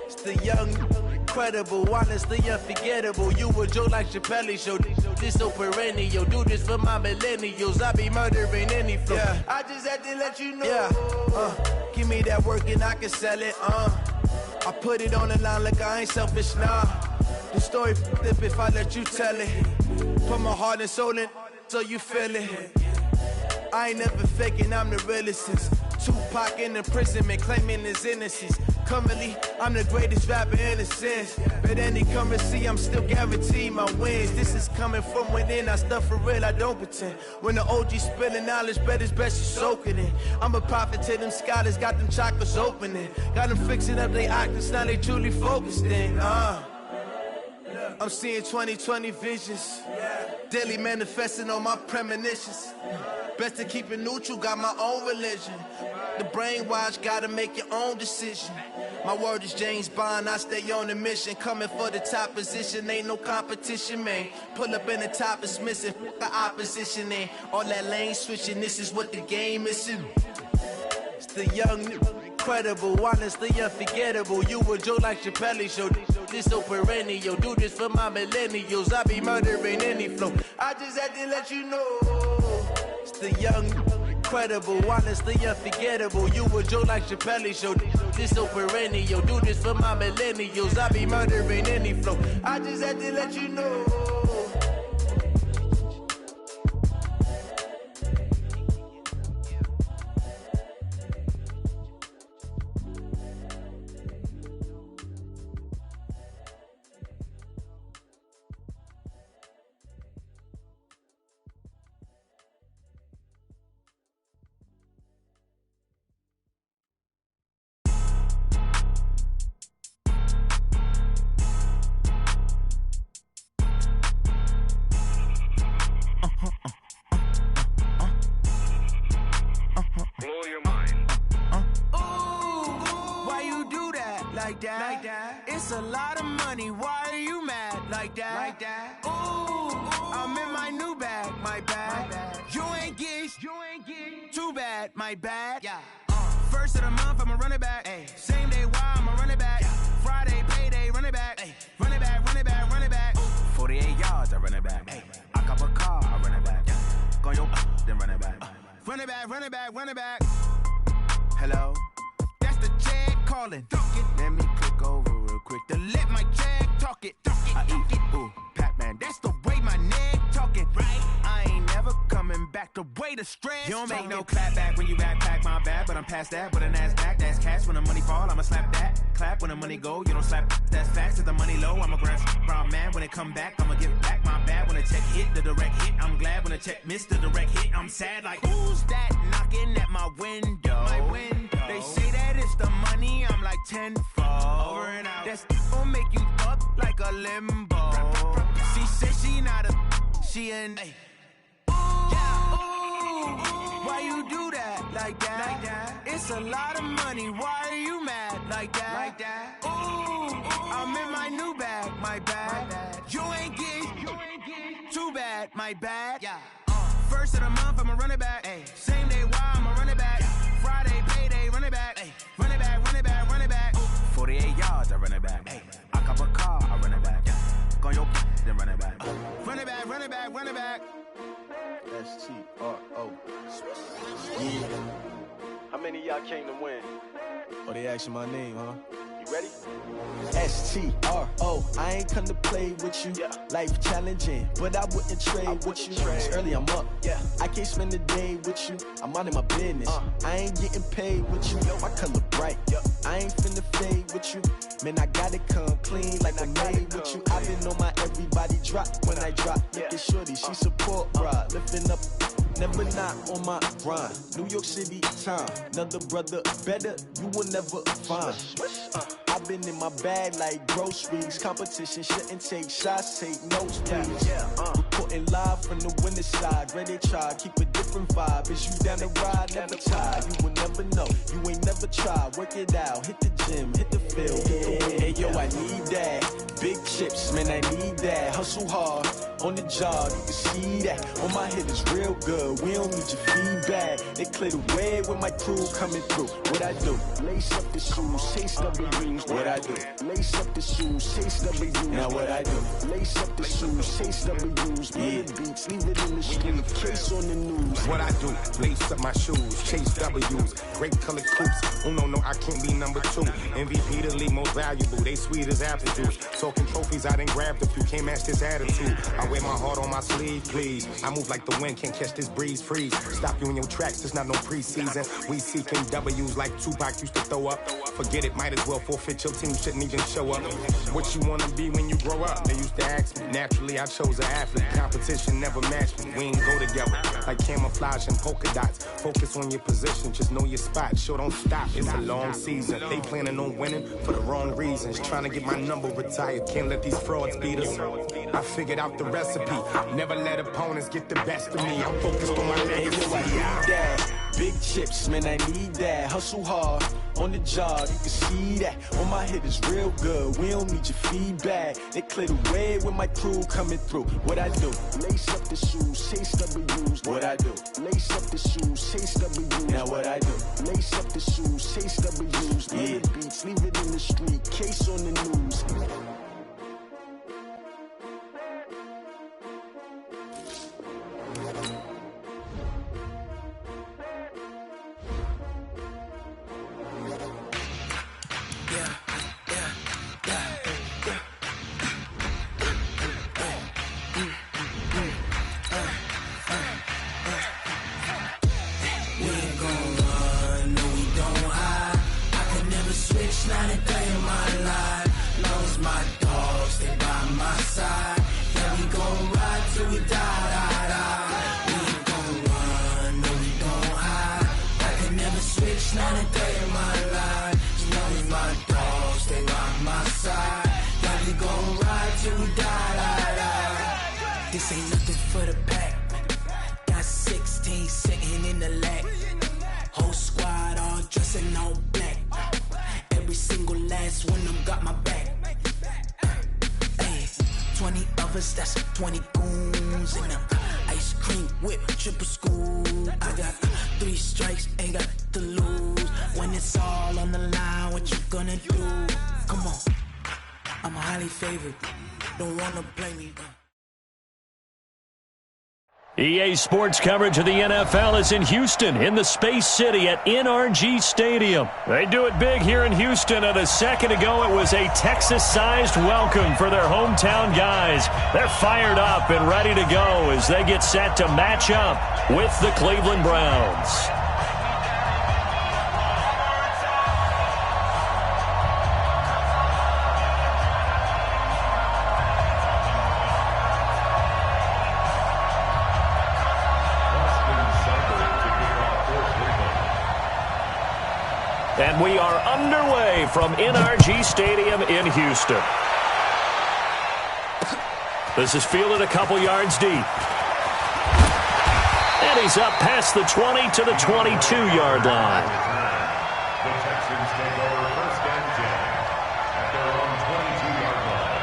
It's the young, incredible, honestly unforgettable. You a joke like Chappelle show. This so perennial. Do this for my millennials. I be murdering any flow. Yeah. I just had to let you know. Yeah. Give me that work and I can sell it. I put it on the line like I ain't selfish now. The story flip if I let you tell it. Put my heart and soul in so you feel it. I ain't never faking, I'm the realest since Tupac in imprisonment, claiming his innocence. Currently, I'm the greatest rapper in a sense. But any currency, I'm still guaranteed my wins. This is coming from within, I stuff for real, I don't pretend. When the OG spilling knowledge, bet it's best you soak it in. I'm a prophet to them scholars, got them chakras opening. Got them fixing up their octaves, now they truly focused in. I'm seeing 2020 visions. Daily manifesting on my premonitions. Best to keep it neutral, got my own religion. The brainwash, gotta make your own decision. My word is James Bond, I stay on a mission. Coming for the top position, ain't no competition, man. Pull up in the top, it's missing, the opposition, ain't all that lane switching, this is what the game is. It's the young, incredible, honestly unforgettable. You a joke like Chappelle show. This so perennial. Do this for my millennials. I be murdering any flow. I just had to let you know. It's the young, incredible, honestly unforgettable. You a joke like Chappelle show. This so perennial. Do this for my millennials. I be murdering any flow. I just had to let you know. Blow your mind. Why you do that? Like that? It's a lot of money. Why are you mad? Like that? Ooh, I'm in my new bag. My bad. You ain't getting too bad. My bad. Yeah. First of the month, I'ma run it back. Ay. Same day, why I'ma run it back. Yeah. Friday, payday, run it back. Ay. Run it back, run it back, run it back. 48 yards, I run it back. Ay. I cop a car, I run it back. Go on your then run it back. Run it back, run it back, run it back. Hello? That's the Chad calling. Let me click over real quick. quick to let my jag talk it. I eat it, ooh, Pac-Man, that's the way my neck talking. Right, I ain't never coming back the way the stress. You don't make no clap back when you backpack my bag, but I'm past that with a NASDAQ. That's cash when the money fall, I'ma slap that. Clap when the money go, you don't slap. That's facts. If the money low, I'ma grab brown man. When it come back, I'ma give back my bad. When the check hit, the direct hit, I'm glad. When the check missed the direct hit, I'm sad. Like who's that knocking at my window? They say that it's the money, I'm like tenfold. Over and out. That's gon' make you up like a limbo. She said she not a, she an. Why you do that like that? It's a lot of money. Why are you mad like that? Ooh, I'm in my new bag, my bad. You ain't getting too bad, my bad. First of the month, I'ma run it back. Same day, why I'ma run it back. Friday, payday, run it back. Run it back, run it back, run it back. 48 yards, I run it back. I cop a car, I run it back. Go on your then run it back. Run it back, run it back, run it back. S-T-R-O. Yeah. How many of y'all came to win? Oh, they asking my name, huh? You ready? S-T-R-O. I ain't come to play with you. Life challenging, but I wouldn't trade with you. It's early, I'm up. I can't spend the day with you. I'm out of my business. I ain't getting paid with you. My color bright. I ain't finna fade with you. Man, I gotta come clean like I made with you. I've been on my everybody drop when I drop. Look at shorty, she support ride. Lifting up, never not on my grind. New York City time, another brother better, you will never find. I've been in my bag like groceries. Competition shouldn't take shots, take notes, please. Reporting live from the winter side. Ready to try, keep a different vibe. Is you down the ride, never tired. You will never know, you ain't never tried. Work it out, hit the gym, hit the field. Hey yo, I need that. Big chips, man, I need that. Hustle hard, on the job, you can see that. On my head is real good, we don't need your feedback. They clear the way with my crew coming through. What I do? Lace up the shoes, chase W's. What I do? Lace up the shoes, chase W's. Now what I do? Lace up the shoes, chase W's. Bring the beats, leave it in the street, case on the news. What I do? Lace up my shoes, chase W's. Great color coops. Oh no, I can't be number 2. MVP the league most valuable. They sweet as apple juice. Talking trophies, I done grabbed a few. Can't match this attitude. I wear my heart on my sleeve, please. I move like the wind, can't catch this breeze. Freeze. Stop you in your tracks. It's not no preseason. We seeking W's like Tupac used to throw up. Forget it, might as well forfeit. Your team shouldn't even show up. What you wanna be when you grow up? They used to ask me. Naturally, I chose an athlete. Competition never matched me. We ain't go together like camouflage and polka dots. Focus on your position, just know your spot. Sure, don't stop. It's a long season. They planning on winning for the wrong reasons. Trying to get my number retired. Can't let these frauds beat us. I figured out the recipe. Never let opponents get the best of me. I'm focused on my legacy. Big chips, man, I need that. Hustle hard, on the job, you can see that. On my head is real good, we don't need your feedback. They clear the way with my crew coming through. What I do? Lace up the shoes, chase W's. What I do? Lace up the shoes, chase W's. Now what I do? Lace up the shoes, chase W's. Bring the beats, leave it in the street, case on the news. Not a day in my life. Lost my dogs, they by my side. Yeah, we gon' ride till we die. We ain't gon' run, no, we don't hide. I can never switch, not a day in my life. Lost my dogs, they by my side. Yeah, we gon' ride till we die. This ain't nothing for the pack. Got 16 sitting in the lap. Whole squad all dressing all black. Every single last one of them got my back. Hey, 20 of us, that's 20 goons in them. Ice cream whip, triple school. I got 3 strikes, ain't got to lose. When it's all on the line, what you gonna do? Come on, I'm highly favored. Don't wanna blame me. EA Sports coverage of the NFL is in Houston, in the Space City at NRG Stadium. They do it big here in Houston, and a second ago it was a Texas-sized welcome for their hometown guys. They're fired up and ready to go as they get set to match up with the Cleveland Browns. And we are underway from NRG Stadium in Houston. This is fielded a couple yards deep. And he's up past the 20 to the 22-yard line. The Texans take over first and 10 at their own 22-yard line.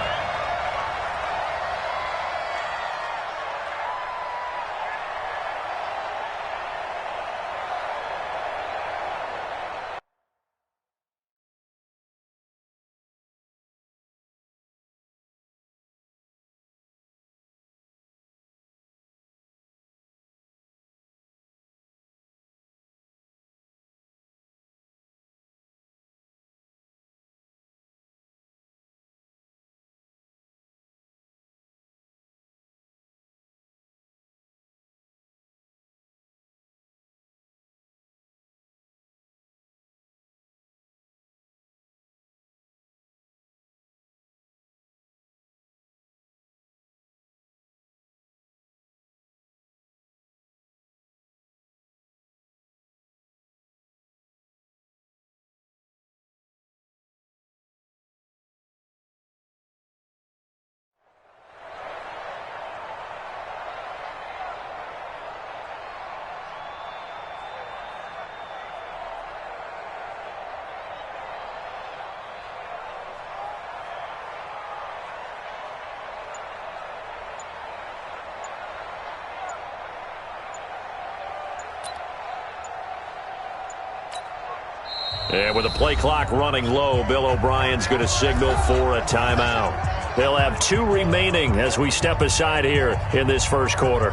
And with the play clock running low, Bill O'Brien's going to signal for a timeout. They'll have 2 remaining as we step aside here in this first quarter.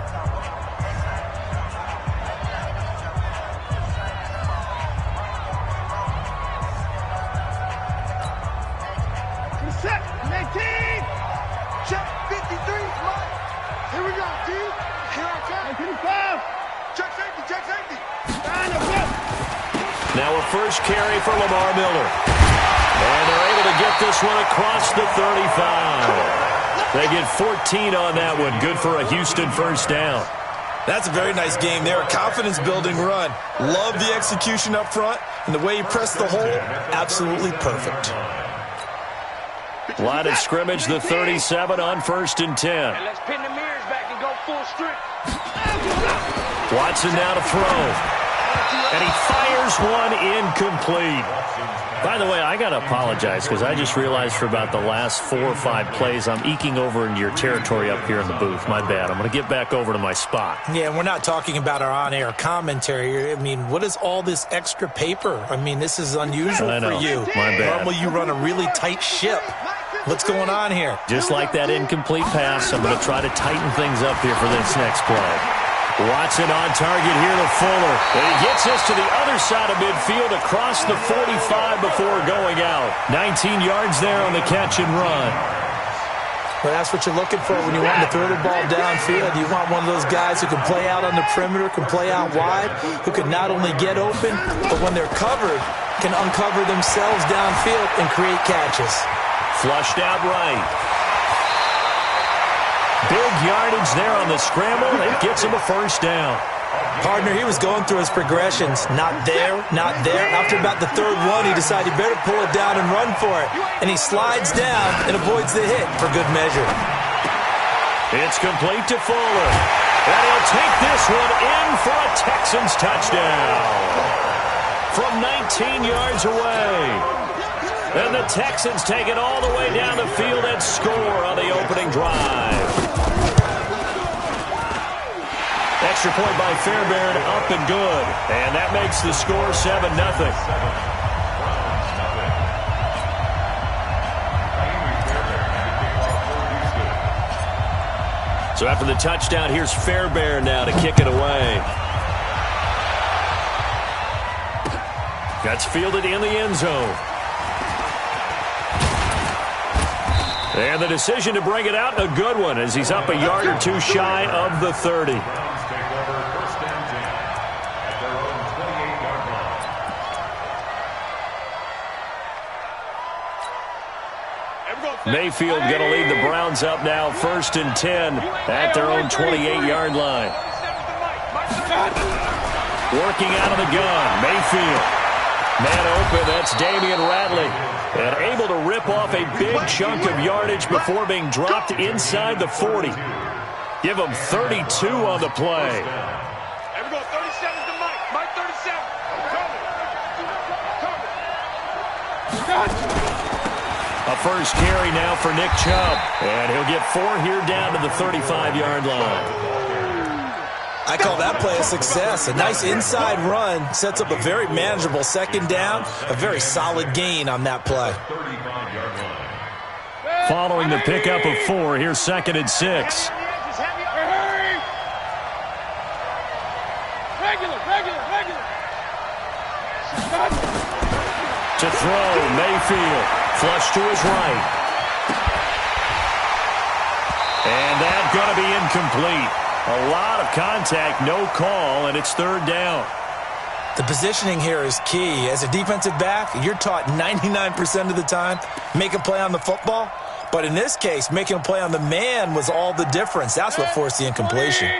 Set, 19, check 53, Mike. Here we go, D. Here I come. 55. Check safety. Line up, go. Now a first carry for Lamar Miller. And they're able to get this one across the 35. They get 14 on that one. Good for a Houston first down. That's a very nice game there. A confidence-building run. Love the execution up front. And the way he pressed the hole, absolutely perfect. Line of scrimmage, the 37 on 1st and 10. And let's pin the mirrors back and go full strength. Watson now to throw. And he fires one incomplete. By the way, I got to apologize because I just realized for about the last 4 or 5 plays, I'm eking over into your territory up here in the booth. My bad. I'm going to get back over to my spot. Yeah, and we're not talking about our on-air commentary. I mean, what is all this extra paper? I mean, this is unusual for you. My bad. Normally you run a really tight ship. What's going on here? Just like that incomplete pass, I'm going to try to tighten things up here for this next play. Watson on target here to Fuller. And he gets us to the other side of midfield across the 45 before going out. 19 yards there on the catch and run. Well, that's what you're looking for when you want to throw the ball downfield. You want one of those guys who can play out on the perimeter, can play out wide, who can not only get open, but when they're covered, can uncover themselves downfield and create catches. Flushed out right. Big yardage there on the scramble. It gets him a first down. Partner, he was going through his progressions. Not there, not there. After about the 3rd one, he decided he better pull it down and run for it. And he slides down and avoids the hit for good measure. It's complete to Fuller. And he'll take this one in for a Texans touchdown. From 19 yards away. And the Texans take it all the way down the field and score on the opening drive. Extra point by Fairbairn, up and good. And that makes the score 7-0. So after the touchdown, here's Fairbairn now to kick it away. That's fielded in the end zone. And the decision to bring it out, a good one, as he's up a yard or two shy of the 30. Mayfield going to lead the Browns up now, 1st and 10 at their own 28-yard line. Working out of the gun, Mayfield. Man open, that's Damian Ratley. And able to rip off a big chunk of yardage before being dropped inside the 40. Give him 32 on the play. Everyone, 37 to Mike. Mike 37. A first carry now for Nick Chubb. And he'll get 4 here down to the 35-yard line. I call that play a success. A nice inside run sets up a very manageable second down. A very solid gain on that play. Following the pickup of 4, here's 2nd and 6. To throw, Mayfield. Flush to his right. And that's going to be incomplete. A lot of contact, no call, and it's 3rd down. The positioning here is key. As a defensive back, you're taught 99% of the time, make a play on the football. But in this case, making a play on the man was all the difference. That's what forced the incompletion.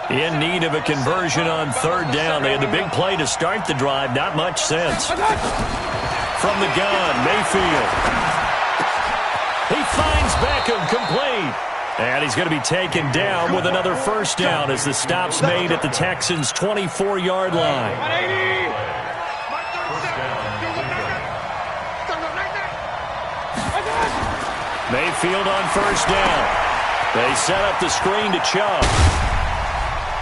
In need of a conversion on 3rd down. They had the big play to start the drive. Not much sense. From the gun, Mayfield. He finds Beckham, complete. And he's going to be taken down with another 1st down as the stop's made at the Texans' 24-yard line. Mayfield on 1st down. They set up the screen to Chubb.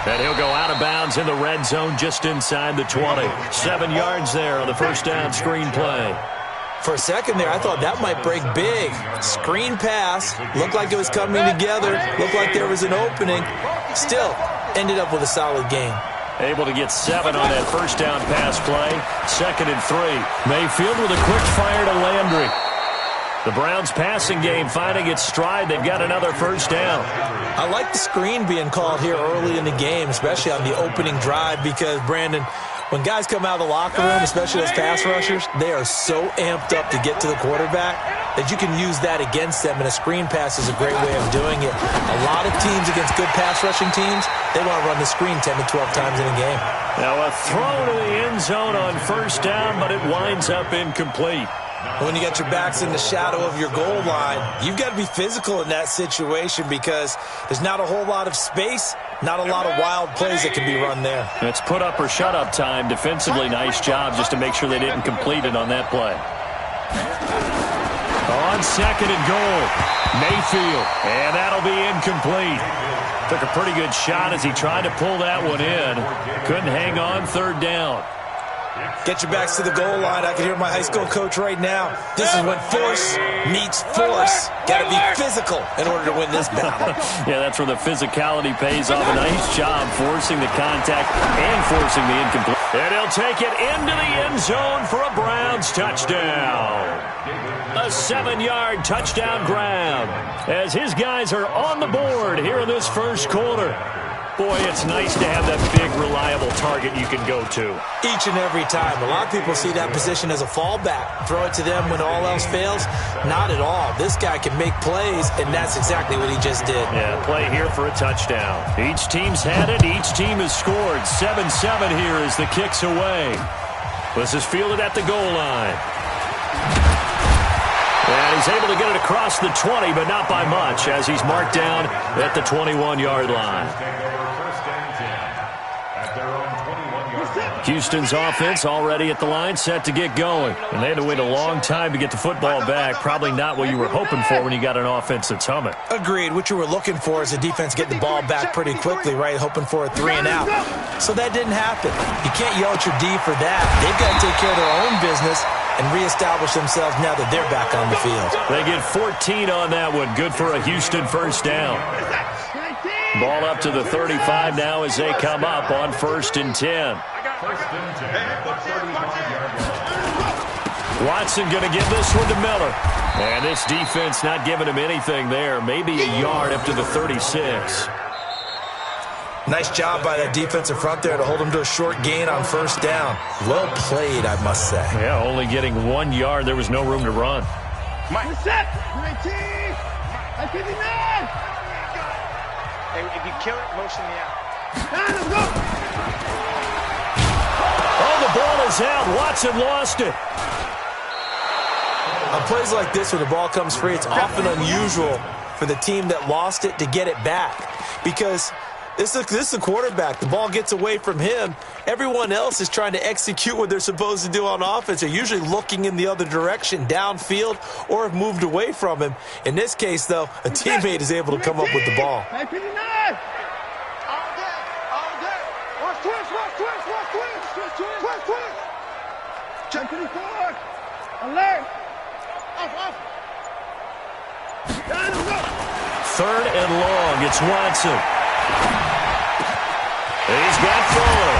And he'll go out of bounds in the red zone just inside the 20. 7 yards there on the 1st down screen play. For a second there, I thought that might break big. Screen pass. Looked like it was coming together. Looked like there was an opening. Still, ended up with a solid game. Able to get 7 on that 1st down pass play. 2nd and 3. Mayfield with a quick fire to Landry. The Browns passing game finding its stride. They've got another 1st down. I like the screen being called here early in the game, especially on the opening drive, because, Brandon, when guys come out of the locker room, especially those pass rushers, they are so amped up to get to the quarterback that you can use that against them, and a screen pass is a great way of doing it. A lot of teams against good pass rushing teams, they want to run the screen 10 to 12 times in a game. Now a throw to the end zone on 1st down, but it winds up incomplete. When you got your backs in the shadow of your goal line, you've got to be physical in that situation because there's not a whole lot of space, not a lot of wild plays that can be run there. It's put up or shut up time. Defensively, nice job just to make sure they didn't complete it on that play. On 2nd and goal, Mayfield, and that'll be incomplete. Took a pretty good shot as he tried to pull that one in. Couldn't hang on 3rd down. Get your backs to the goal line. I can hear my high school coach right now. This is when force meets force. Got to be physical in order to win this battle. Yeah, that's where the physicality pays off. A nice job forcing the contact and forcing the incomplete. And he'll take it into the end zone for a Browns touchdown. A 7-yard touchdown grab as his guys are on the board here in this 1st quarter. Boy, it's nice to have that big, reliable target you can go to. Each and every time. A lot of people see that position as a fallback. Throw it to them when all else fails. Not at all. This guy can make plays, and that's exactly what he just did. Yeah, play here for a touchdown. Each team's had it. Each team has scored. 7-7 here as the kick's away. This is fielded at the goal line. And he's able to get it across the 20, but not by much, as he's marked down at the 21-yard line. Houston's offense already at the line, set to get going. And they had to wait a long time to get the football back. Probably not what you were hoping for when you got an offense that's humming. Agreed. What you were looking for is a defense getting the ball back pretty quickly, right? Hoping for a 3 and out. So that didn't happen. You can't yell at your D for that. They've got to take care of their own business and reestablish themselves now that they're back on the field. They get 14 on that one. Good for a Houston 1st down. Ball up to the 35 now as they come up on 1st and 10. Watson going to give this one to Miller. And this defense not giving him anything there. Maybe a yard up to the 36. Nice job by that defensive front there to hold him to a short gain on 1st down. Well played, I must say. Yeah, only getting 1 yard. There was no room to run. Mike. Set. 19. 59. Hey, if you kill it, motion me out. Let's go. Oh, the ball is out. Watson lost it. On plays like this, when the ball comes free, it's often unusual for the team that lost it to get it back. Because this is a quarterback. The ball gets away from him. Everyone else is trying to execute what they're supposed to do on offense. They're usually looking in the other direction, downfield, or have moved away from him. In this case, though, a teammate is able to come up with the ball. All day. Watch twist. Check 54. Alert. Off. 3rd and long. It's Watson. He's got Fuller.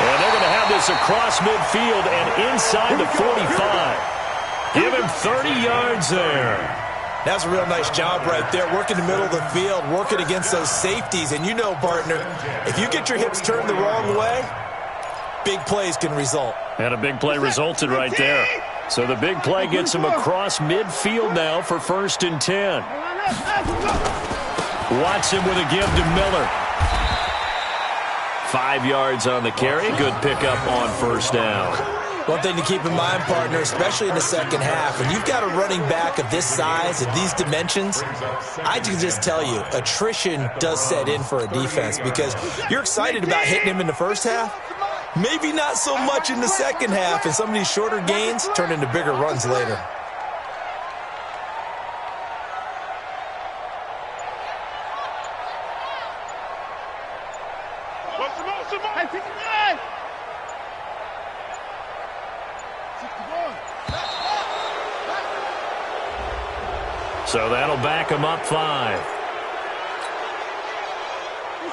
And they're going to have this across midfield and inside the 45. Give him 30 yards there. That's a real nice job right there. Working the middle of the field, working against those safeties. And you know, partner, if you get your hips turned the wrong way, big plays can result. And a big play resulted right there. So the big play gets him across midfield now for 1st and 10. Watson with a give to Miller. 5 yards on the carry. Good pickup on 1st down. One thing to keep in mind, partner, especially in the second half, when you've got a running back of this size, of these dimensions, I can just tell you, attrition does set in for a defense because you're excited about hitting him in the first half. Maybe not so much in the second half, and some of these shorter gains turn into bigger runs later. So that'll back him up 5.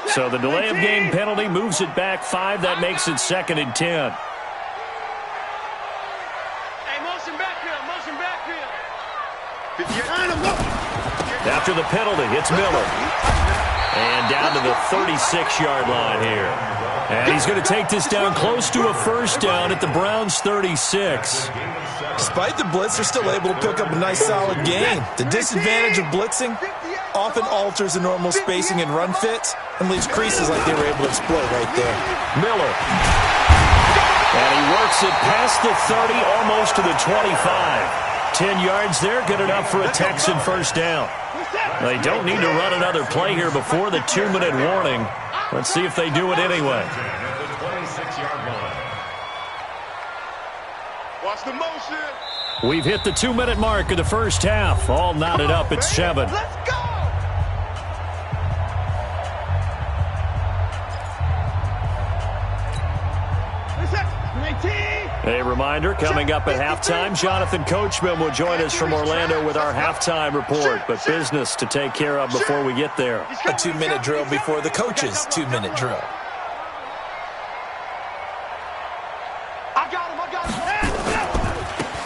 So the delay of game penalty moves it back 5. That makes it 2nd and 10. Hey, motion backfield. After the penalty, it's Miller. And down to the 36-yard line here. And he's going to take this down close to a 1st down at the Browns' 36. Despite the blitz, they're still able to pick up a nice solid gain. The disadvantage of blitzing often alters the normal spacing and run fits and leaves creases like they were able to exploit right there. Miller. And he works it past the 30, almost to the 25. 10 yards there, good enough for a Texan 1st down. They don't need to run another play here before the 2-minute warning. Let's see if they do it anyway. Watch the motion. We've hit the 2-minute mark of the first half. All knotted up at 7. Let's go. A reminder, coming up at halftime, Jonathan Coachman will join us from Orlando with our halftime report. But business to take care of before we get there. A 2-minute drill before the coach's 2-minute drill.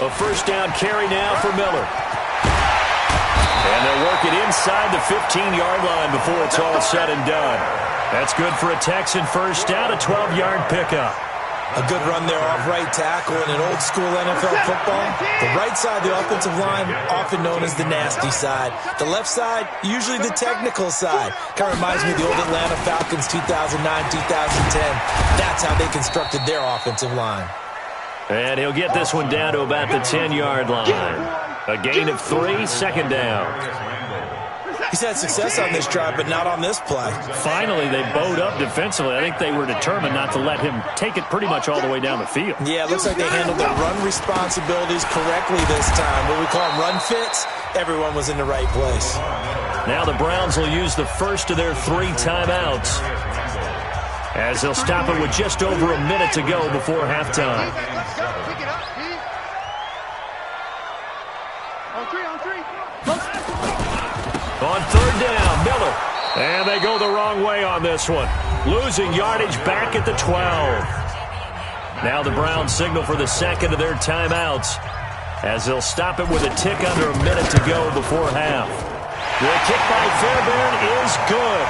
A 1st down carry now for Miller. And they'll work it inside the 15-yard line before it's all said and done. That's good for a Texan 1st down, a 12-yard pickup. A good run there off right tackle in an old-school NFL football. The right side of the offensive line, often known as the nasty side. The left side, usually the technical side. Kind of reminds me of the old Atlanta Falcons 2009-2010. That's how they constructed their offensive line. And he'll get this one down to about the 10-yard line. A gain of 3, 2nd down. He's had success on this drive, but not on this play. Finally, they bowed up defensively. I think they were determined not to let him take it pretty much all the way down the field. Yeah, it looks like they handled their run responsibilities correctly this time. What we call them run fits, everyone was in the right place. Now the Browns will use the first of their 3 timeouts, as they'll stop it with just over a minute to go before halftime. On 3rd down, Miller. And they go the wrong way on this one. Losing yardage back at the 12. Now the Browns signal for the second of their timeouts as they'll stop it with a tick under a minute to go before half. The kick by Fairbairn is good.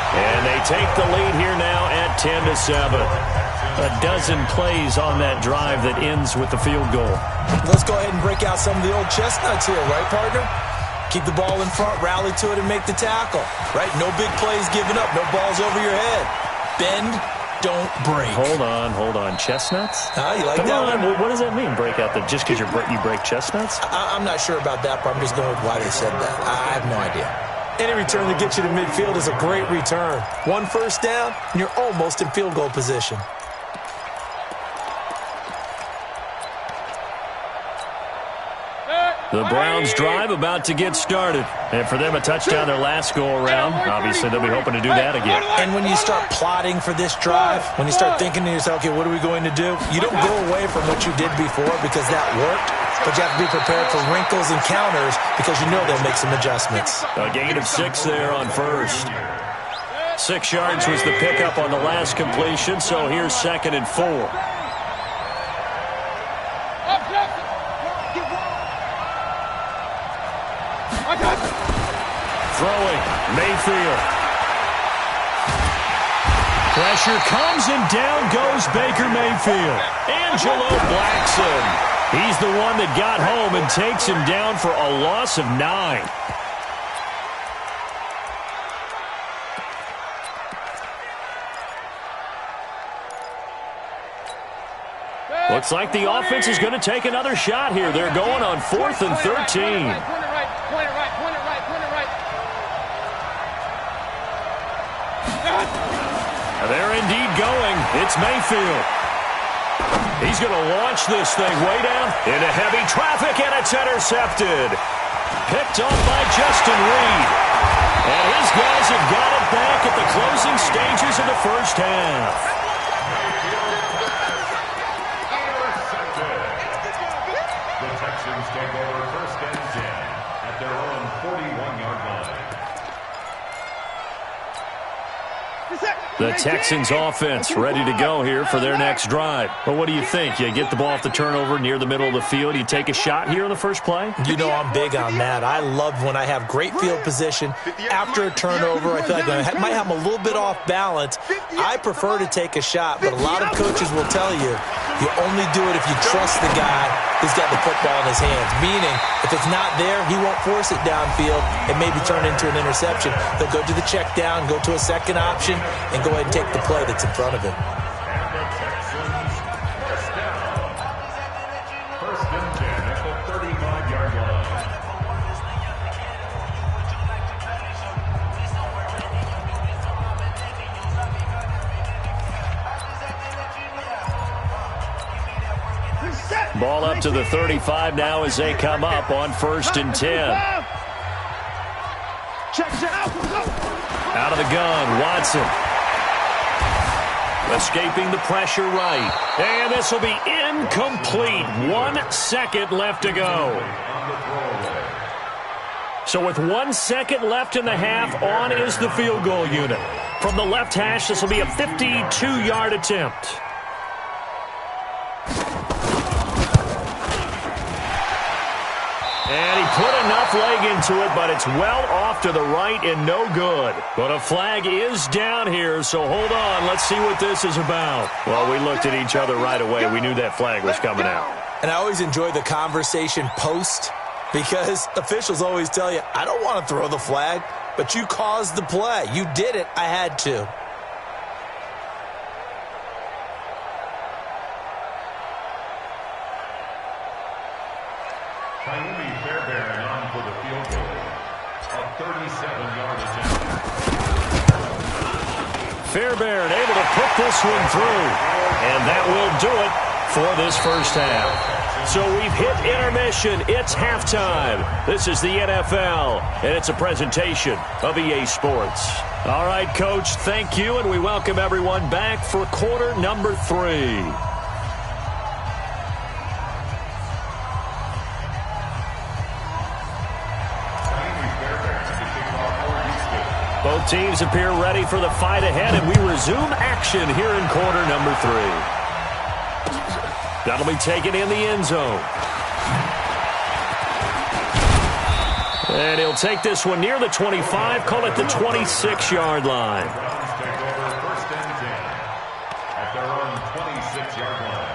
And they take the lead here now at 10-7. A dozen plays on that drive that ends with the field goal. Let's go ahead and break out some of the old chestnuts here, right, partner? Keep the ball in front, rally to it, and make the tackle, right? No big plays given up, no balls over your head. Bend, don't break. Hold on. Chestnuts? You like Come that on. one? What does that mean, break out? Just because you break chestnuts? I'm not sure about that, but I'm just going with why they said that. I have no idea. Any return that gets you to midfield is a great return. One first down, and you're almost in field goal position. The Browns drive about to get started. And for them, a touchdown their last go-around. Obviously, they'll be hoping to do that again. And when you start plotting for this drive, when you start thinking to yourself, okay, what are we going to do? You don't go away from what you did before because that worked, but you have to be prepared for wrinkles and counters because you know they'll make some adjustments. A gain of 6 there on first. 6 yards was the pickup on the last completion, so here's 2nd and 4. Throwing, Mayfield. Pressure comes and down goes Baker Mayfield. Angelo Blackson. He's the one that got home and takes him down for a loss of 9. Looks like the offense is going to take another shot here. They're going on 4th and 13. They're indeed going. It's Mayfield. He's going to launch this thing way down into heavy traffic, and it's intercepted. Picked off by Justin Reed. And his guys have got it back at the closing stages of the first half. The Texans take over 1st and 10 at their own 41-yard line. The Texans offense ready to go here for their next drive. But what do you think? You get the ball off the turnover near the middle of the field. You take a shot here on the first play? You know I'm big on that. I love when I have great field position. After a turnover, I feel like I might have them a little bit off balance. I prefer to take a shot, but a lot of coaches will tell you, you only do it if you trust the guy who's got the football in his hands. Meaning, if it's not there, he won't force it downfield and maybe turn into an interception. He'll go to the check down, go to a second option, and go ahead and take the play that's in front of him. And the Texans first down. 1st and 10 at the 35-yard line. Ball up to the 35 now as they come up on 1st and 10. Out of the gun, Watson. Escaping the pressure right. And this will be incomplete. 1 second left to go. So with 1 second left in the half, on is the field goal unit. From the left hash, this will be a 52-yard attempt. And he put enough leg into it, but it's well off to the right and no good. But a flag is down here, so hold on. Let's see what this is about. Well, we looked at each other right away. We knew that flag was coming out. And I always enjoy the conversation post because officials always tell you, I don't want to throw the flag, but you caused the play. You did it. I had to. Fairbairn on for the field goal. A 37-yard attempt. Fairbairn able to put this one through. And that will do it for this first half. So we've hit intermission. It's halftime. This is the NFL, and it's a presentation of EA Sports. All right, Coach, thank you, and we welcome everyone back for quarter number 3. Both teams appear ready for the fight ahead, and we resume action here in quarter number 3. That'll be taken in the end zone. And he'll take this one near the 25, call it the 26-yard line. Browns take over 1st and 10 at their own 26-yard line.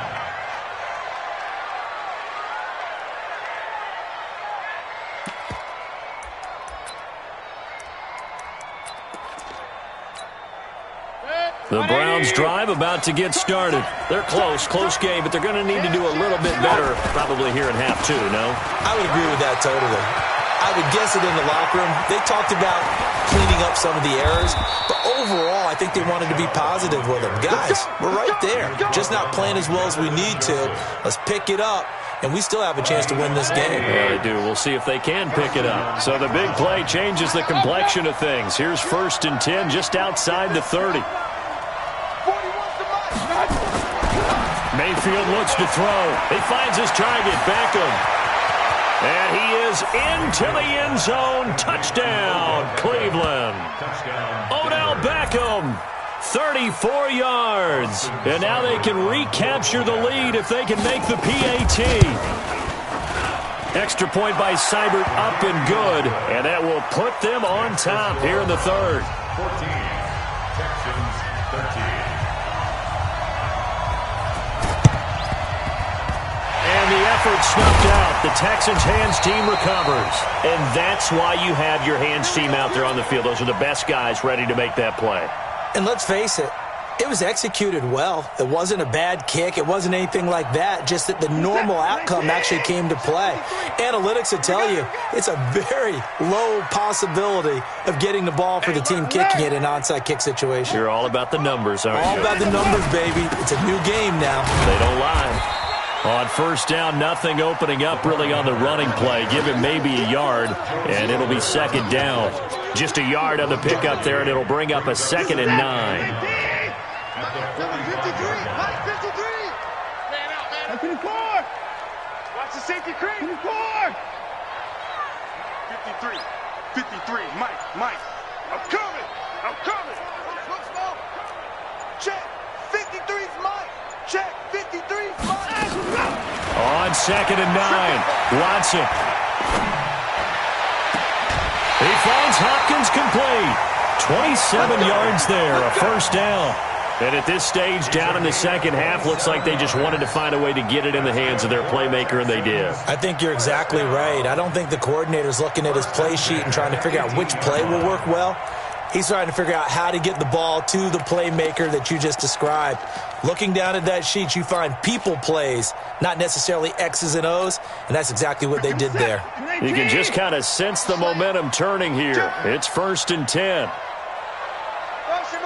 The Browns drive about to get started. They're close game, but they're going to need to do a little bit better probably here in half 2, no? I would agree with that totally. I would guess it in the locker room. They talked about cleaning up some of the errors, but overall, I think they wanted to be positive with them. Guys, we're right there. Just not playing as well as we need to. Let's pick it up, and we still have a chance to win this game. Yeah, they do. We'll see if they can pick it up. So the big play changes the complexion of things. Here's 1st and 10 just outside the 30. Mayfield looks to throw. He finds his target, Beckham. And he is into the end zone. Touchdown, Cleveland. Odell Beckham, 34 yards. And now they can recapture the lead if they can make the PAT. Extra point by Seibert, up and good. And that will put them on top here in the 3rd. 14, Texans 13. The effort snuffed out. The Texans' hands team recovers. And that's why you have your hands team out there on the field. Those are the best guys ready to make that play. And let's face it, it was executed well. It wasn't a bad kick. It wasn't anything like that. Just that the normal outcome actually came to play. Analytics will tell you it's a very low possibility of getting the ball for the team kicking it in an onside kick situation. You're all about the numbers, aren't you? All about the numbers, baby. It's a new game now. They don't lie. On 1st down, nothing opening up really on the running play. Give him maybe a yard, and it'll be 2nd down. Just a yard on the pickup there, and it'll bring up a 2nd and 9. Watch the safety creep. 53. 53. Mike. I'm coming. Check. 53's Mike. Check. 53's Mike. On 2nd and 9, Watson. He finds Hopkins complete. 27 yards there, a 1st down. And at this stage, down in the second half, looks like they just wanted to find a way to get it in the hands of their playmaker, and they did. I think you're exactly right. I don't think the coordinator's looking at his play sheet and trying to figure out which play will work well. He's trying to figure out how to get the ball to the playmaker that you just described. Looking down at that sheet, you find people plays, not necessarily X's and O's, and that's exactly what they did there. You can just kind of sense the momentum turning here. It's 1st and 10. Motion.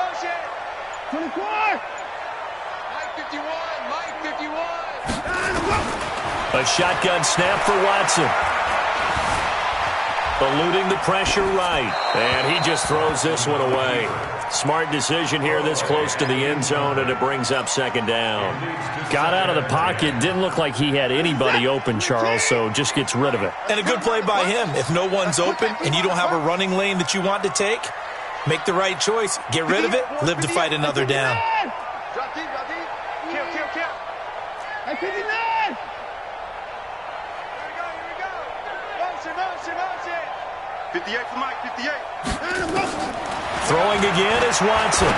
24. Mike 51. A shotgun snap for Watson. Eluding the pressure right. And he just throws this one away. Smart decision here this close to the end zone, and it brings up 2nd down. Got out of the pocket. Didn't look like he had anybody open, Charles, so just gets rid of it. And a good play by him. If no one's open and you don't have a running lane that you want to take, make the right choice. Get rid of it. Live to fight another down. Drop deep. Kill. 59. Here we go. Motion. 58 for Mike, 58. Throwing again is Watson.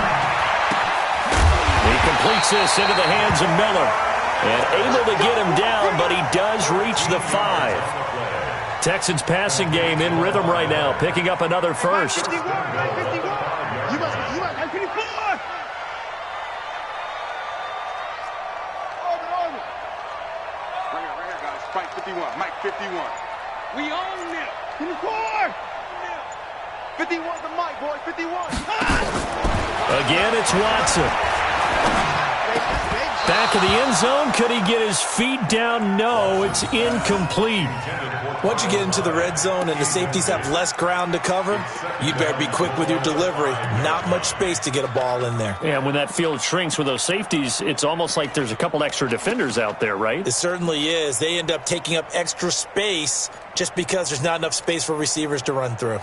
He completes this into the hands of Miller. And able to get him down, but he does reach the 5. Texans passing game in rhythm right now, picking up another 1st. 51. You must 54. Order. Right here, guys. Spike 51. Mike 51. We own it. 54. 51's the Mike, boy. 51. Again, it's Watson. Back of the end zone. Could he get his feet down? No, it's incomplete. Once you get into the red zone and the safeties have less ground to cover, you better be quick with your delivery. Not much space to get a ball in there. Yeah, when that field shrinks with those safeties, it's almost like there's a couple extra defenders out there, right? It certainly is. They end up taking up extra space just because there's not enough space for receivers to run through.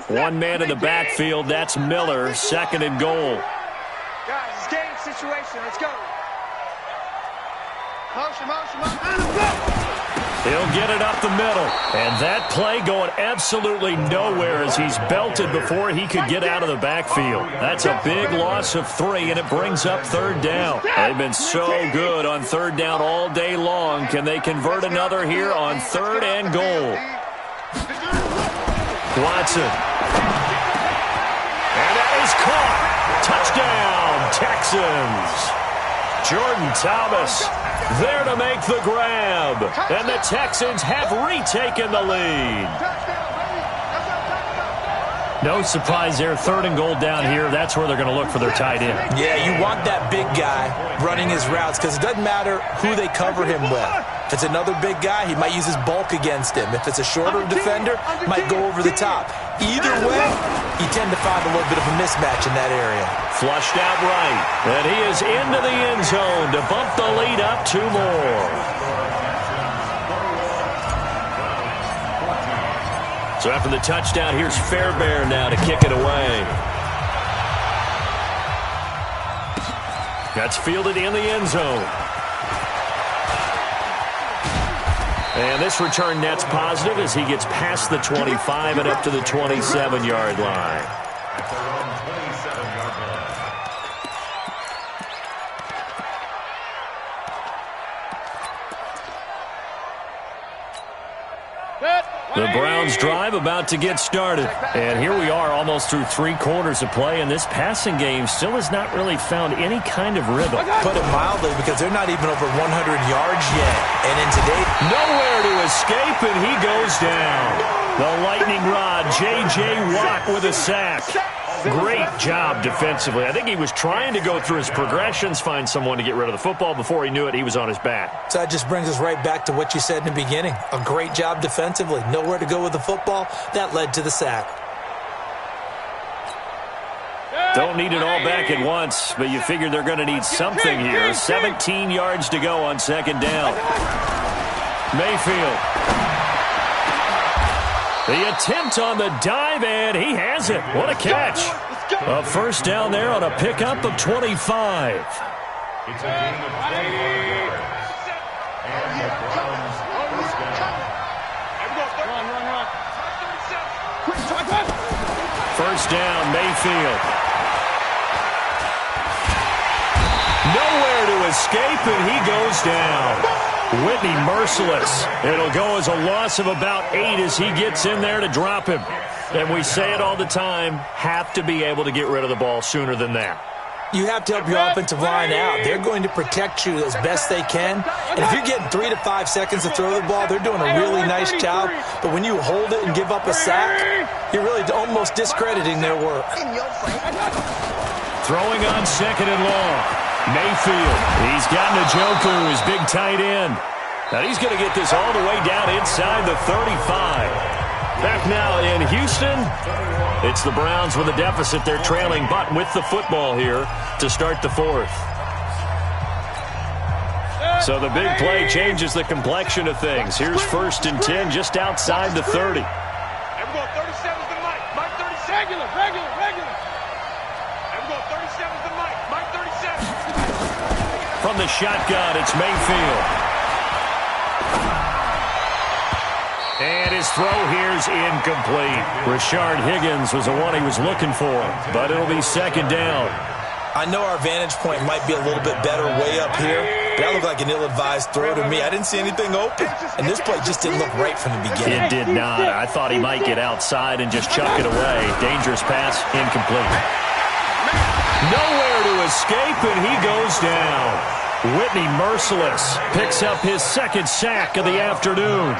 One man in the backfield. That's Miller. 2nd and goal. Guys, it's game situation. Let's go. Motion. He'll get it up the middle. And that play going absolutely nowhere as he's belted before he could get out of the backfield. That's a big loss of 3, and it brings up 3rd down. They've been so good on 3rd down all day long. Can they convert another here on 3rd and goal? Watson. And that is caught. Touchdown, Texans. Jordan Thomas there to make the grab. And the Texans have retaken the lead. No surprise there. 3rd and goal down here. That's where they're going to look for their tight end. Yeah, you want that big guy running his routes because it doesn't matter who they cover him with. If it's another big guy, he might use his bulk against him. If it's a shorter defender, he might go over the top. Either way, you tend to find a little bit of a mismatch in that area. Flushed out right. And he is into the end zone to bump the lead up 2 more. So after the touchdown, here's Fairbairn now to kick it away. That's fielded in the end zone. And this return net's positive as he gets past the 25 and up to the 27-yard line. The Browns drive about to get started. And here we are almost through 3 quarters of play, and this passing game still has not really found any kind of rhythm. Put it mildly, because they're not even over 100 yards yet. And in today, nowhere to escape, and he goes down. The lightning rod, J.J. Watt with a sack. Great job defensively. I think he was trying to go through his progressions, find someone to get rid of the football. Before he knew it, he was on his back. So that just brings us right back to what you said in the beginning. A great job defensively. Nowhere to go with the football. That led to the sack. Don't need it all back at once, but you figure they're going to need something here. 17 yards to go on 2nd down. Mayfield. The attempt on the dive, and he has it. What a catch. A 1st down there on a pickup of 25. It's a game of 24 yards. And the Browns first down. 1st down, Mayfield. Nowhere to escape, and he goes down. Whitney merciless. It'll go as a loss of about 8 as he gets in there to drop him. And we say it all the time, have to be able to get rid of the ball sooner than that. You have to help your offensive line out. They're going to protect you as best they can. And if you're getting 3 to 5 seconds to throw the ball, they're doing a really nice job. But when you hold it and give up a sack, you're really almost discrediting their work. Throwing on 2nd and long. Mayfield, he's got Njoku, his big tight end. And he's going to get this all the way down inside the 35. Back now in Houston, it's the Browns with a deficit. They're trailing, but with the football here to start the 4th. So the big play changes the complexion of things. Here's 1st and 10 just outside the 30. Everyone, 37's the Mike. Mike 37. Regular. Everyone, 37's the Mike. Mike 37. From the shotgun, it's Mayfield. And his throw here's incomplete. Rashard Higgins was the one he was looking for, but it'll be 2nd down. I know our vantage point might be a little bit better way up here, but that looked like an ill-advised throw to me. I didn't see anything open, and this play just didn't look right from the beginning. It did not. I thought he might get outside and just chuck it away. Dangerous pass, incomplete. Nowhere to escape, and he goes down. Whitney merciless picks up his 2nd sack of the afternoon.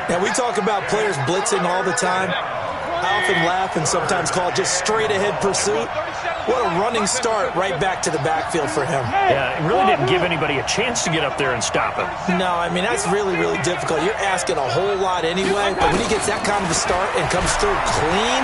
Now, we talk about players blitzing all the time. I often laugh and sometimes call it just straight-ahead pursuit. What a running start right back to the backfield for him. Yeah, it really didn't give anybody a chance to get up there and stop him. No, I mean, that's really, really difficult. You're asking a whole lot anyway, but when he gets that kind of a start and comes through clean,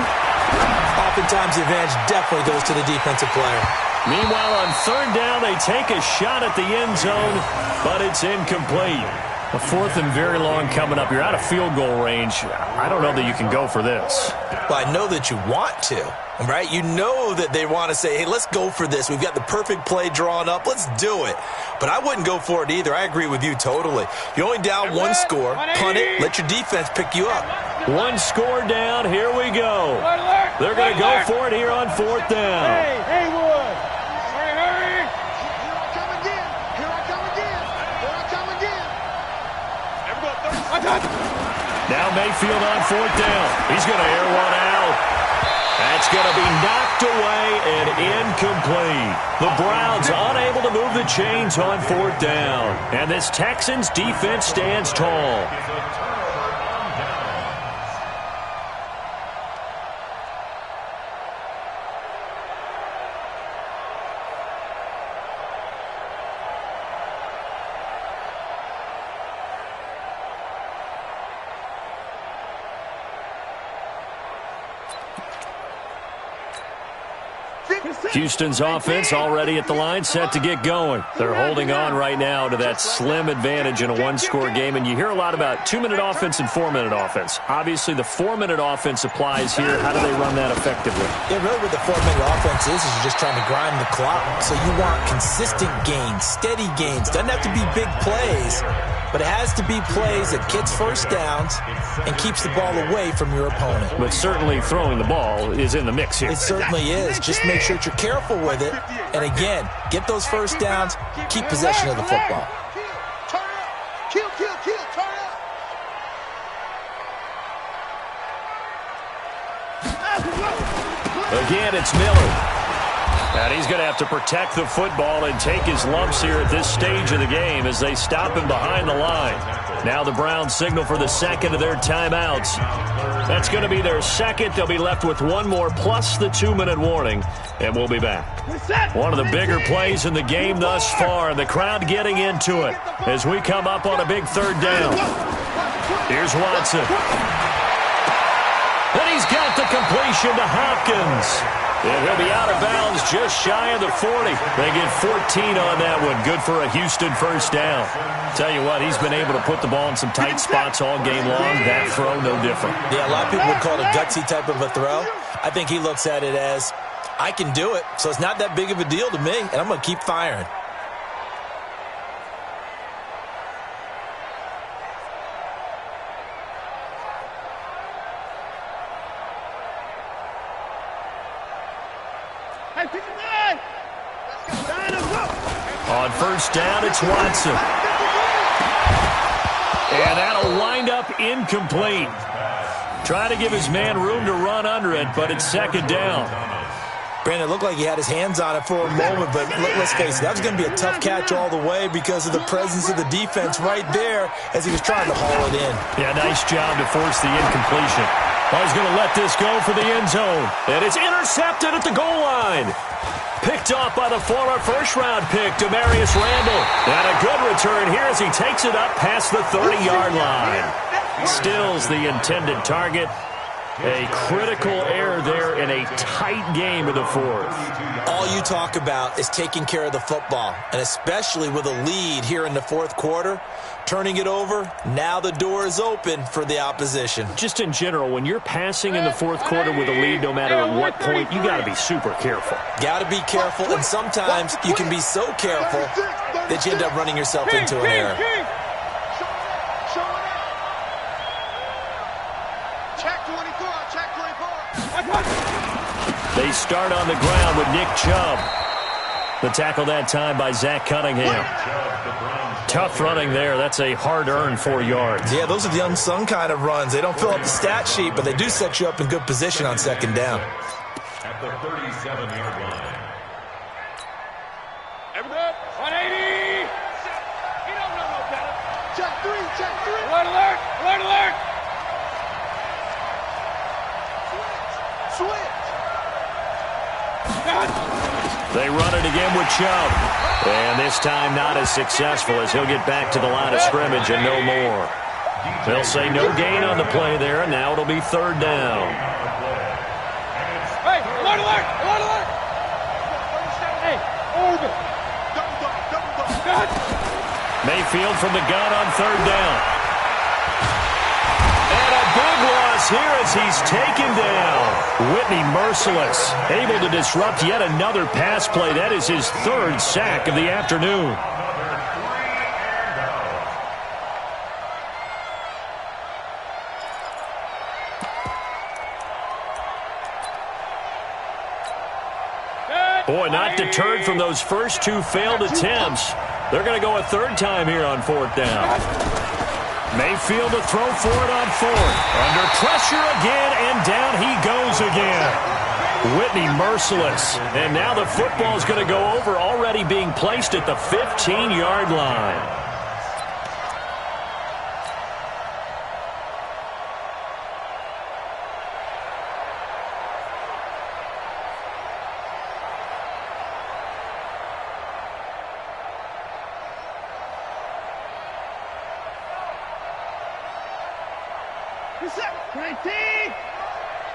oftentimes the advantage definitely goes to the defensive player. Meanwhile, on 3rd down, they take a shot at the end zone, but it's incomplete. A 4th and very long coming up. You're out of field goal range. I don't know that you can go for this. Well, I know that you want to, right? You know that they want to say, hey, let's go for this. We've got the perfect play drawn up. Let's do it. But I wouldn't go for it either. I agree with you totally. You're only down one score. Punt it. Let your defense pick you up. One score down. Here we go. They're going to go for it here on 4th down. Hey, Wood. Hurry. Now Mayfield on 4th down. He's going to air one out. That's going to be knocked away and incomplete. The Browns unable to move the chains on 4th down. And this Texans defense stands tall. Houston's offense already at the line, set to get going. They're holding on right now to that slim advantage in a one-score game, and you hear a lot about 2-minute offense and 4-minute offense. Obviously, the 4-minute offense applies here. How do they run that effectively? Yeah, really what the 4-minute offense is you're just trying to grind the clock. So you want consistent gains, steady gains. Doesn't have to be big plays, but it has to be plays that gets first downs and keeps the ball away from your opponent. But certainly throwing the ball is in the mix here. It certainly is. Just make sure that you're careful with it. And again, get those first downs, keep possession of the football. Kill, turn up. Again, it's Miller. And he's going to have to protect the football and take his lumps here at this stage of the game as they stop him behind the line. Now the Browns signal for the second of their timeouts. That's going to be their second. They'll be left with one more plus the 2-minute warning, and we'll be back. One of the bigger plays in the game thus far, and the crowd getting into it as we come up on a big 3rd down. Here's Watson. And he's got the completion to Hopkins. And he'll be out of bounds just shy of the 40. They get 14 on that one. Good for a Houston first down. Tell you what, he's been able to put the ball in some tight spots all game long. That throw, no different. Yeah, a lot of people would call it a gutsy type of a throw. I think he looks at it as, I can do it, so it's not that big of a deal to me, and I'm going to keep firing. On first down, it's Watson. And that'll wind up incomplete. Trying to give his man room to run under it, but it's 2nd down. Brandon, it looked like he had his hands on it for a moment, but let's face it, that was going to be a tough catch all the way because of the presence of the defense right there as he was trying to haul it in. Yeah, nice job to force the incompletion. Well, he's going to let this go for the end zone. And it's intercepted at the goal line. Picked off by the former first-round pick, Demarius Randall. And a good return here as he takes it up past the 30-yard line. Stills the intended target. A critical error there in a tight game of the 4th. All you talk about is taking care of the football, and especially with a lead here in the 4th quarter. Turning it over, now the door is open for the opposition. Just in general, when you're passing in the 4th quarter with a lead, no matter at what point, you got to be super careful. Got to be careful, and sometimes you can be so careful that you end up running yourself into an error. They start on the ground with Nick Chubb. The tackle that time by Zach Cunningham. Tough running there. That's a hard-earned 4 yards. Yeah, those are the unsung kind of runs. They don't fill up the stat sheet, but they do set you up in good position on 2nd down. At the 37-yard line. 180. He don't know no better. Check 3. Alert. Switch. They run it again with Chubb. And this time not as successful as he'll get back to the line of scrimmage and no more. They'll say no gain on the play there, and now it'll be 3rd down. Hey, alert. Hey, orbit. Double. Mayfield from the gun on third down. And a big loss here as he's taken down. Whitney merciless, able to disrupt yet another pass play. That is his third sack of the afternoon. Boy, not deterred from those first two failed attempts. They're going to go a third time here on fourth down. Mayfield to throw for it on fourth. Under pressure again, and down he goes again. Whitney merciless. And now the football is going to go over, already being placed at the 15-yard line.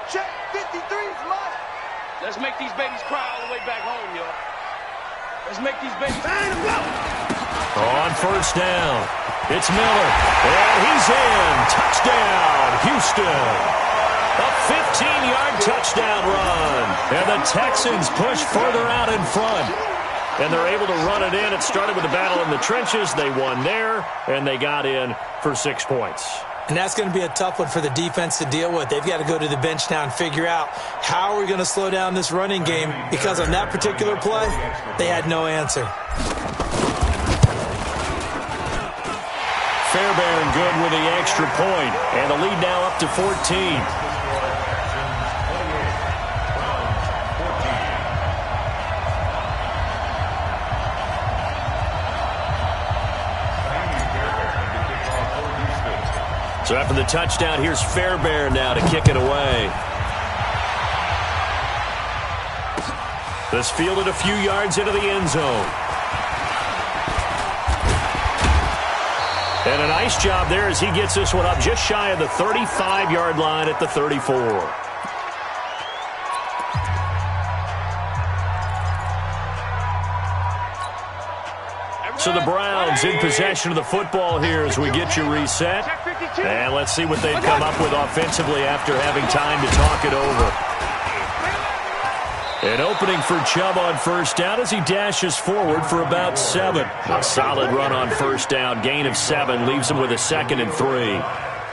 Check 53's mine. Let's make these babies cry all the way back home, y'all. Let's make these babies. On first down, it's Miller, and he's in. Touchdown, Houston. A 15-yard touchdown run. And the Texans push further out in front. And they're able to run it in. It started with a battle in the trenches. They won there, and they got in for 6 points. And that's going to be a tough one for the defense to deal with. They've got to go to the bench now and figure out how are we going to slow down this running game, because on that particular play, they had no answer. Fairbairn good with the extra point, and the lead now up to 14. So after the touchdown, here's Fairbairn now to kick it away. This fielded a few yards into the end zone. And a nice job there as he gets this one up just shy of the 35-yard line at the 34. So the Browns in possession of the football here as we get you reset. And let's see what they've come up with offensively after having time to talk it over. An opening for Chubb on first down as he dashes forward for about 7. A solid run on first down. Gain of 7 leaves him with a 2nd and 3.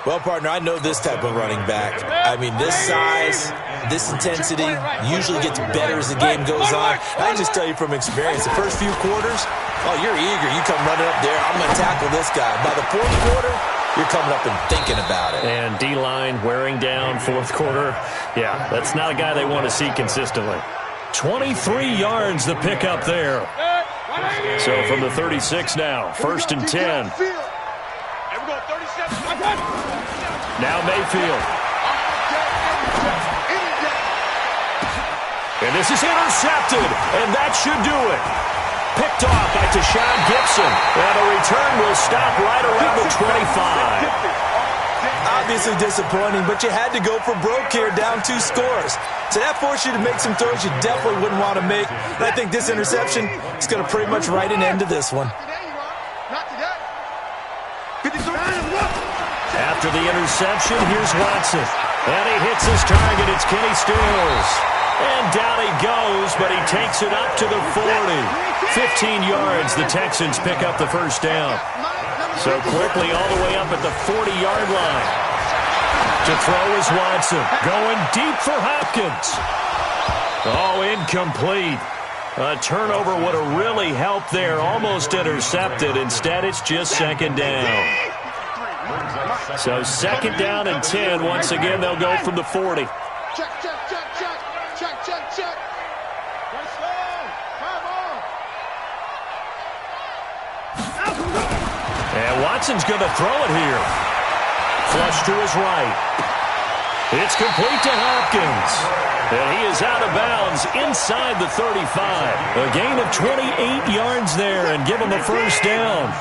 Well, partner, I know this type of running back. I mean, this size, this intensity usually gets better as the game goes on. I can just tell you from experience, the first few quarters, oh, you're eager. You come running up there, I'm going to tackle this guy. By the fourth quarter, you're coming up and thinking about it. And D-line wearing down fourth quarter. Yeah, that's not a guy they want to see consistently. 23 yards the pick up there. So from the 36 now, 1st and 10. Now Mayfield. And this is intercepted, and that should do it. Picked off by Tashawn Gibson, and the return will stop right around the 25. Obviously disappointing, but you had to go for broke here, down 2 scores. So that forced you to make some throws you definitely wouldn't want to make. And I think this interception is going to pretty much write an end to this one. After the interception, here's Watson. And he hits his target. It's Kenny Stills. And down he goes, but he takes it up to the 40. 15 yards, the Texans pick up the first down. So quickly all the way up at the 40-yard line. To throw is Watson. Going deep for Hopkins. Oh, incomplete. A turnover would have really helped there. Almost intercepted. Instead, it's just 2nd down. So 2nd down and 10. Once again, they'll go from the 40. Check, check, check, check. Check, check, check. Let's go. Come on. And Watson's going to throw it here. Flush to his right. It's complete to Hopkins. And he is out of bounds inside the 35. A gain of 28 yards there and give him a first down.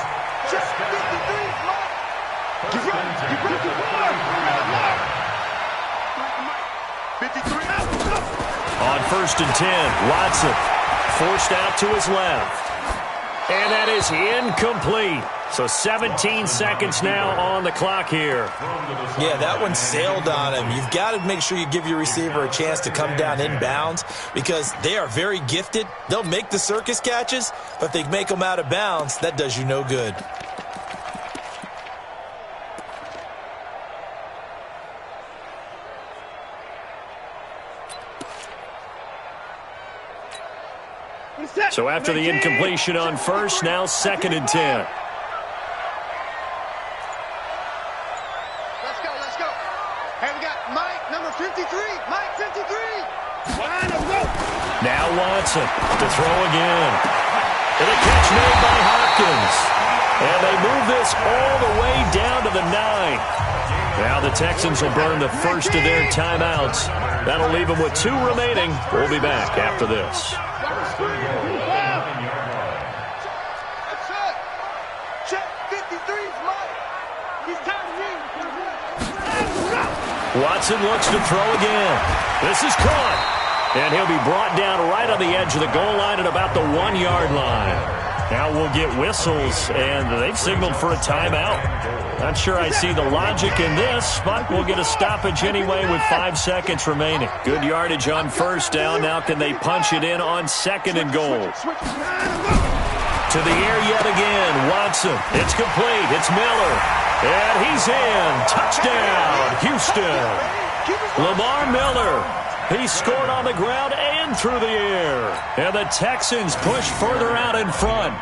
On 1st and 10, Watson forced out to his left. And that is incomplete. So 17 seconds now on the clock here. Yeah, that one sailed on him. You've got to make sure you give your receiver a chance to come down inbounds because they are very gifted. They'll make the circus catches, but if they make them out of bounds, that does you no good. So after the incompletion on first, now 2nd and 10. Let's go. Hey, we got Mike, number 53. Mike, 53. Now Watson to throw again. And a catch made by Hopkins. And they move this all the way down to the 9. Now the Texans will burn the first of their timeouts. That'll leave them with 2 remaining. We'll be back after this. Watson looks to throw again. This is caught. And he'll be brought down right on the edge of the goal line at about the 1-yard line. Now we'll get whistles, and they've signaled for a timeout. Not sure I see the logic in this, but we'll get a stoppage anyway with 5 seconds remaining. Good yardage on first down. Now can they punch it in on 2nd and goal? To the air yet again. Watson. It's complete. It's Miller. And he's in. Touchdown, Houston. Lamar Miller. He scored on the ground and through the air. And the Texans push further out in front.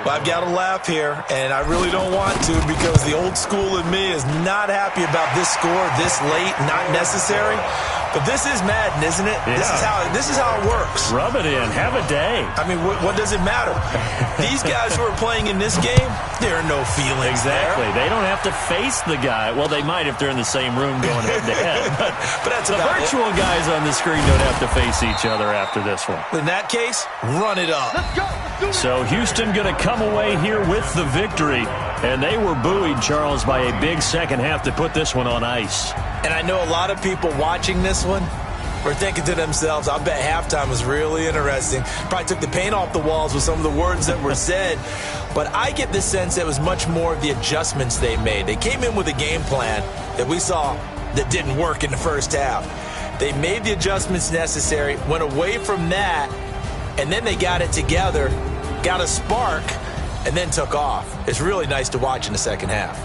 Well, I've got to laugh here, and I really don't want to because the old school in me is not happy about this score this late, not necessary. But this is Madden, isn't it? Yeah. This is how it works. Rub it in. Have a day. I mean, what does it matter? These guys who are playing in this game, there are no feelings Exactly. there. They don't have to face the guy. Well, they might if they're in the same room going head-to-head. But that's the about virtual guys on the screen don't have to face each other after this one. In that case, run it up. So Houston going to come away here with the victory. And they were buoyed, Charles, by a big second half to put this one on ice. And I know a lot of people watching this one were thinking to themselves, I bet halftime was really interesting. Probably took the paint off the walls with some of the words that were said. But I get the sense it was much more of the adjustments they made. They came in with a game plan that we saw that didn't work in the first half. They made the adjustments necessary, went away from that, and then they got it together, got a spark, and then took off. It's really nice to watch in the second half.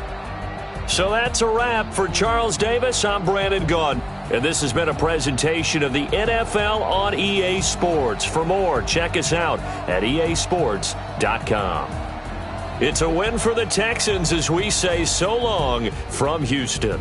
So that's a wrap for Charles Davis. I'm Brandon Gaudin. And this has been a presentation of the NFL on EA Sports. For more, check us out at easports.com. It's a win for the Texans as we say so long from Houston.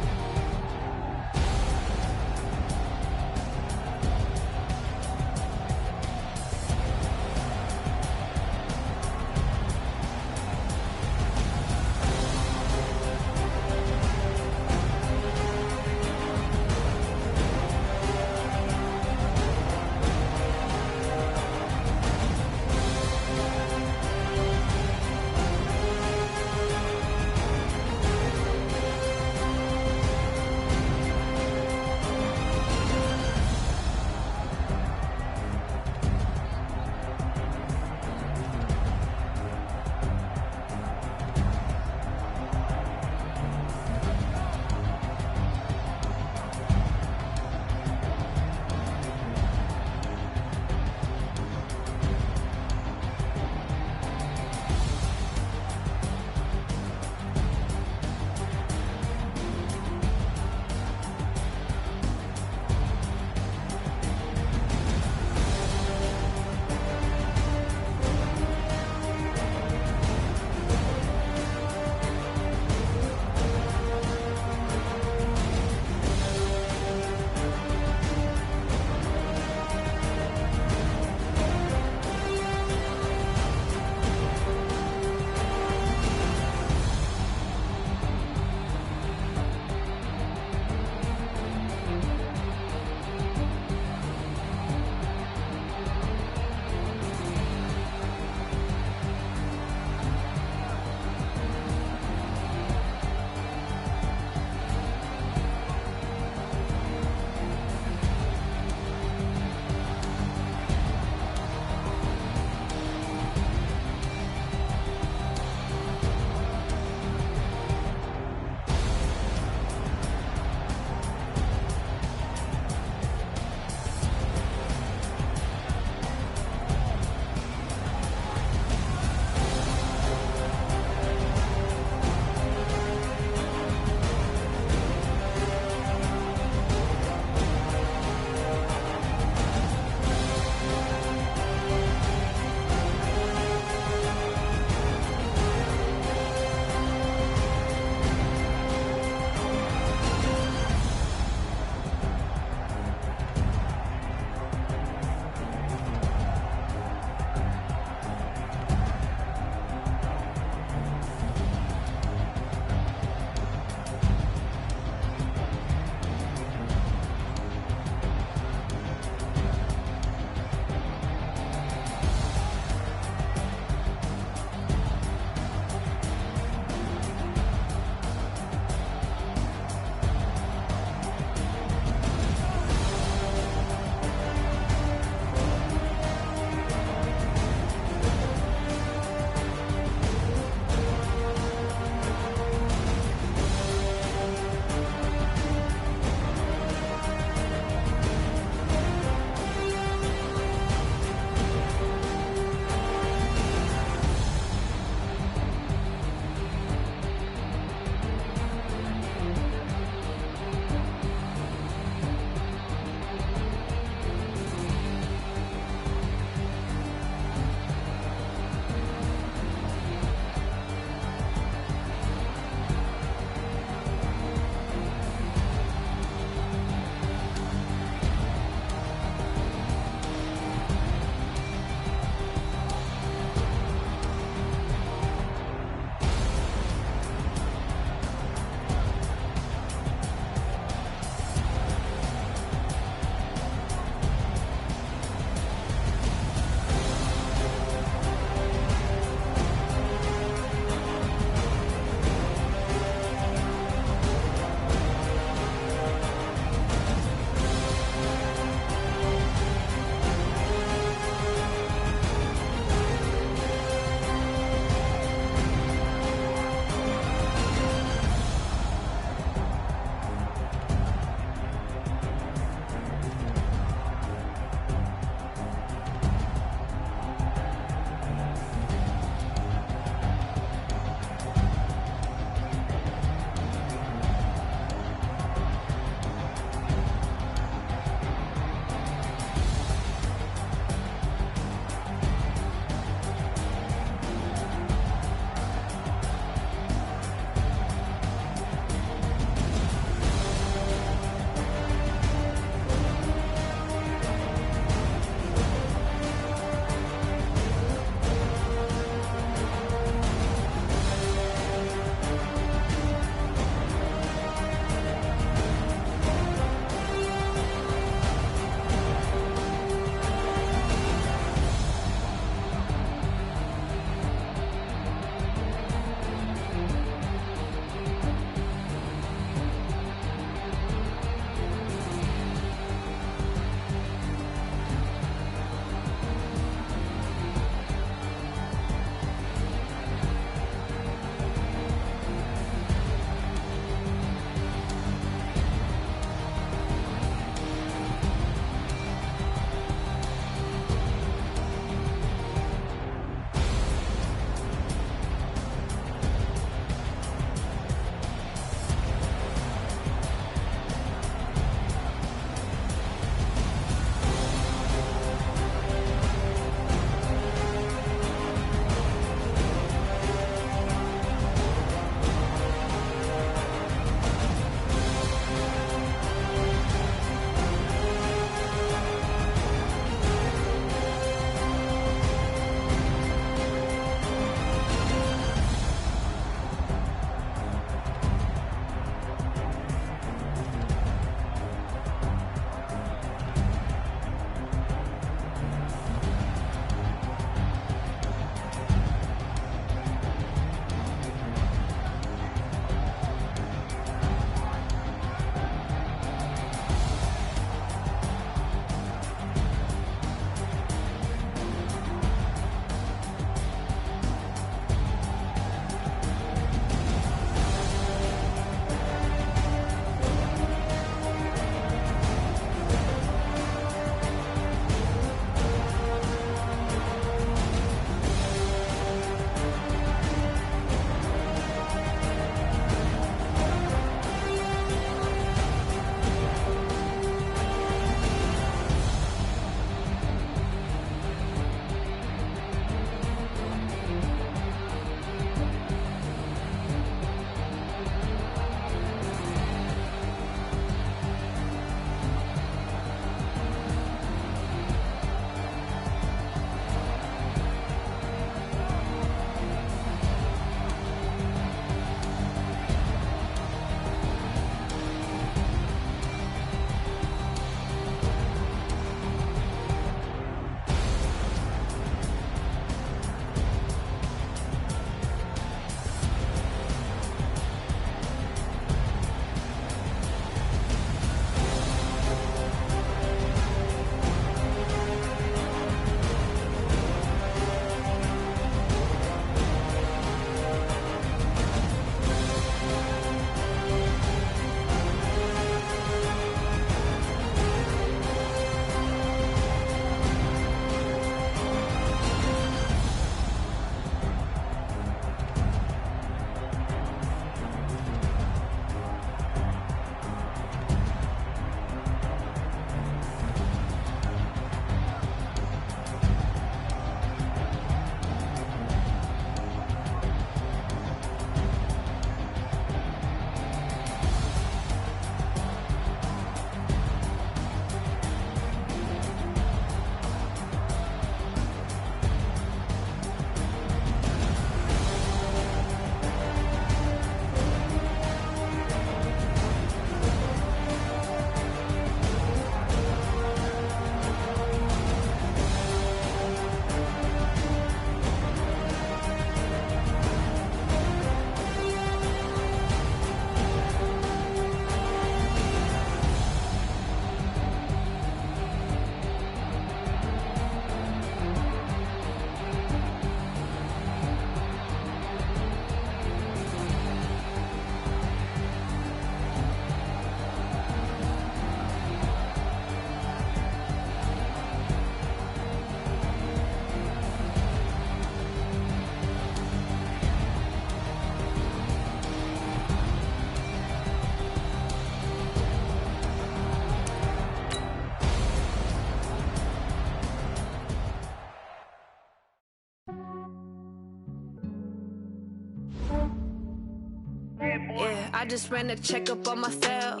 I just ran a checkup on myself.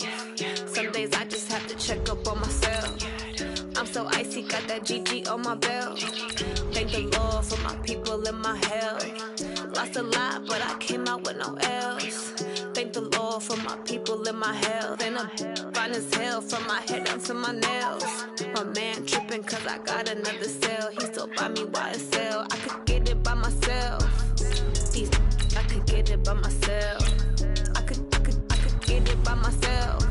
Some days I just have to check up on myself. I'm so icy, got that GG on my belt. Thank the Lord for my people and my health. Lost a lot, but I came out with no L's. Thank the Lord for my people and my health. And I'm fine as hell from my head down to my nails. My man tripping cause I got another cell. He still buy me YSL. I could get it by myself. I could get it by myself. I could get it by myself.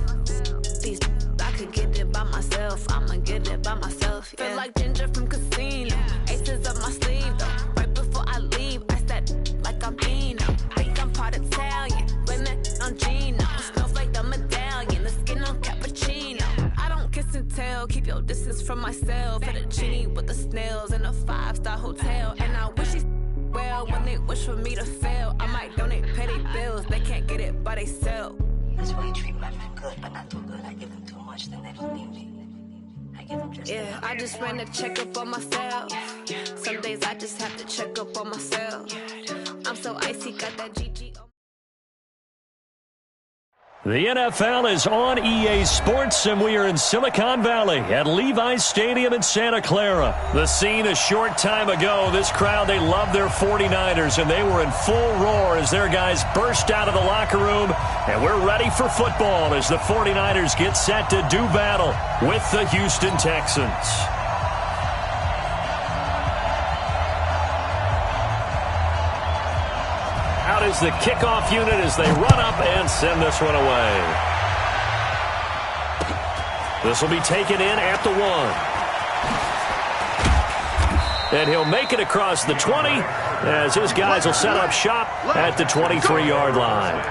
I could get it by myself. I'ma get it by myself. Yeah. Feel like Ginger from Casino. Aces up my sleeve though. Right before I leave, I said like I'm Dino. Think I'm part Italian. Blame that on Gino. Smells like the medallion. The skin on cappuccino. I don't kiss and tell. Keep your distance from myself. At a genie with the snails in a 5-star hotel. And I wish he's well when they wish for me to fail. I might donate petty bills. They can't get it by themselves. That's why you treat my men good, but not too good. I give them too much, then they don't need me. I give them just enough. I just ran a checkup on myself. Some days I just have to check up on myself. I'm so icy, got that GG. The NFL is on EA Sports, and we are in Silicon Valley at Levi's Stadium in Santa Clara. The scene a short time ago, this crowd, they love their 49ers, and they were in full roar as their guys burst out of the locker room, and we're ready for football as the 49ers get set to do battle with the Houston Texans. Out is the kickoff unit as they run up and send this one away. This will be taken in at the 1. And he'll make it across the 20 as his guys will set up shop at the 23-yard line.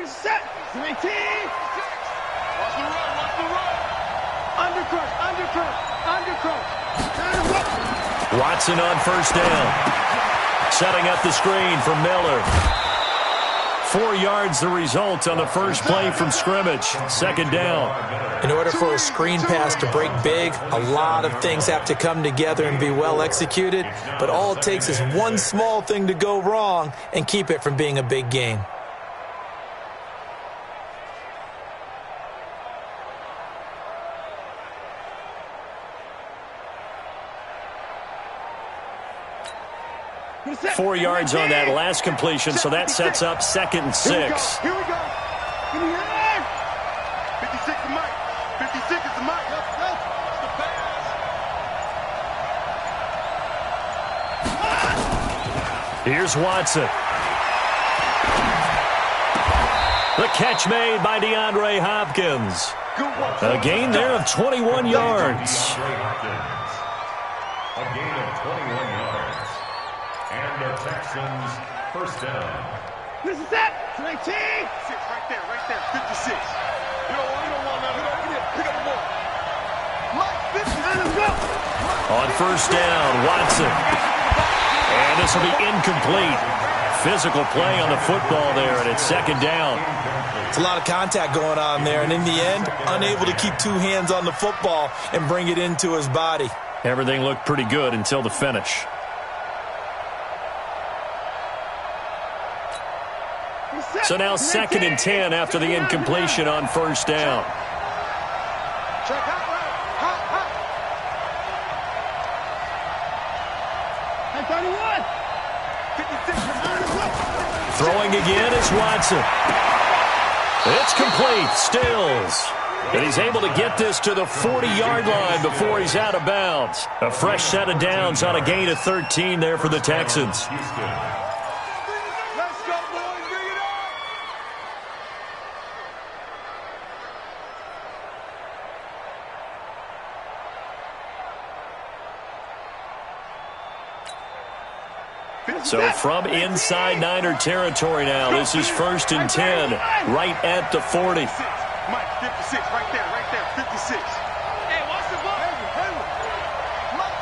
Set. 19. Watch the run. Watch the run. Undercut. Watson on first down. Setting up the screen for Miller. 4 yards the result on the first play from scrimmage. Second down. In order for a screen pass to break big, a lot of things have to come together and be well executed. But all it takes is one small thing to go wrong and keep it from being a big game. Set. 4 yards on that last completion, so that sets up 2nd and 6. Here we go. Give me your hand. 56 is Mike. 56 is the Mike. It's the pass. Here's Watson. The catch made by DeAndre Hopkins. A gain there of 21 yards. A gain of 21 yards. And the Texans first down. This is it. 19. 6 right there. 56. You don't want that. Pick up the ball. Mike, 50. Let's go. On first down, Watson. And this will be incomplete. Physical play on the football there, and it's second down. It's a lot of contact going on there, and in the end, unable to keep 2 hands on the football and bring it into his body. Everything looked pretty good until the finish. So now 2nd and 10 after the incompletion on first down. Throwing again is Watson. It's complete. Stills. And he's able to get this to the 40-yard line before he's out of bounds. A fresh set of downs on a gain of 13 there for the Texans. So from inside Niner territory now, this is 1st and 10, right at the 40. Mike, 56, right there, 56. Hey, watch the ball. Mike,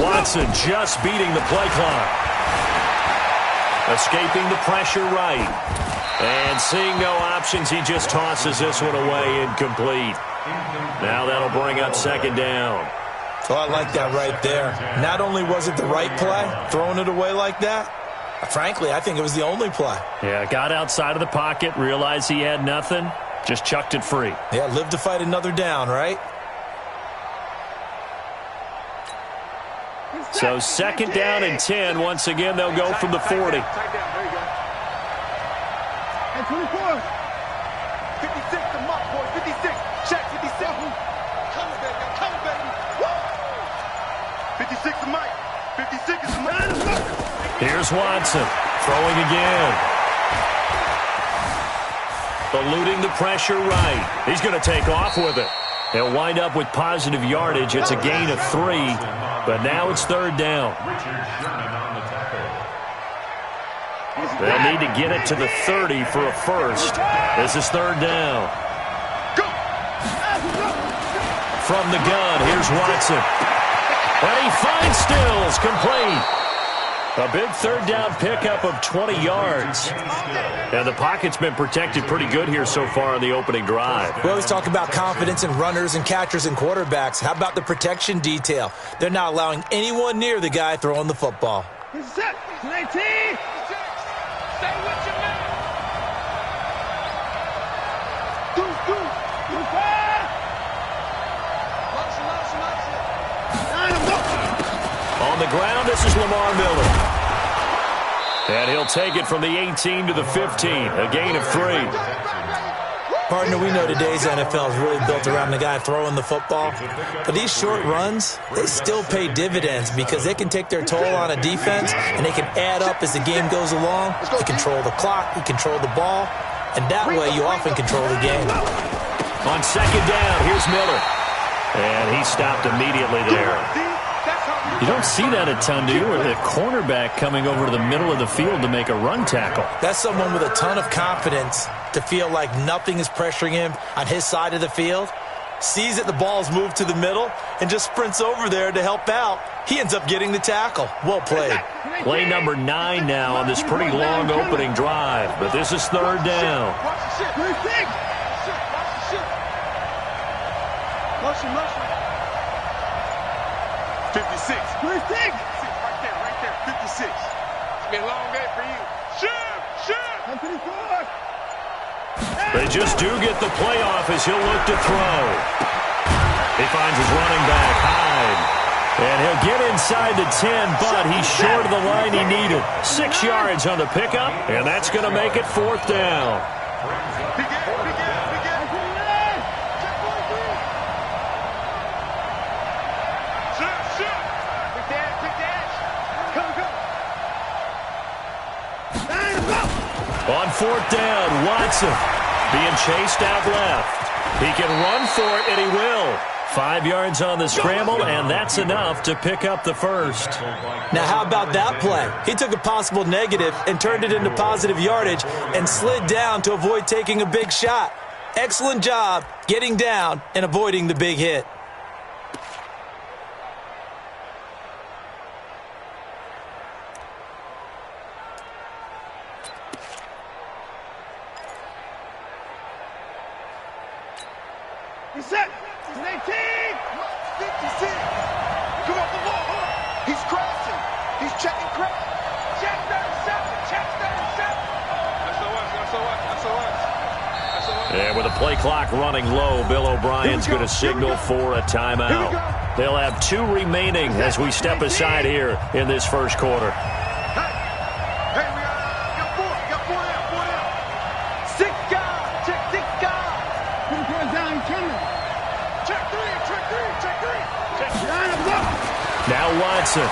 Watson just beating the play clock. Escaping the pressure right. And seeing no options, he just tosses this one away incomplete. Now that'll bring up second down. Oh, I like that right there. Not only was it the right play, throwing it away like that, frankly, I think it was the only play. Yeah, got outside of the pocket, realized he had nothing, just chucked it free. Yeah, live to fight another down, right? So second down and 10. Once again, they'll go from the 40. Hey, 24. 56 to Mark, boy. 56. Check 57. Coming, baby. I'm coming, baby. Woo! 56 to Mike. 56 is Mike. Here's Watson throwing again. Eluding the pressure right. He's going to take off with it. They'll wind up with positive yardage. It's a gain of 3, but now it's third down. They'll need to get it to the 30 for a first. This is third down. From the gun, here's Watson. And he finds Stills, complete. A big third down pickup of 20 yards. And the pocket's been protected pretty good here so far on the opening drive. We always talk about confidence in runners and catchers and quarterbacks. How about the protection detail? They're not allowing anyone near the guy throwing the football. Set. 19. Stay with your man. On the ground, this is Lamar Miller. And he'll take it from the 18 to the 15, a gain of 3. Partner, we know today's NFL is really built around the guy throwing the football. But these short runs, they still pay dividends because they can take their toll on a defense and they can add up as the game goes along. You control the clock, you control the ball, and that way you often control the game. On second down, here's Miller. And he stopped immediately there. You don't see that a ton, do you? Or the cornerback coming over to the middle of the field to make a run tackle. That's someone with a ton of confidence to feel like nothing is pressuring him on his side of the field. Sees that the ball's moved to the middle and just sprints over there to help out. He ends up getting the tackle. Well played. Play number 9 now on this pretty long opening drive. But this is third down. Motion. 56. Right there. 56. It's been a long day for you. Shoot. 54. They just do get the playoff as he'll look to throw. He finds his running back, Hyde. And he'll get inside the 10, but he's short of the line he needed. 6 yards on the pickup, and that's going to make it fourth down. On fourth down, Watson being chased out left. He can run for it, and he will. 5 yards on the scramble, and that's enough to pick up the first. Now, how about that play? He took a possible negative and turned it into positive yardage and slid down to avoid taking a big shot. Excellent job getting down and avoiding the big hit. He's set. He's 18. 56. Come off the ball. He's crashing. He's checking crash. Check 37. And with the play clock running low, Bill O'Brien's going to signal for a timeout. They'll have 2 remaining as we step aside here in this first quarter. Hey, we got 4. We got 4 down. 6 guys. Check 6 guys. Put him down. He's coming. Check 3. Now Watson.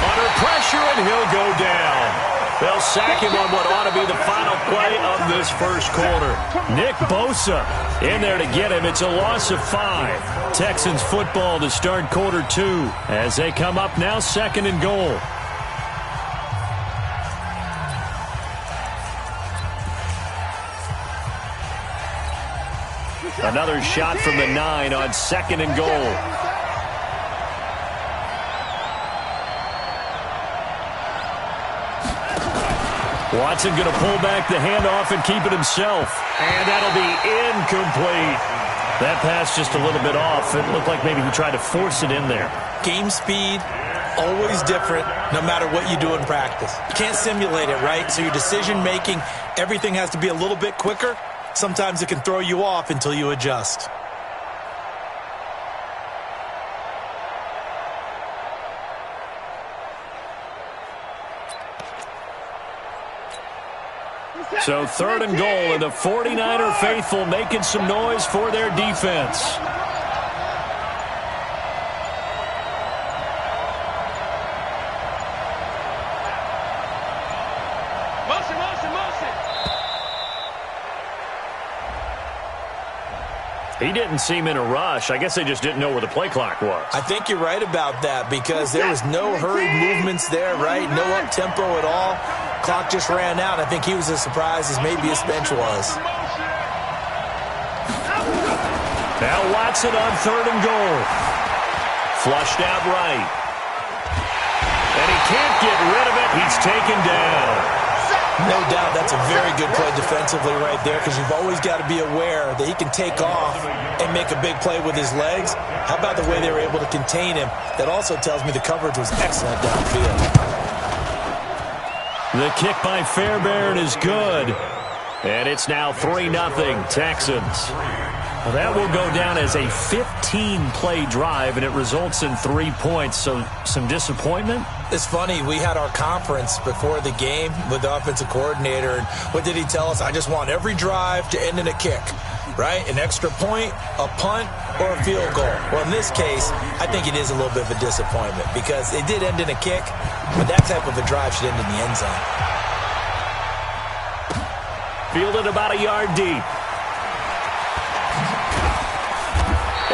Under pressure, and he'll go down. They'll sack him on what ought to be the final play of this first quarter. Nick Bosa in there to get him. It's a loss of 5. Texans football to start quarter 2 as they come up now second and goal. Another shot from the 9 on second and goal. Watson going to pull back the handoff and keep it himself. And that'll be incomplete. That pass just a little bit off. It looked like maybe he tried to force it in there. Game speed, always different, no matter what you do in practice. You can't simulate it, right? So your decision-making, everything has to be a little bit quicker. Sometimes it can throw you off until you adjust. So 3rd and goal, and the 49er faithful making some noise for their defense. Motion, motion, motion. He didn't seem in a rush. I guess they just didn't know where the play clock was. I think you're right about that because there was no hurried movements there, right? No up-tempo at all. Clock just ran out. I think he was as surprised as maybe his bench was. Now Watson on 3rd and goal. Flushed out right. And he can't get rid of it. He's taken down. No doubt that's a very good play defensively right there because you've always got to be aware that he can take off and make a big play with his legs. How about the way they were able to contain him? That also tells me the coverage was excellent downfield. The kick by Fairbairn is good. And it's now 3-0 Texans. Well, that will go down as a 15-play drive, and it results in 3 points. So some disappointment? It's funny. We had our conference before the game with the offensive coordinator. And what did he tell us? I just want every drive to end in a kick, right? An extra point, a punt, or a field goal. Well, in this case, I think it is a little bit of a disappointment because it did end in a kick, but that type of a drive should end in the end zone. Fielded about a yard deep.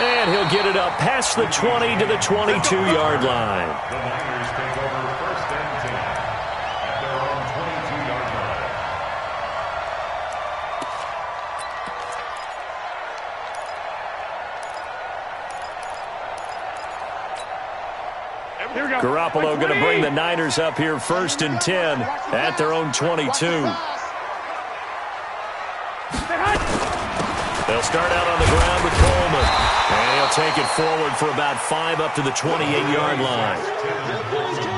And he'll get it up past the 20 to the 22-yard line. The Niners take over 1st and 10 at their own 22-yard line. Garoppolo going to bring the Niners up here 1st and 10 at their own 22. They'll start out on the ground with Coleman. And he'll take it forward for about 5 up to the 28-yard line.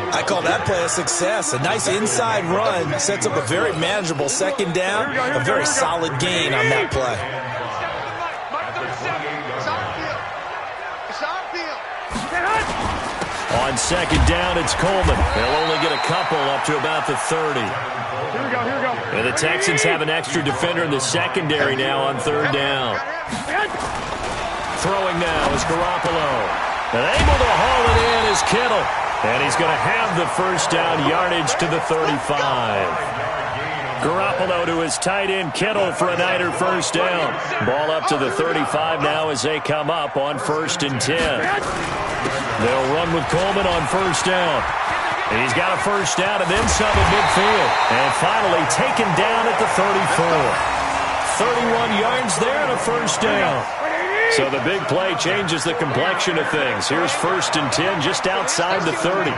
I call that play a success. A nice inside run sets up a very manageable 2nd down. A very solid gain on that play. On 2nd down, it's Coleman. They'll only get a couple up to about the 30. Here we go, here we go. And the Texans have an extra defender in the secondary now on 3rd down. Throwing now is Garoppolo. And able to haul it in is Kittle. And he's going to have the 1st down yardage to the 35. Garoppolo to his tight end Kittle for a Niner 1st down. Ball up to the 35 now as they come up on 1st and 10. They'll run with Coleman on 1st down. He's got a 1st down and then some at midfield. And finally taken down at the 34. 31 yards there and a 1st down. So the big play changes the complexion of things. Here's 1st and 10 just outside the 30.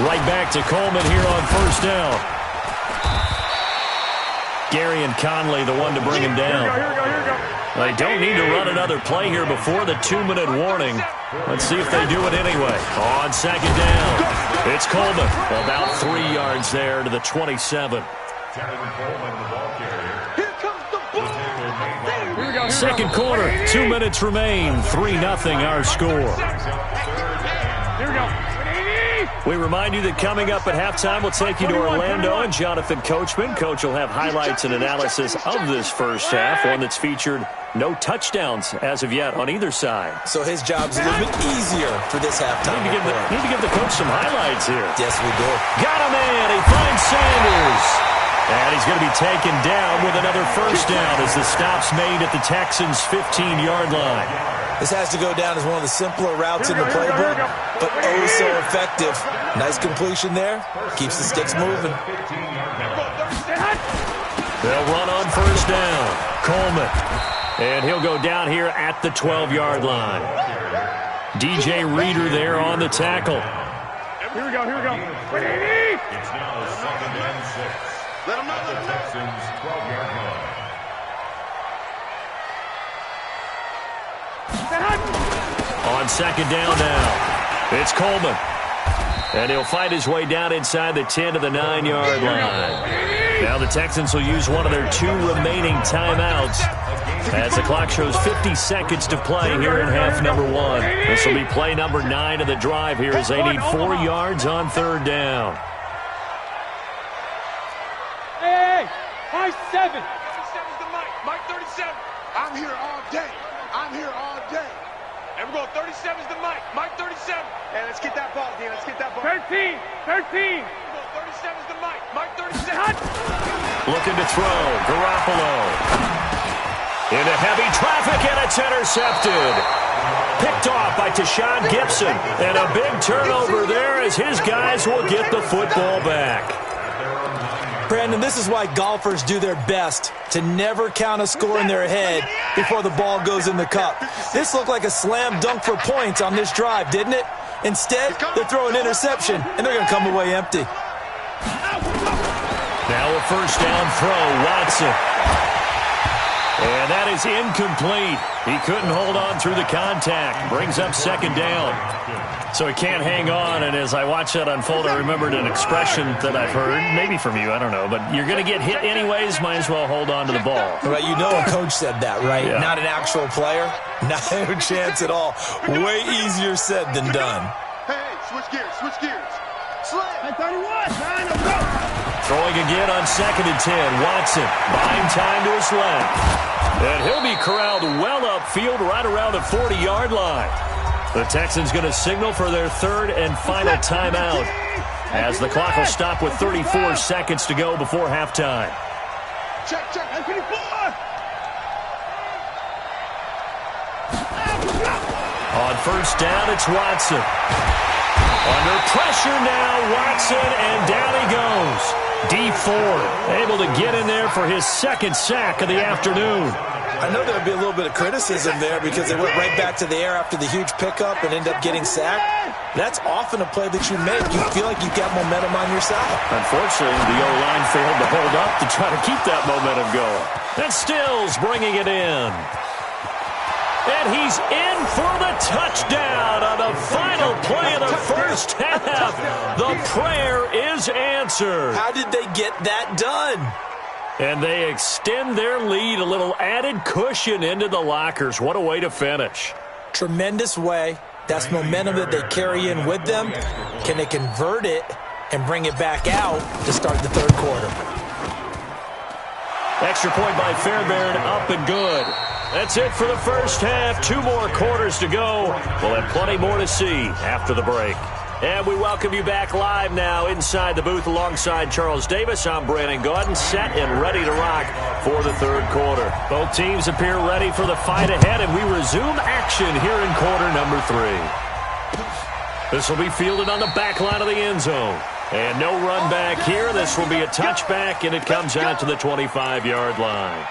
Right back to Coleman here on 1st down. Gary and Conley, the one to bring him down. They don't need to run another play here before the 2-minute warning. Let's see if they do it anyway. On 2nd down, it's Coleman. About 3 yards there to the 27. Second quarter, 2 minutes remain. 3-0 our score. Here we go. We remind you that coming up at halftime, we'll take you to Orlando and Jonathan Coachman. Coach will have highlights and analysis of this first half, one that's featured no touchdowns as of yet on either side. So his job's a little bit easier for this halftime. Need to give the coach some highlights here. Yes, we do. Got a man. He finds Sanders. And he's going to be taken down with another 1st down as the stop's made at the Texans' 15-yard line. This has to go down as one of the simpler routes in the playbook, but oh so effective. Nice completion there. Keeps the sticks moving. They'll run on 1st down. Coleman. And he'll go down here at the 12-yard line. DJ Reader there on the tackle. Here we go. It's now 2nd and 6. Let him know. The Texans' 12-yard line. On 2nd down now, it's Coleman. And he'll fight his way down inside the 10 to the 9-yard line. Now the Texans will use one of their 2 remaining timeouts as the clock shows 50 seconds to play here in half number 1. This will be play number 9 of the drive here as they need 4 yards on 3rd down. Hey, Mike 7. 37's the mic. Mike 37. I'm here all day. And we're going 37's the mic. Mike 37. Hey, let's get that ball, Dean. Let's get that ball. 13. We're going 37's the mic. Mike 37. Looking to throw. Garoppolo. Into heavy traffic, and it's intercepted. Picked off by Tashawn Gibson. And a big turnover there as his guys will get the football back. Brandon, this is why golfers do their best to never count a score in their head before the ball goes in the cup. This looked like a slam dunk for points on this drive, didn't it? Instead, they throw an interception, and they're going to come away empty. Now a 1st down throw, Watson. And that is incomplete. He couldn't hold on through the contact. Brings up 2nd down. So he can't hang on, and as I watched that unfold, I remembered an expression that I've heard, maybe from you, I don't know, but you're going to get hit anyways, might as well hold on to the ball. Right, you know a coach said that, right? Yeah. Not an actual player? Not a chance at all. Way easier said than done. Hey, switch gears. Slam. 31. 9, go. Throwing again on 2nd and 10. Watson buying time to his left. And he'll be corralled well upfield right around the 40-yard line. The Texans going to signal for their 3rd and final timeout as the clock will stop with 34 seconds to go before halftime. Check. 24. On 1st down, it's Watson. Under pressure now, Watson, and down he goes. D Ford able to get in there for his 2nd sack of the afternoon. I know there would be a little bit of criticism there because they went right back to the air after the huge pickup and ended up getting sacked. That's often a play that you make. You feel like you've got momentum on your side. Unfortunately, the O-line failed to hold up to try to keep that momentum going. And Stills bringing it in. And he's in for the touchdown on the final play of the 1st half. The prayer is answered. How did they get that done? And they extend their lead, a little added cushion into the lockers. What a way to finish. Tremendous way. That's momentum that they carry in with them. Can they convert it and bring it back out to start the 3rd quarter? Extra point by Fairbairn, up and good. That's it for the 1st half. 2 more quarters to go. We'll have plenty more to see after the break. And we welcome you back live now inside the booth alongside Charles Davis. I'm Brandon Gaudin, set and ready to rock for the 3rd quarter. Both teams appear ready for the fight ahead, and we resume action here in quarter number 3. This will be fielded on the back line of the end zone. And no run back here. This will be a touchback, and it comes out to the 25-yard line.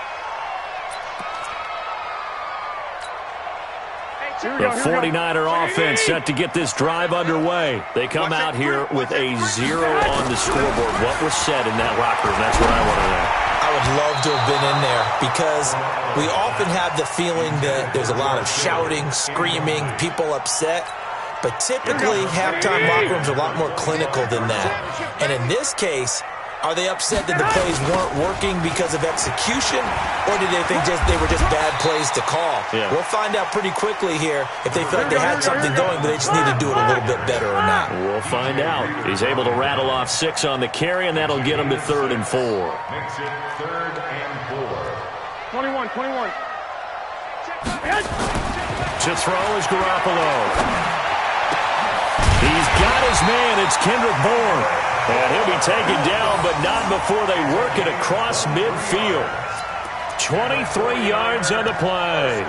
The 49er offense set to get this drive underway. They come out here with a 0 on the scoreboard. What was said in that locker room? That's what I want to know. I would love to have been in there because we often have the feeling that there's a lot of shouting, screaming, people upset. But typically, halftime locker rooms are a lot more clinical than that. And in this case, are they upset that the plays weren't working because of execution, or did they think they were just bad plays to call? Yeah. We'll find out pretty quickly here if they felt like they had something going, but they just need to do it a little bit better or not. We'll find out. He's able to rattle off 6 on the carry, and that'll get him to 3rd and 4. Makes it 3rd and 4. 21. To throw is Garoppolo. He's got his man. It's Kendrick Bourne. And he'll be taken down, but not before they work it across midfield. 23 yards on the play.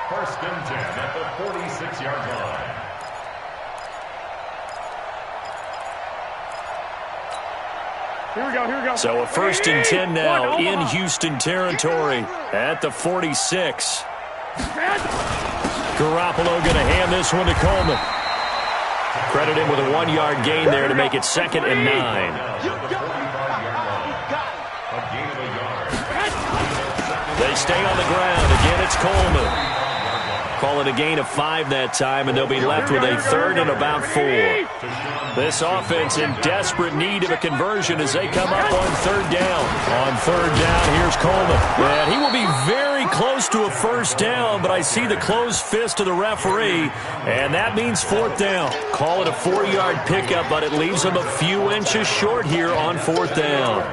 1st and 10 at the 46-yard line. Here we go. So a 1st and 10 now in Houston territory at the 46. Garoppolo going to hand this one to Coleman. Credit him with a 1-yard gain there to make it 2nd and 9. They stay on the ground. Again, it's Coleman. Call it a gain of 5 that time, and they'll be left with a 3rd and about 4. This offense in desperate need of a conversion as they come up on 3rd down. On 3rd down, here's Coleman. And he will be very close to a 1st down, but I see the closed fist of the referee, and that means 4th down. Call it a 4-yard pickup, but it leaves them a few inches short here on 4th down.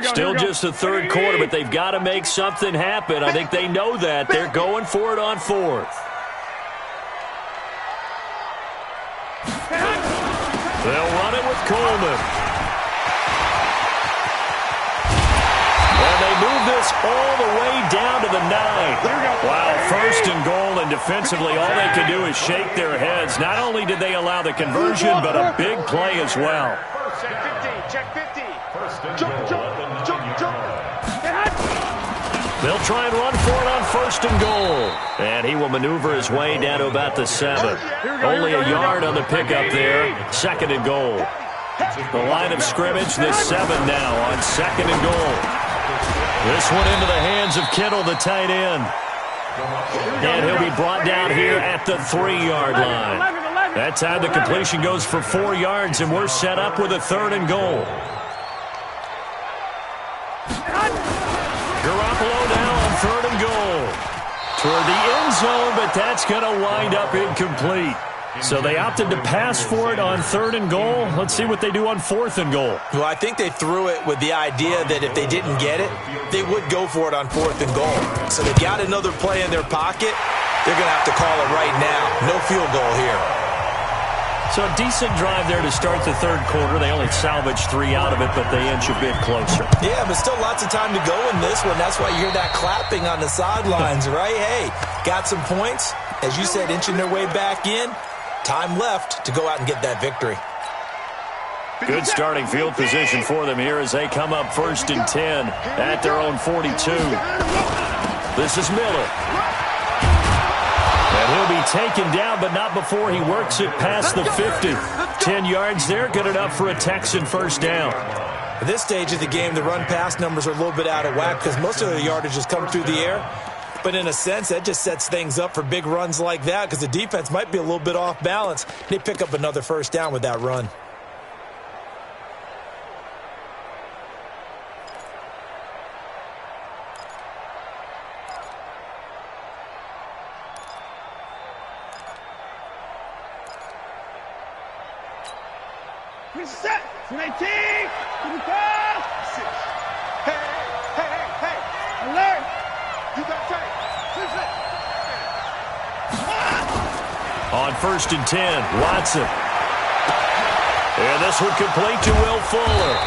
Still just the 3rd quarter, but they've got to make something happen. I think they know that. They're going for it on 4th. They'll run it with Coleman. And they move this all the way down to the 9. Wow, 1st and goal, and defensively all they can do is shake their heads. Not only did they allow the conversion, but a big play as well. Check 50, check 50. Jump. They'll try and run for it on 1st and goal. And he will maneuver his way down to about the 7. Only a yard on the pickup there. 2nd and goal. The line of scrimmage, the 7 now on 2nd and goal. This one into the hands of Kittle, the tight end. And he'll be brought down here at the 3-yard line. That time the completion goes for 4 yards, and we're set up with a 3rd and goal. Garoppolo now on 3rd and goal. Toward the end zone, but that's going to wind up incomplete. So they opted to pass for it on 3rd and goal. Let's see what they do on 4th and goal. Well, I think they threw it with the idea that if they didn't get it, they would go for it on 4th and goal. So they got another play in their pocket. They're going to have to call it right now. No field goal here. So a decent drive there to start the 3rd quarter. They only salvaged 3 out of it, but they inch a bit closer. Yeah, but still lots of time to go in this one. That's why you hear that clapping on the sidelines, right? Hey, got some points. As you said, inching their way back in. Time left to go out and get that victory. Good starting field position for them here as they come up 1st and 10 at their own 42. This is Miller. And he'll be taken down, but not before he works it past the 50. 10 yards there, good enough for a Texan 1st down. At this stage of the game, the run-pass numbers are a little bit out of whack because most of the yardage has come through the air. But in a sense, that just sets things up for big runs like that because the defense might be a little bit off balance. They pick up another 1st down with that run. Reset. 19. To the ball. Hey. Alert. You got tight. On 1st and 10, Watson. And this one complete to Will Fuller.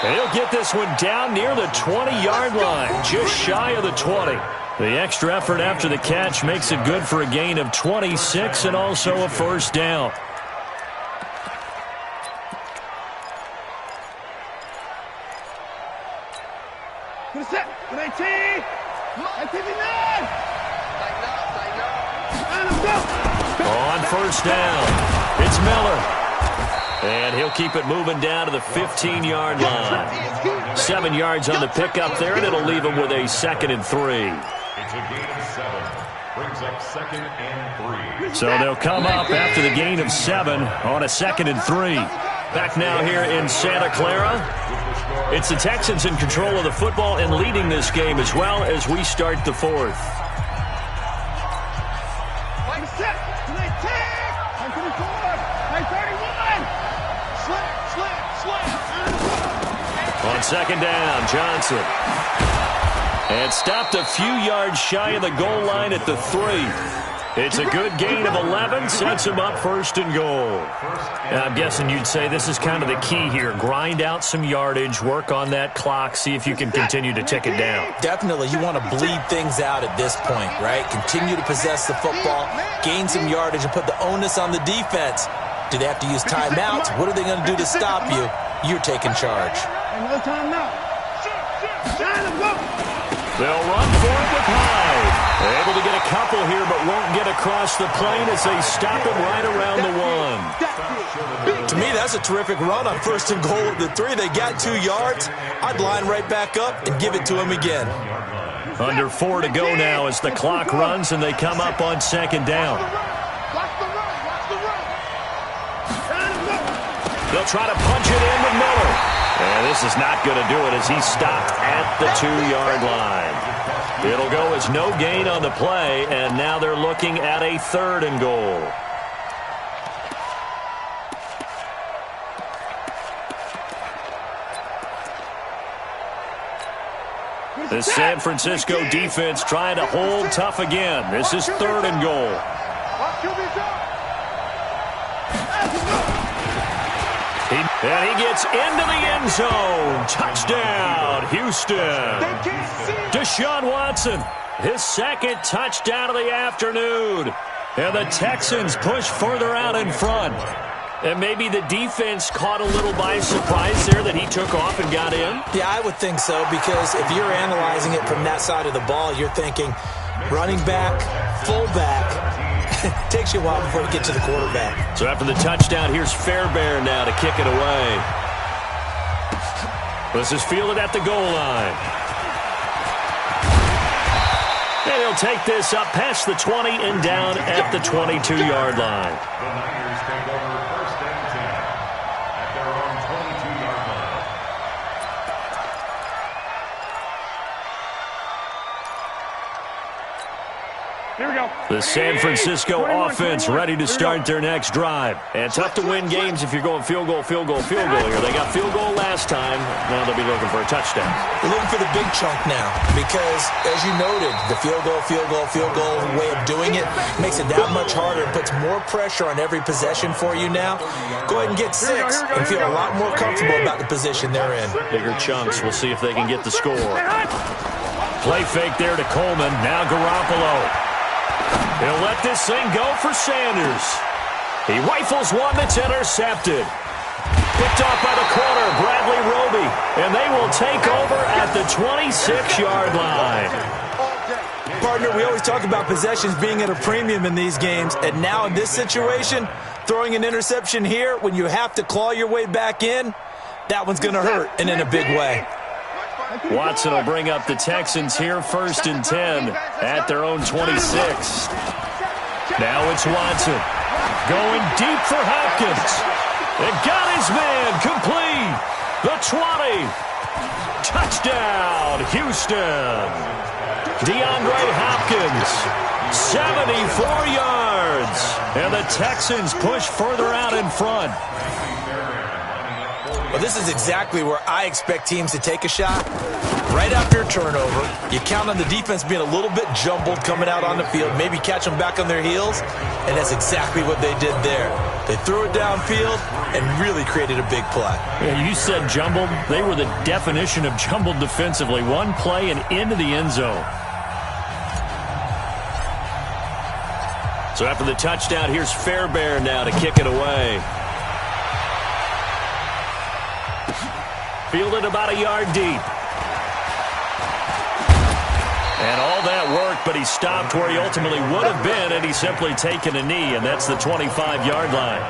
And he'll get this one down near the 20-yard line, just shy of the 20. The extra effort after the catch makes it good for a gain of 26 and also a 1st down. Reset. 19. 19. On 1st down, it's Miller. And he'll keep it moving down to the 15-yard line. 7 yards on the pickup there, and it'll leave him with a 2nd and 3. It's a gain of 7. Brings up 2nd and 3. So they'll come up after the gain of 7 on a 2nd and 3. Back now here in Santa Clara. It's the Texans in control of the football and leading this game as well as we start the 4th. On 2nd down, Johnson. And stopped a few yards shy of the goal line at the 3. It's a good gain of 11, sets him up 1st and goal. Now, I'm guessing you'd say this is kind of the key here. Grind out some yardage, work on that clock, see if you can continue to tick it down. Definitely, you want to bleed things out at this point, right? Continue to possess the football, gain some yardage, and put the onus on the defense. Do they have to use timeouts? What are they going to do to stop you? You're taking charge. No timeout. They'll run for it with Hyde. They're able to get a couple here, but won't get across the plane as they stop him right around the 1. To me, that's a terrific run on 1st and goal at the 3. They got 2 yards. I'd line right back up and give it to him again. Under 4 to go now as the clock runs and they come up on 2nd down. They'll try to punch it in with Miller. And this is not going to do it as he's stopped at the 2-yard line. It'll go as no gain on the play, and now they're looking at a 3rd and goal. The San Francisco defense trying to hold tough again. This is 3rd and goal. And he gets into the end zone. Touchdown, Houston. Deshaun Watson, his 2nd touchdown of the afternoon. And the Texans push further out in front. And maybe the defense caught a little by surprise there that he took off and got in? Yeah, I would think so, because if you're analyzing it from that side of the ball, you're thinking running back, fullback. Takes you a while before you get to the quarterback. So after the touchdown, here's Fairbairn now to kick it away. This is fielded at the goal line. And he'll take this up past the 20 and down at the 22-yard line. The Niners take over 1st and 10 at their own 22-yard line. Here we go. The San Francisco offense ready to start their next drive. And tough to win games if you're going field goal, field goal, field goal here. They got field goal last time. Now they'll be looking for a touchdown. They're looking for the big chunk now because, as you noted, the field goal way of doing it makes it that much harder and puts more pressure on every possession for you now. Go ahead and get 6 and feel a lot more comfortable about the position they're in. Bigger chunks. We'll see if they can get the score. Play fake there to Coleman. Now Garoppolo. He'll let this thing go for Sanders. He rifles one that's intercepted. Picked off by the corner, Bradley Roby. And they will take over at the 26-yard line. Partner, we always talk about possessions being at a premium in these games. And now in this situation, throwing an interception here when you have to claw your way back in, that one's going to hurt, and in a big way. Watson will bring up the Texans here 1st and 10 at their own 26. Now it's Watson going deep for Hopkins. And got his man complete. The 20. Touchdown, Houston. DeAndre Hopkins, 74 yards. And the Texans push further out in front. Well, this is exactly where I expect teams to take a shot. Right after a turnover, you count on the defense being a little bit jumbled coming out on the field, maybe catch them back on their heels, and that's exactly what they did there. They threw it downfield and really created a big play. Yeah, you said jumbled. They were the definition of jumbled defensively. One play and into the end zone. So after the touchdown, here's Fairbairn now to kick it away. Fielded about a yard deep. And all that worked, but he stopped where he ultimately would have been, and he's simply taken a knee, and that's the 25-yard line.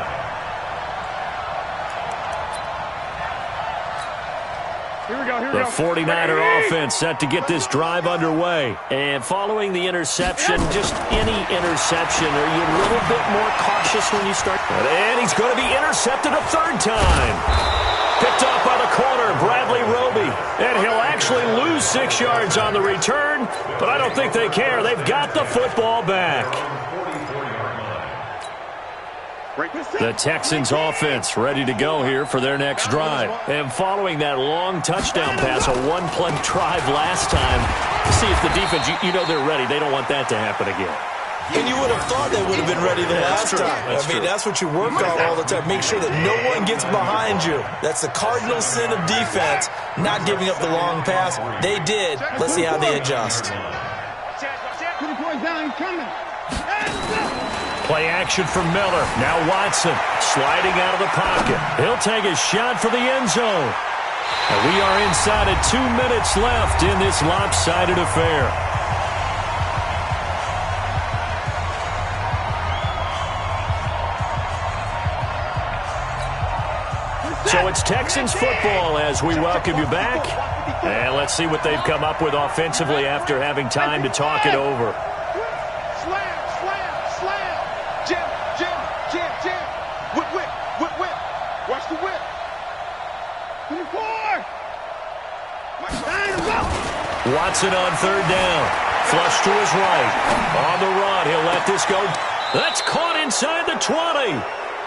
The 49er offense set to get this drive underway. And following the interception, just any interception, are you a little bit more cautious when you start? And he's going to be intercepted a 3rd time. Picked off by the corner, Bradley Roby. And he'll actually lose 6 yards on the return, but I don't think they care. They've got the football back. The Texans offense ready to go here for their next drive. And following that long touchdown pass, a one-play drive last time, to see if the defense, you know they're ready. They don't want that to happen again. And you would have thought they would have been ready the last time. That's what you work on all the time. Make sure that no one gets behind you. That's the cardinal sin of defense, not giving up the long pass. They did. Let's see how they adjust. Play action from Miller. Now Watson sliding out of the pocket. He'll take a shot for the end zone. And we are inside of 2 minutes left in this lopsided affair. So it's Texans football as we welcome you back. And let's see what they've come up with offensively after having time to talk it over. Slam, slam, slam. Jam, jam, jam, jam. Whip, whip, whip, whip. Watch the whip. 24. Watson on third down. Flush to his right. On the run, he'll let this go. That's caught inside the 20.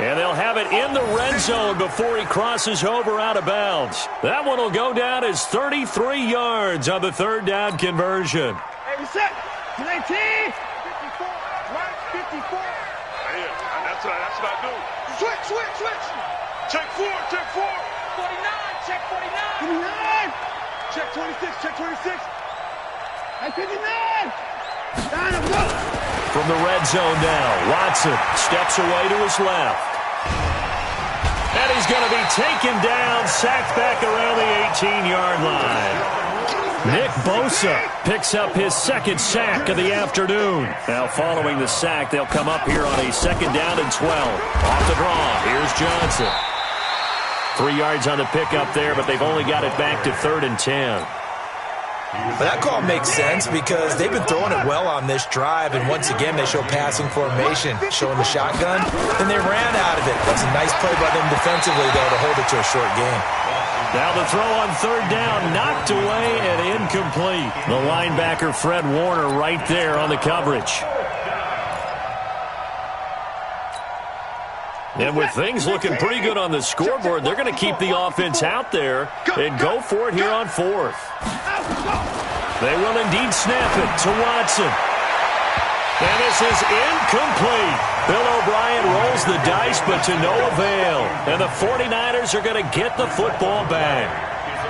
And they'll have it in the red zone before he crosses over out of bounds. That one will go down as 33 yards on the third down conversion. Hey, reset. 19. 54. Right, 54. Yeah, that's what I do. Switch, switch, switch. Check 4, check 4. 49, check 49. 59. Check 26, check 26. Hey, 59. Down and go. From the red zone now, Watson steps away to his left. And he's going to be taken down, sacked back around the 18-yard line. Nick Bosa picks up his second sack of the afternoon. Now following the sack, they'll come up here on a second down and 12. Off the draw, here's Johnson. 3 yards on the pickup there, but they've only got it back to 3rd and 10. But that call makes sense because they've been throwing it well on this drive, and once again they show passing formation, showing the shotgun, and they ran out of it. That's a nice play by them defensively, though, to hold it to a short game. Now the throw on third down, knocked away and incomplete. The linebacker Fred Warner right there on the coverage. And with things looking pretty good on the scoreboard, they're going to keep the offense out there and go for it here on 4th. They will indeed snap it to Watson. And this is incomplete. Bill O'Brien rolls the dice, but to no avail. And the 49ers are going to get the football back.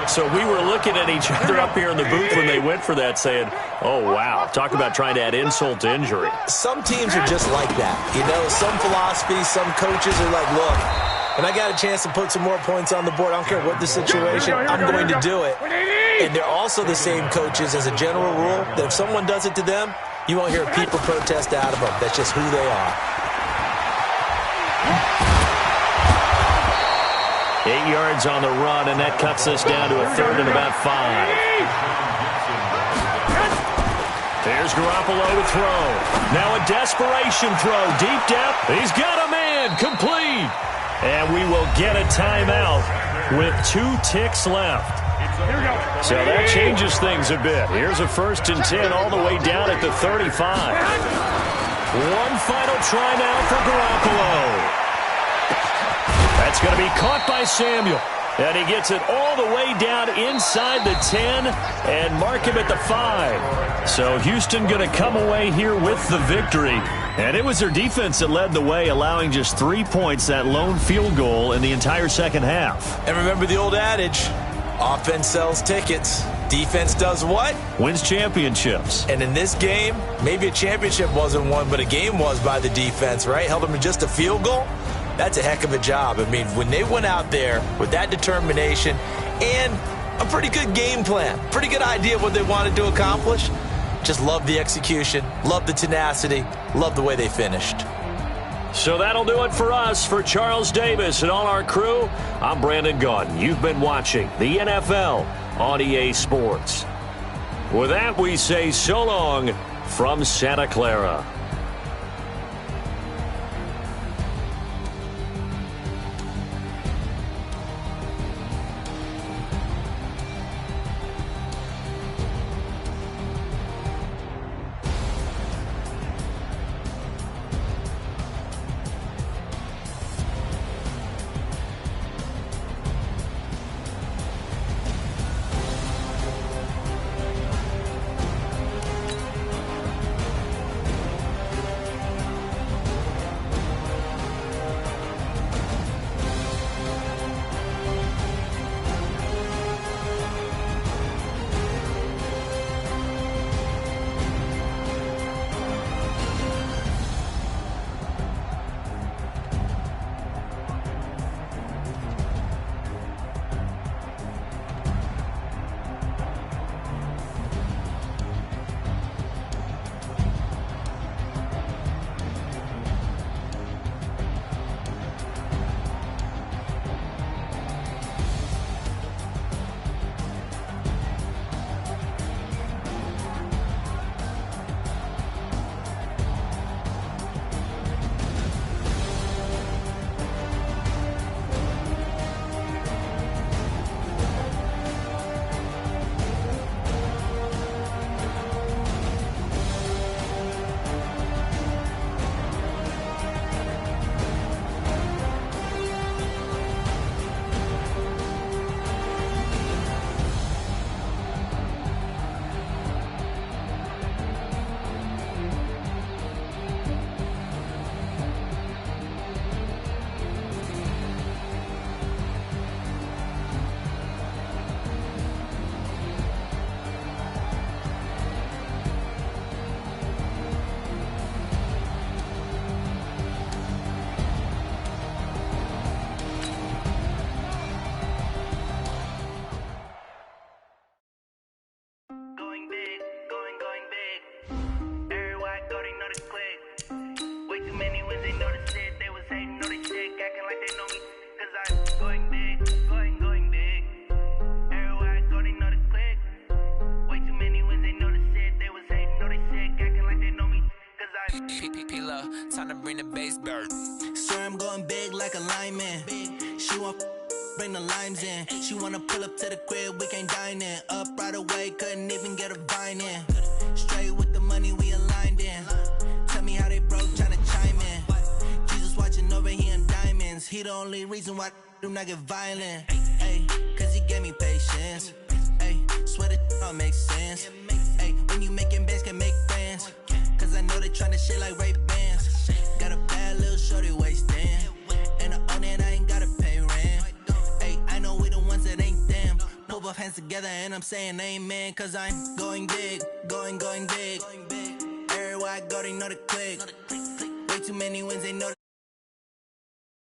So we were looking at each other up here in the booth when they went for that saying, oh, wow, talk about trying to add insult to injury. Some teams are just like that. You know, some philosophies, some coaches are like, look, when I got a chance to put some more points on the board, I don't care what the situation, I'm going to do it. And they're also the same coaches as a general rule that if someone does it to them, you won't hear people protest out of them. That's just who they are. 8 yards on the run, and that cuts us down to a 3rd and about 5. There's Garoppolo to throw. Now a desperation throw deep down. He's got a man, complete. And we will get a timeout with 2 ticks left. So that changes things a bit. Here's a 1st and 10 all the way down at the 35. One final try now for Garoppolo. That's going to be caught by Samuel. And he gets it all the way down inside the 10 and mark him at the 5. So Houston going to come away here with the victory. And it was their defense that led the way, allowing just 3 points, that lone field goal in the entire second half. And remember the old adage, offense sells tickets. Defense does what? Wins championships. And in this game, maybe a championship wasn't won, but a game was by the defense, right? Held them to just a field goal. That's a heck of a job. I mean, when they went out there with that determination and a pretty good game plan, pretty good idea of what they wanted to accomplish, just love the execution, love the tenacity, love the way they finished. So that'll do it for us. For Charles Davis and all our crew, I'm Brandon Gaudin. You've been watching the NFL on EA Sports. With that, we say so long from Santa Clara. bring the bass bird. Swear I'm going big like a lineman. She want bring the limes in. She wanna pull up to the crib, we can't dine in. Up right away, couldn't even get a vine in. Straight with the money we aligned in. Tell me how they broke, tryna chime in. Jesus watching over here in diamonds. He the only reason why do not get violent. Ay, cause he gave me patience. Ay, swear that all makes sense. Ay, when you making bands can make friends. Cause I know they tryna shit like Ray-Bans. Got a bad little shorty wasting. And I own it, I ain't gotta pay rent. Ay, I know we the ones that ain't them. Pull both hands together and I'm saying amen. Cause I'm going big, going big. Everywhere I go, they know the click. Way too many wins, they know the